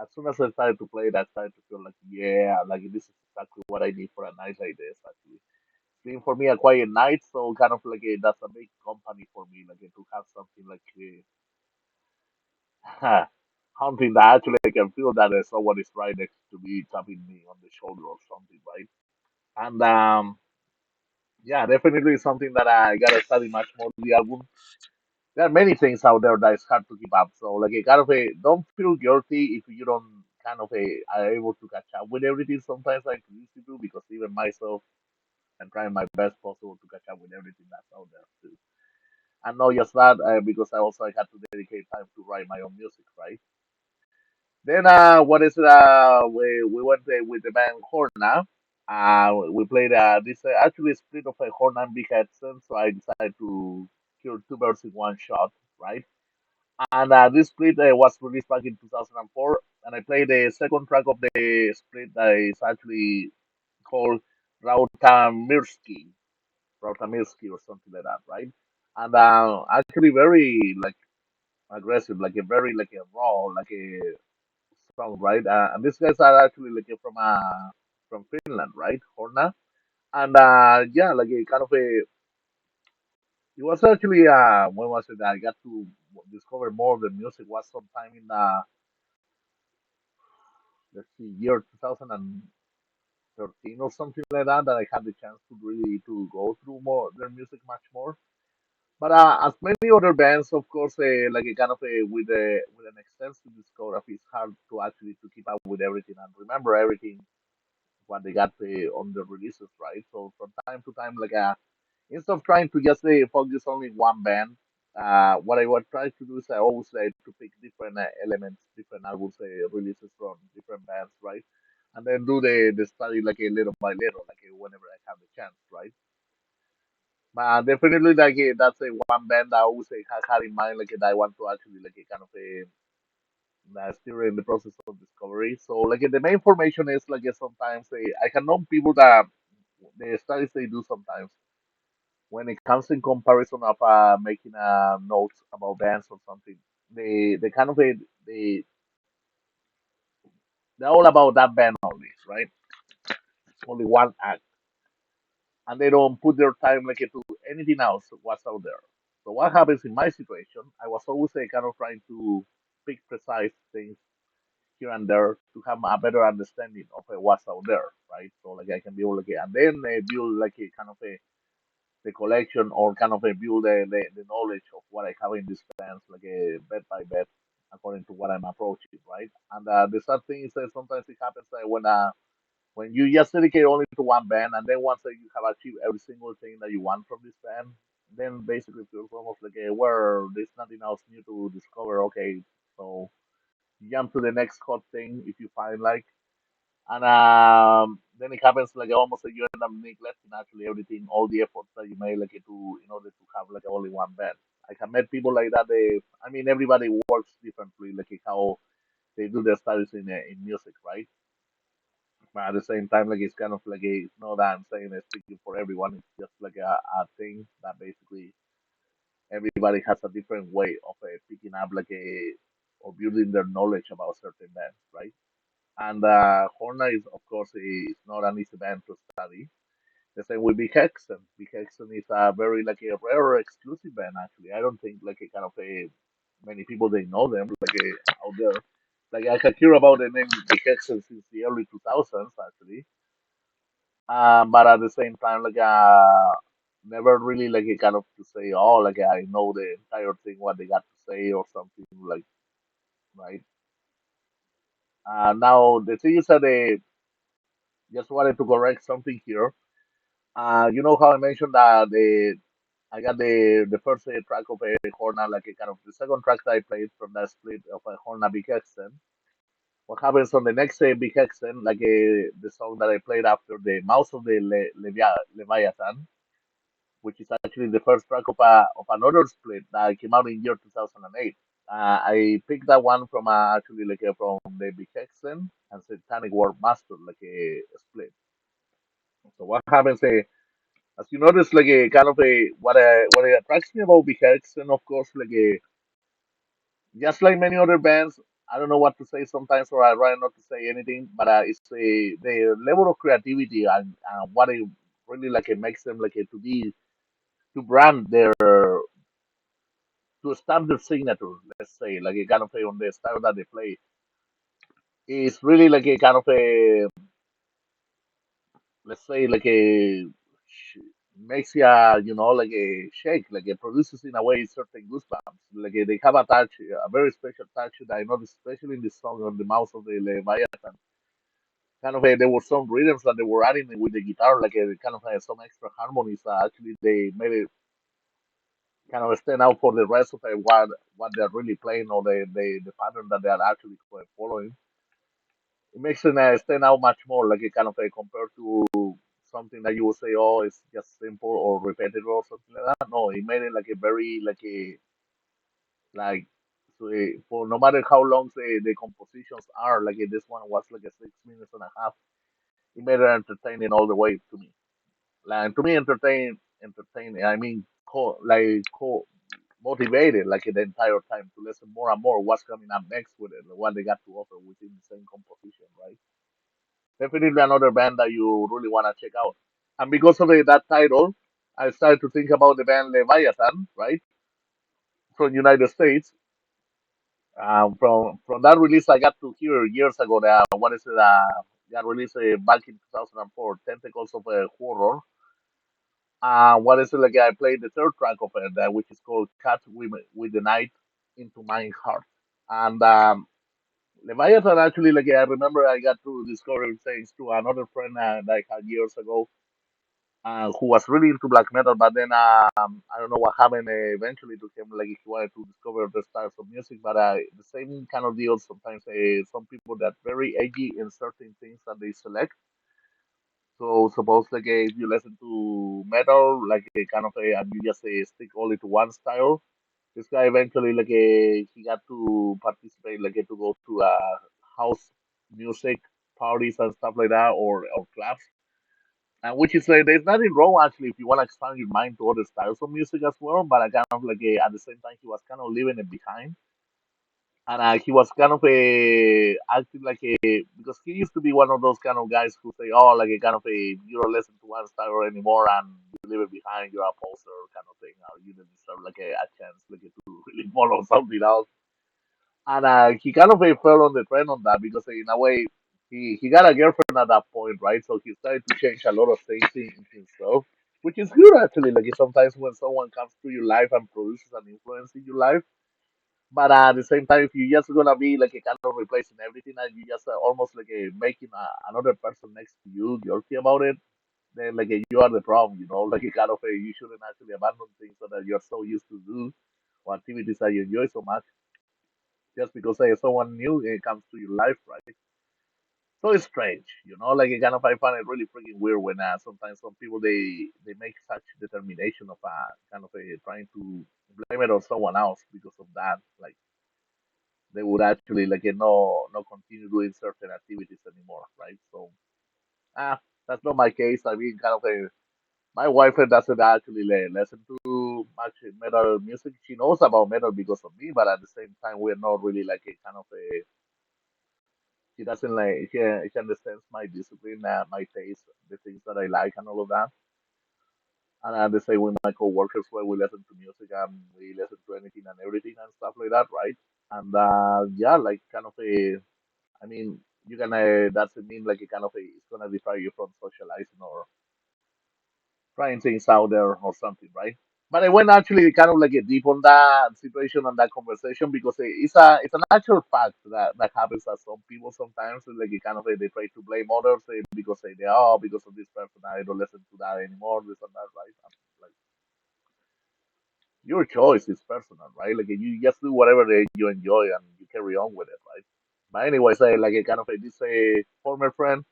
as soon as I started to play it, I started to feel like yeah, like this is exactly what I need for a night like this. Actually, it's been for me a quiet night, so kind of like that's a big company for me. Like to have something like haunting that actually I can feel that someone is right next to me, tapping me on the shoulder or something, right? And yeah, definitely something that I gotta study much more the album. There are many things out there that is hard to keep up. So like a kind of a don't feel guilty if you don't kind of a are able to catch up with everything. Sometimes I used to do because even myself I'm trying my best possible to catch up with everything that's out there too. And not just that, because I also had to dedicate time to write my own music, right? Then what is it? We went with the band Horna. We played this actually a split of a Horn and Big Hudson, so I decided to kill two birds in one shot, right? And this split was released back in 2004, and I played the second track of the split that is actually called Rautamirski, Rautamirski or something like that, right? And actually very like aggressive, like a very like a raw, like a song, right? And these guys are actually like from Finland, right? Horna. And yeah, like a kind of a it was actually when was it that I got to discover more of the music was sometime in let's see year 2013 or something like that that I had the chance to really to go through more their music much more. But as many other bands, of course, like a kind of a with an extensive discography, it's hard to actually to keep up with everything and remember everything what they got on the releases, right? So from time to time, like instead of trying to just focus only one band, what I would try to do is I always to pick different elements, different albums releases from different bands, right? And then do the study like a little by little, like whenever I have the chance, right? But definitely like that's a one band I always had in mind, like that I want to actually like a kind of a still in the process of discovery. So like the main formation is like sometimes I can know people that the studies they do sometimes when it comes in comparison of making notes about bands or something, they kind of they they're all about that band only, right? Only one act, and they don't put their time like into anything else what's out there. So what happens in my situation? I was always kind of trying to pick precise things here and there to have a better understanding of what's out there, right? So like I can build like and then build like a kind of a the collection or kind of build the knowledge of what I have in this plans like a bed by bed according to what I'm approaching, right? And the sad thing is that sometimes it happens that when you just dedicate only to one band and then once you have achieved every single thing that you want from this band, then basically it feels almost like a where there's nothing else new to discover. Okay, so jump to the next hot thing if you find like and then it happens like almost like you end up neglecting actually everything, all the efforts that you made like in order to have like only one band. I have met people like that. I mean, everybody works differently, like how they do their studies in music, right? But at the same time, like it's kind of like it's not that I'm saying it's speaking for everyone. It's just like a thing that basically everybody has a different way of picking up like a or building their knowledge about certain bands, right? And Horna is, of course, is not an easy band to study. The same with Big Hexen. Big Hexen is a very like a rare exclusive band. Actually, I don't think like a kind of a many people they know them out there. Like I had heard about the name Invocation since the early 2000s actually, but at the same time never really like a kind of to say oh like I know the entire thing what they got to say or something like right. Now the thing is that they just wanted to correct something here. You know how I mentioned that I got the first track of a Horna, like a kind of the second track that I played from that split of a Horna Big Hexen. What happens on the next Big Hexen, the song that I played after the Mouth of the Leviathan, which is actually the first track of another split that came out in year 2008. I picked that one from actually from the Big Hexen and Satanic War Master, like a split. So what happens? As you notice, like a kind of a what attracts me about BHX, and of course, just like many other bands, I don't know what to say sometimes, or I rather not to say anything. But it's the level of creativity and what it really it makes them to be to brand their to stamp their signature. Let's say like a kind of on the style that they play is really like a kind of a let's say makes you like a shake like it produces in a way certain goosebumps they have a touch a very special touch that I noticed especially in this song on the mouth of the Leviathan kind of there were some rhythms that they were adding with the guitar kind of some extra harmonies that actually they made it kind of stand out for the rest of what they're really playing or the pattern that they are actually following. It makes it stand out much more, like it kind of compared to something that you would say, oh, it's just simple or repetitive or something like that. No, it made it like a very like so for no matter how long the compositions are, this one was like a 6 minutes and a half. It made it entertaining all the way to me. Like to me, entertaining. I mean, motivated like the entire time to listen more and more what's coming up next with it, what they got to offer within the same composition, right? Definitely another band that you really want to check out. And because of that title, I started to think about the band Leviathan, right, from United States. From that release, I got to hear years ago that what is it? Got released back in 2004, Tentacles of Horror. What is it like? I played the third track of it, which is called "Cut with the Night into My Heart." And Leviathan actually, I remember I got to discover things to another friend that I had years ago who was really into black metal, but then I don't know what happened eventually to him. Like he wanted to discover the styles of music, but the same kind of deal. Sometimes some people that very edgy in certain things that they select. So suppose if you listen to metal, kind of and you just stick only to one style. This guy eventually he got to participate to go to house music parties and stuff like that or clubs and which is there's nothing wrong actually if you want to expand your mind to other styles of music as well. But I kind of at the same time he was kind of leaving it behind, and he was kind of acting because he used to be one of those kind of guys who say, oh, like a kind of you don't listen to one style anymore and you leave it behind. You're a poser kind of thing, or you didn't deserve a chance to really follow something else. And he kind of fell on the trend on that because in a way he got a girlfriend at that point, right? So he started to change a lot of things in himself, which is good actually. Sometimes when someone comes to your life and produces an influence in your life, but at the same time, if you're just gonna be a kind of replacing everything and you just almost making another person next to you guilty about it, then you are the problem, like a kind of you shouldn't actually abandon things that you're so used to do or activities that you enjoy so much just because someone new comes to your life, right? So it's strange, kind of I find it really freaking weird when sometimes some people they make such determination of kind of trying to blame it on someone else because of that. Like they would actually no continue doing certain activities anymore, right? So that's not my case. I mean, kind of my wife doesn't actually listen to much metal music. She knows about metal because of me, but at the same time, we're not really a kind of a she doesn't she understands my discipline, my taste, the things that I like, and all of that. And the same with my coworkers, where we listen to music and we listen to anything and everything and stuff like that, right? And yeah, like kind of a, I mean, you can doesn't mean like a kind of a it's gonna deter you from socializing or trying things out there or something, right? But I went actually kind of like a deep on that situation and that conversation because it's an actual fact that happens that some people sometimes like it kind of they try to blame others because they oh because of this person I don't listen to that anymore this and that, right? And, like your choice is personal, right? Like you just do whatever you enjoy and you carry on with it, right? But anyways, I like a kind of this former friend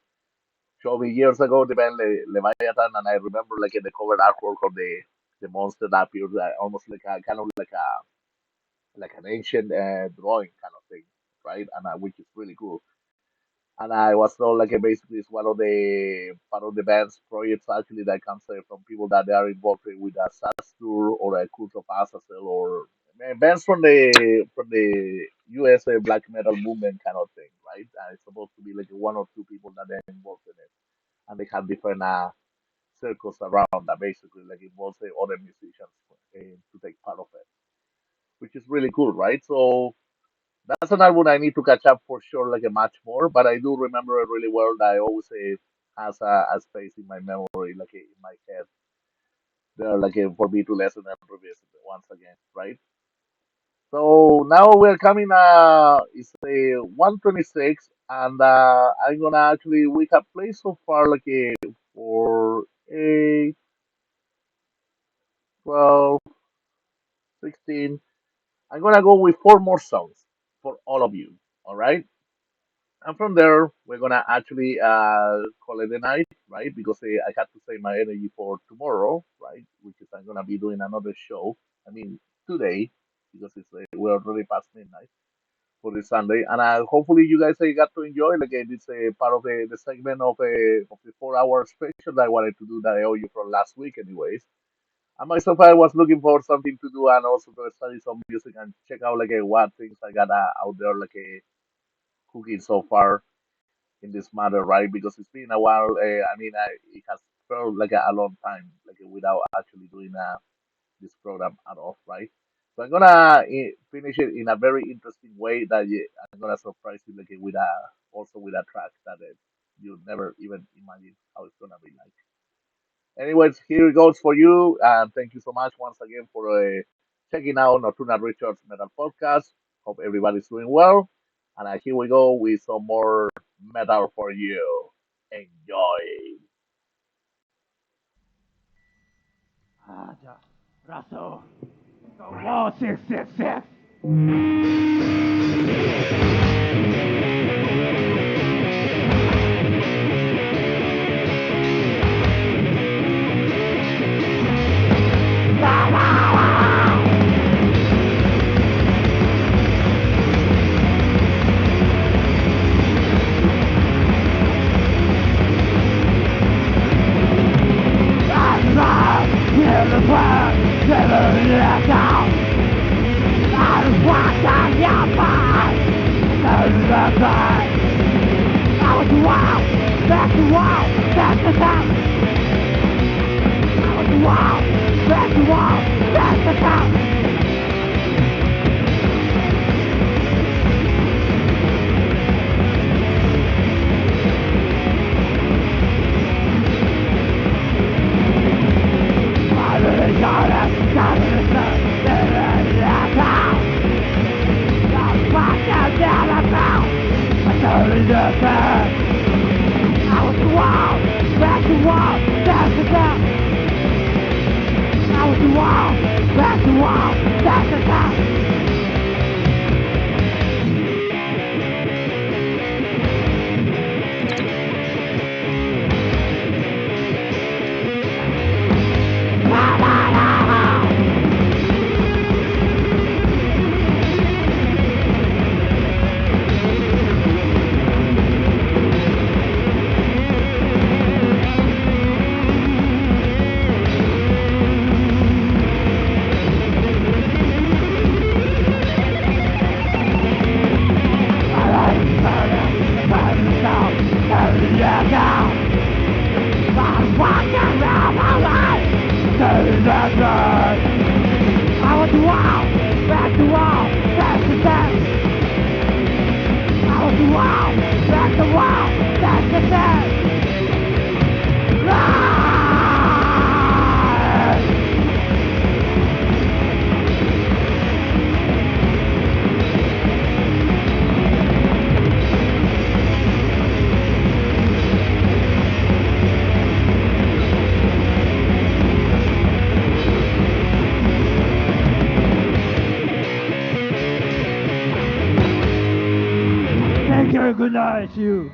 showed me years ago the band Leviathan, and I remember like in the cover artwork of the monster that appears almost like a kind of like an ancient drawing kind of thing, right? And which is really cool. And I was told like basically it's one of the part of the band's projects actually that comes from people that they are involved with a SaaS tour or a cult of Azazel or bands from the US black metal movement kind of thing, right? And it's supposed to be like one or two people that they're involved in it, and they have different circles around that basically like involves other musicians to take part of it, which is really cool, right? So that's an album I need to catch up for sure, like a much more. But I do remember it really well. That I always say has a space in my memory, like in my head, there, like for me to listen and revisit it once again, right? So now we're coming. It's a 126, and I'm gonna actually we have played so far like a for a 12, 16. I'm gonna go with four more songs for all of you. All right. And from there, we're gonna actually call it a night, right? Because I have to save my energy for tomorrow, right? Which is I'm gonna be doing another show. I mean today because we're already past midnight for this Sunday, and hopefully you guys got to enjoy. Like this part of the segment of the 4 hour special that I wanted to do that I owe you from last week, anyways. And myself, I was looking for something to do and also to study some music and check out like what things I got out there like cooking so far in this matter, right? Because it's been a while. It has felt like a long time, like without actually doing this program at all, right? So I'm gonna finish it in a very interesting way that I'm gonna surprise you, like with a also with a track that you never even imagine how it's gonna be like. Anyways, here it goes for you, and thank you so much once again for checking out Nocturnal Rituals Metal Podcast. Hope everybody's doing well, and here we go with some more metal for you. Enjoy. Russell, the wall 666. Never let down. I just walked out. Take care. Good night, you.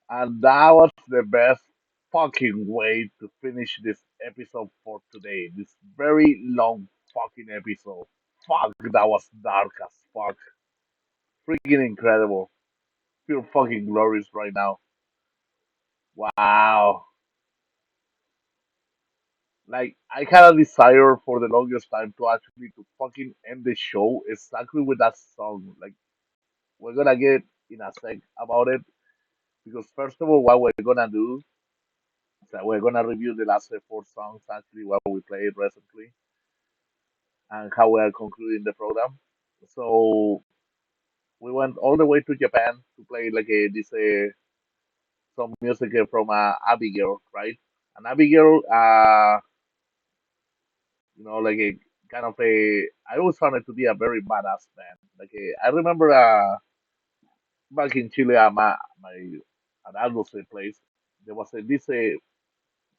And that was the best fucking way to finish this episode for today. This very long fucking episode. Fuck, that was dark as fuck. Freaking incredible. Feel fucking glorious right now. Wow. Like I had a desire for the longest time to actually to fucking end the show exactly with that song. Like we're gonna get in a sec about it because first of all, what we're gonna do is that we're gonna review the last four songs actually what we played recently and how we are concluding the program. So we went all the way to Japan to play like this some music from Abigail, right? And Abigail, like a kind of a. I always found it to be a very badass band. I remember back in Chile, my at Aldo's place, there was this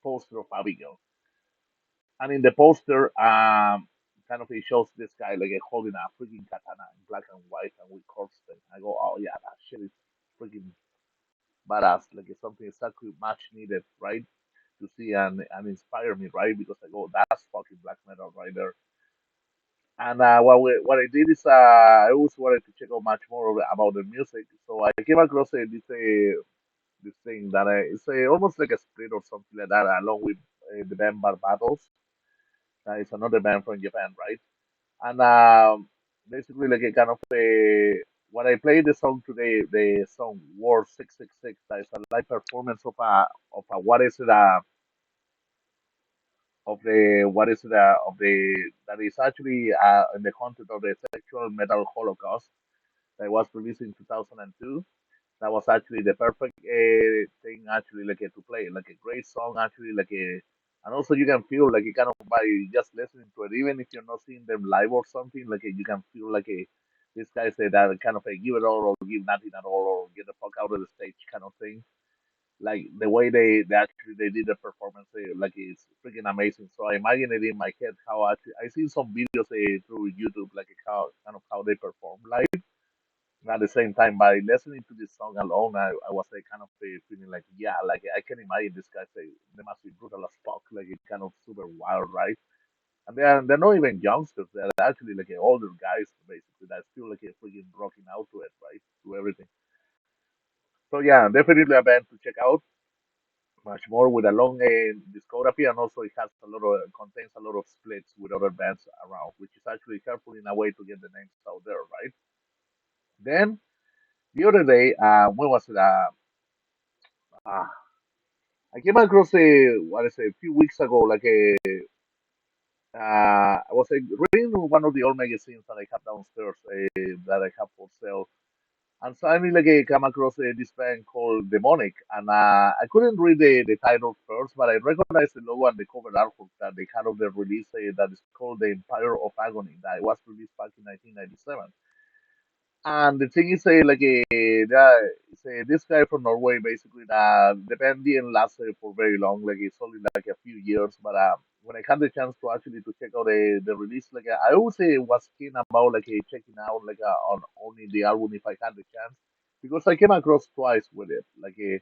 poster of Abigail, and in the poster, kind of it shows this guy like holding a freaking katana in black and white and with corpse paint. I go, oh yeah, that shit is freaking badass. Like it's something exactly much needed, right? To see and inspire me, right? Because I go, that's fucking black metal right there. And what I did is I always wanted to check out much more about the music. So I came across this thing that it's almost like a split or something like that, along with the band Barbados. It's another band from Japan, right? And basically, like a kind of a what I played the song today, the song War 666. That is a live performance of a what is it of the what is it of the that is actually in the content of the sexual metal holocaust that was released in 2002. That was actually the perfect thing actually like to play, like a great song actually and also you can feel like you kind of by just listening to it, even if you're not seeing them live or something, you can feel this guy say that kind of a give it all or give nothing at all or get the fuck out of the stage kind of thing. Like the way they actually they did the performance, it's freaking amazing. So I imagine it in my head how actually I seen some videos through YouTube how kind of how they perform live. At the same time, by listening to this song alone, I was like kind of feeling like, yeah, like I can imagine this guy say they must be brutal as fuck, like it's kind of super wild, right? And they're not even youngsters; they're actually like older guys, basically that still like freaking rocking out to it, right? To everything. So yeah, definitely a band to check out. Much more with a long discography, and also it has a lot of contains a lot of splits with other bands around, which is actually helpful in a way to get the names out there, right? Then the other day, when was it? Uh, I came across what is it, a few weeks ago, I was reading one of the old magazines that I have downstairs that I have for sale, and suddenly I come across this band called Demonic, and I couldn't read the title first, but I recognized the logo and the cover artwork that they had of their release that is called The Empire of Agony that was released back in 1997. And the thing is, this guy from Norway basically, the band didn't last for very long. Like it's only like a few years. But when I had the chance to actually to check out the release, I always was keen about checking out on only the album if I had the chance, because I came across twice with it, to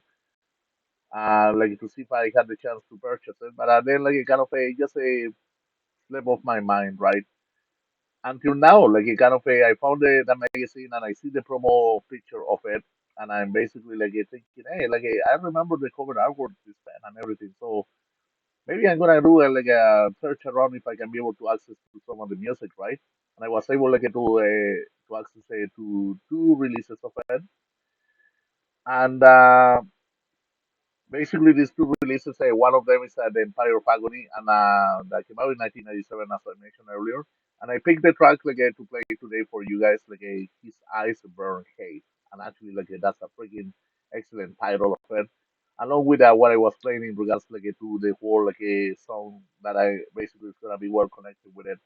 see if I had the chance to purchase it. But then it kind of just a slip off my mind, right? Until now, it kind of I found the magazine and I see the promo picture of it, and I'm basically thinking, hey, I remember the cover artwork of this band and everything. So maybe I'm gonna do a search around if I can be able to access to some of the music, right? And I was able to access to two releases of it, and basically, these two releases, one of them is The Empire of Agony, and that came out in 1997, as I mentioned earlier. And I picked the track to play today for you guys, His Eyes Burn Hate. And actually, that's a freaking excellent title of it. Along with what I was playing in regards to the whole song that I basically is gonna be well connected with it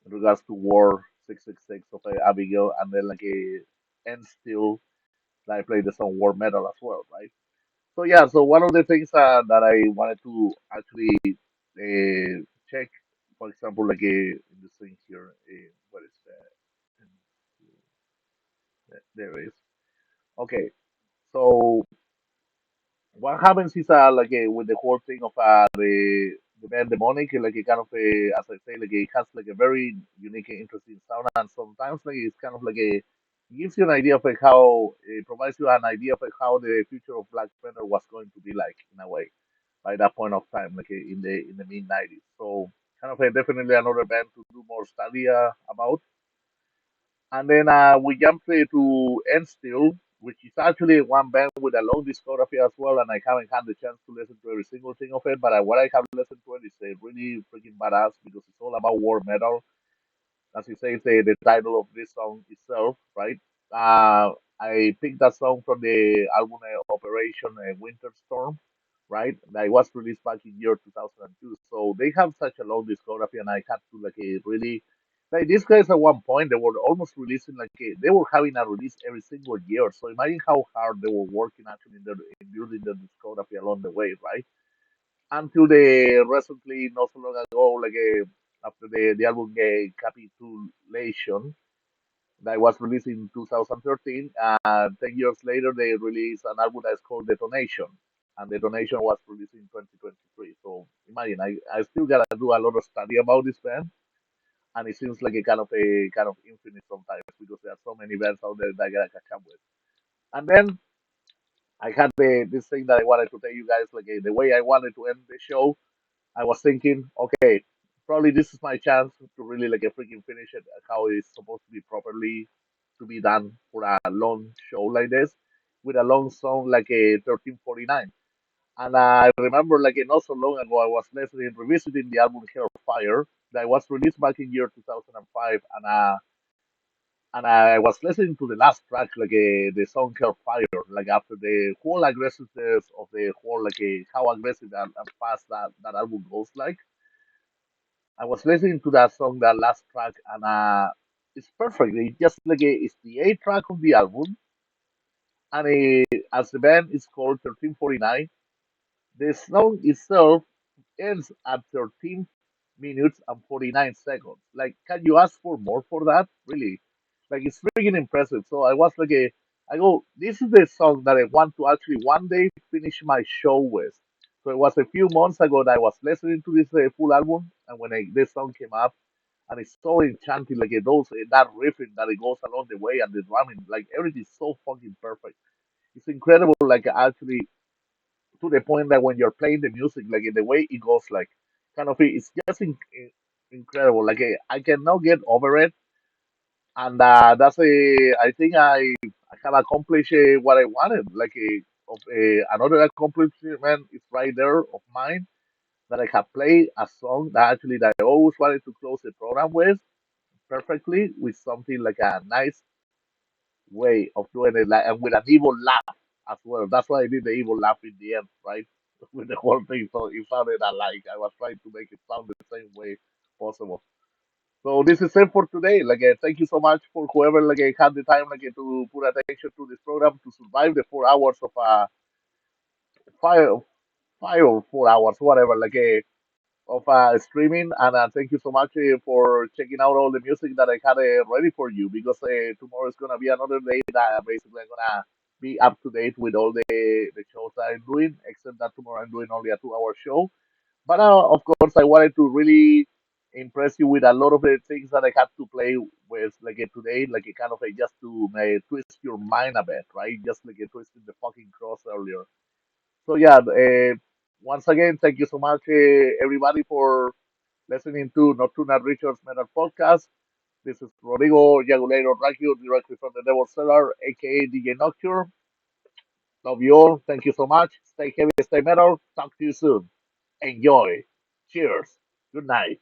in regards to War 666 of Abigail, and then End Still, that I played the song War Metal as well, right? So yeah, so one of the things that I wanted to actually check, for example, in the thing here. What is that? There it is. Okay, so what happens is like with the whole thing of the band demonic, like a kind of a, as I say, like it has like a very unique and interesting sound, and sometimes like it's kind of like a gives you an idea of like how it provides you an idea of like how the future of black metal was going to be like in a way by that point of time, like in the mid '90s. So kind of definitely another band to do more study about. And then we jumped to End Still, which is actually one band with a long discography as well, and I haven't had the chance to listen to every single thing of it, but what I have listened to it is really freaking badass because it's all about war metal, as you say, the title of this song itself, right? Uh, I picked that song from the album Operation Winter Storm, right? That was released back in year 2002. So they have such a long discography, and I had to like really like these guys at one point they were almost releasing like they were having a release every single year. So imagine how hard they were working actually in building the discography along the way, right? Until the recently, not so long ago, like after the album Capitulation that was released in 2013, 10 years later they released an album that's called Detonation, and Detonation was released in 2023. So imagine, I still gotta do a lot of study about this band, and it seems like a kind of infinite sometimes because there are so many bands out there that I gotta catch up with. And then I had this thing that I wanted to tell you guys, like the way I wanted to end the show I was thinking, okay, probably this is my chance to really like a freaking finish it how it's supposed to be properly to be done for a long show like this with a long song like a 1349. And I remember like not so long ago I was listening revisiting the album Hellfire that was released back in year 2005 and I was listening to the last track, like the song Hellfire, like after the whole aggressiveness of the whole, like how aggressive and fast that album goes, like. I was listening to that song, that last track, and it's perfect. It just like it's the A track of the album, and as the band is called 1349, the song itself ends at 13 minutes and 49 seconds. Like, can you ask for more for that? Really? Like, it's freaking impressive. So I was like, I go, this is the song that I want to actually one day finish my show with. So it was a few months ago that I was listening to this full album, and when this song came up, and it's so enchanting, like those that riffing that it goes along the way, and the drumming, like everything's so fucking perfect. It's incredible, like actually to the point that when you're playing the music, like in the way it goes, like kind of it's just incredible. Like I cannot get over it, and that's a I think I have accomplished what I wanted. Like another accomplishment is right there of mine that I have played a song that actually that I always wanted to close the program with perfectly with something like a nice way of doing it, like and with an evil laugh as well. That's why I did the evil laugh in the end, right? With the whole thing, so it sounded alike. I was trying to make it sound the same way possible. So this is it for today. Like, thank you so much for whoever like had the time like to put attention to this program to survive the 4 hours of five, 5 or 4 hours, whatever. Like of streaming. And thank you so much for checking out all the music that I had ready for you because tomorrow is going to be another day that basically I'm going to be up to date with all the shows that I'm doing, except that tomorrow I'm doing only a 2 hour show. But of course, I wanted to really impress you with a lot of the things that I had to play with like today, like a kind of just to twist your mind a bit, right? Just like twisting the fucking cross earlier. So yeah, once again, thank you so much, everybody, for listening to Nocturnal Rituals Metal Podcast. This is Rodrigo Jugulator Raquio, directly from the Devil's Cellar, A.K.A. DJ Nocturne. Love you all. Thank you so much. Stay heavy, stay metal. Talk to you soon. Enjoy. Cheers. Good night.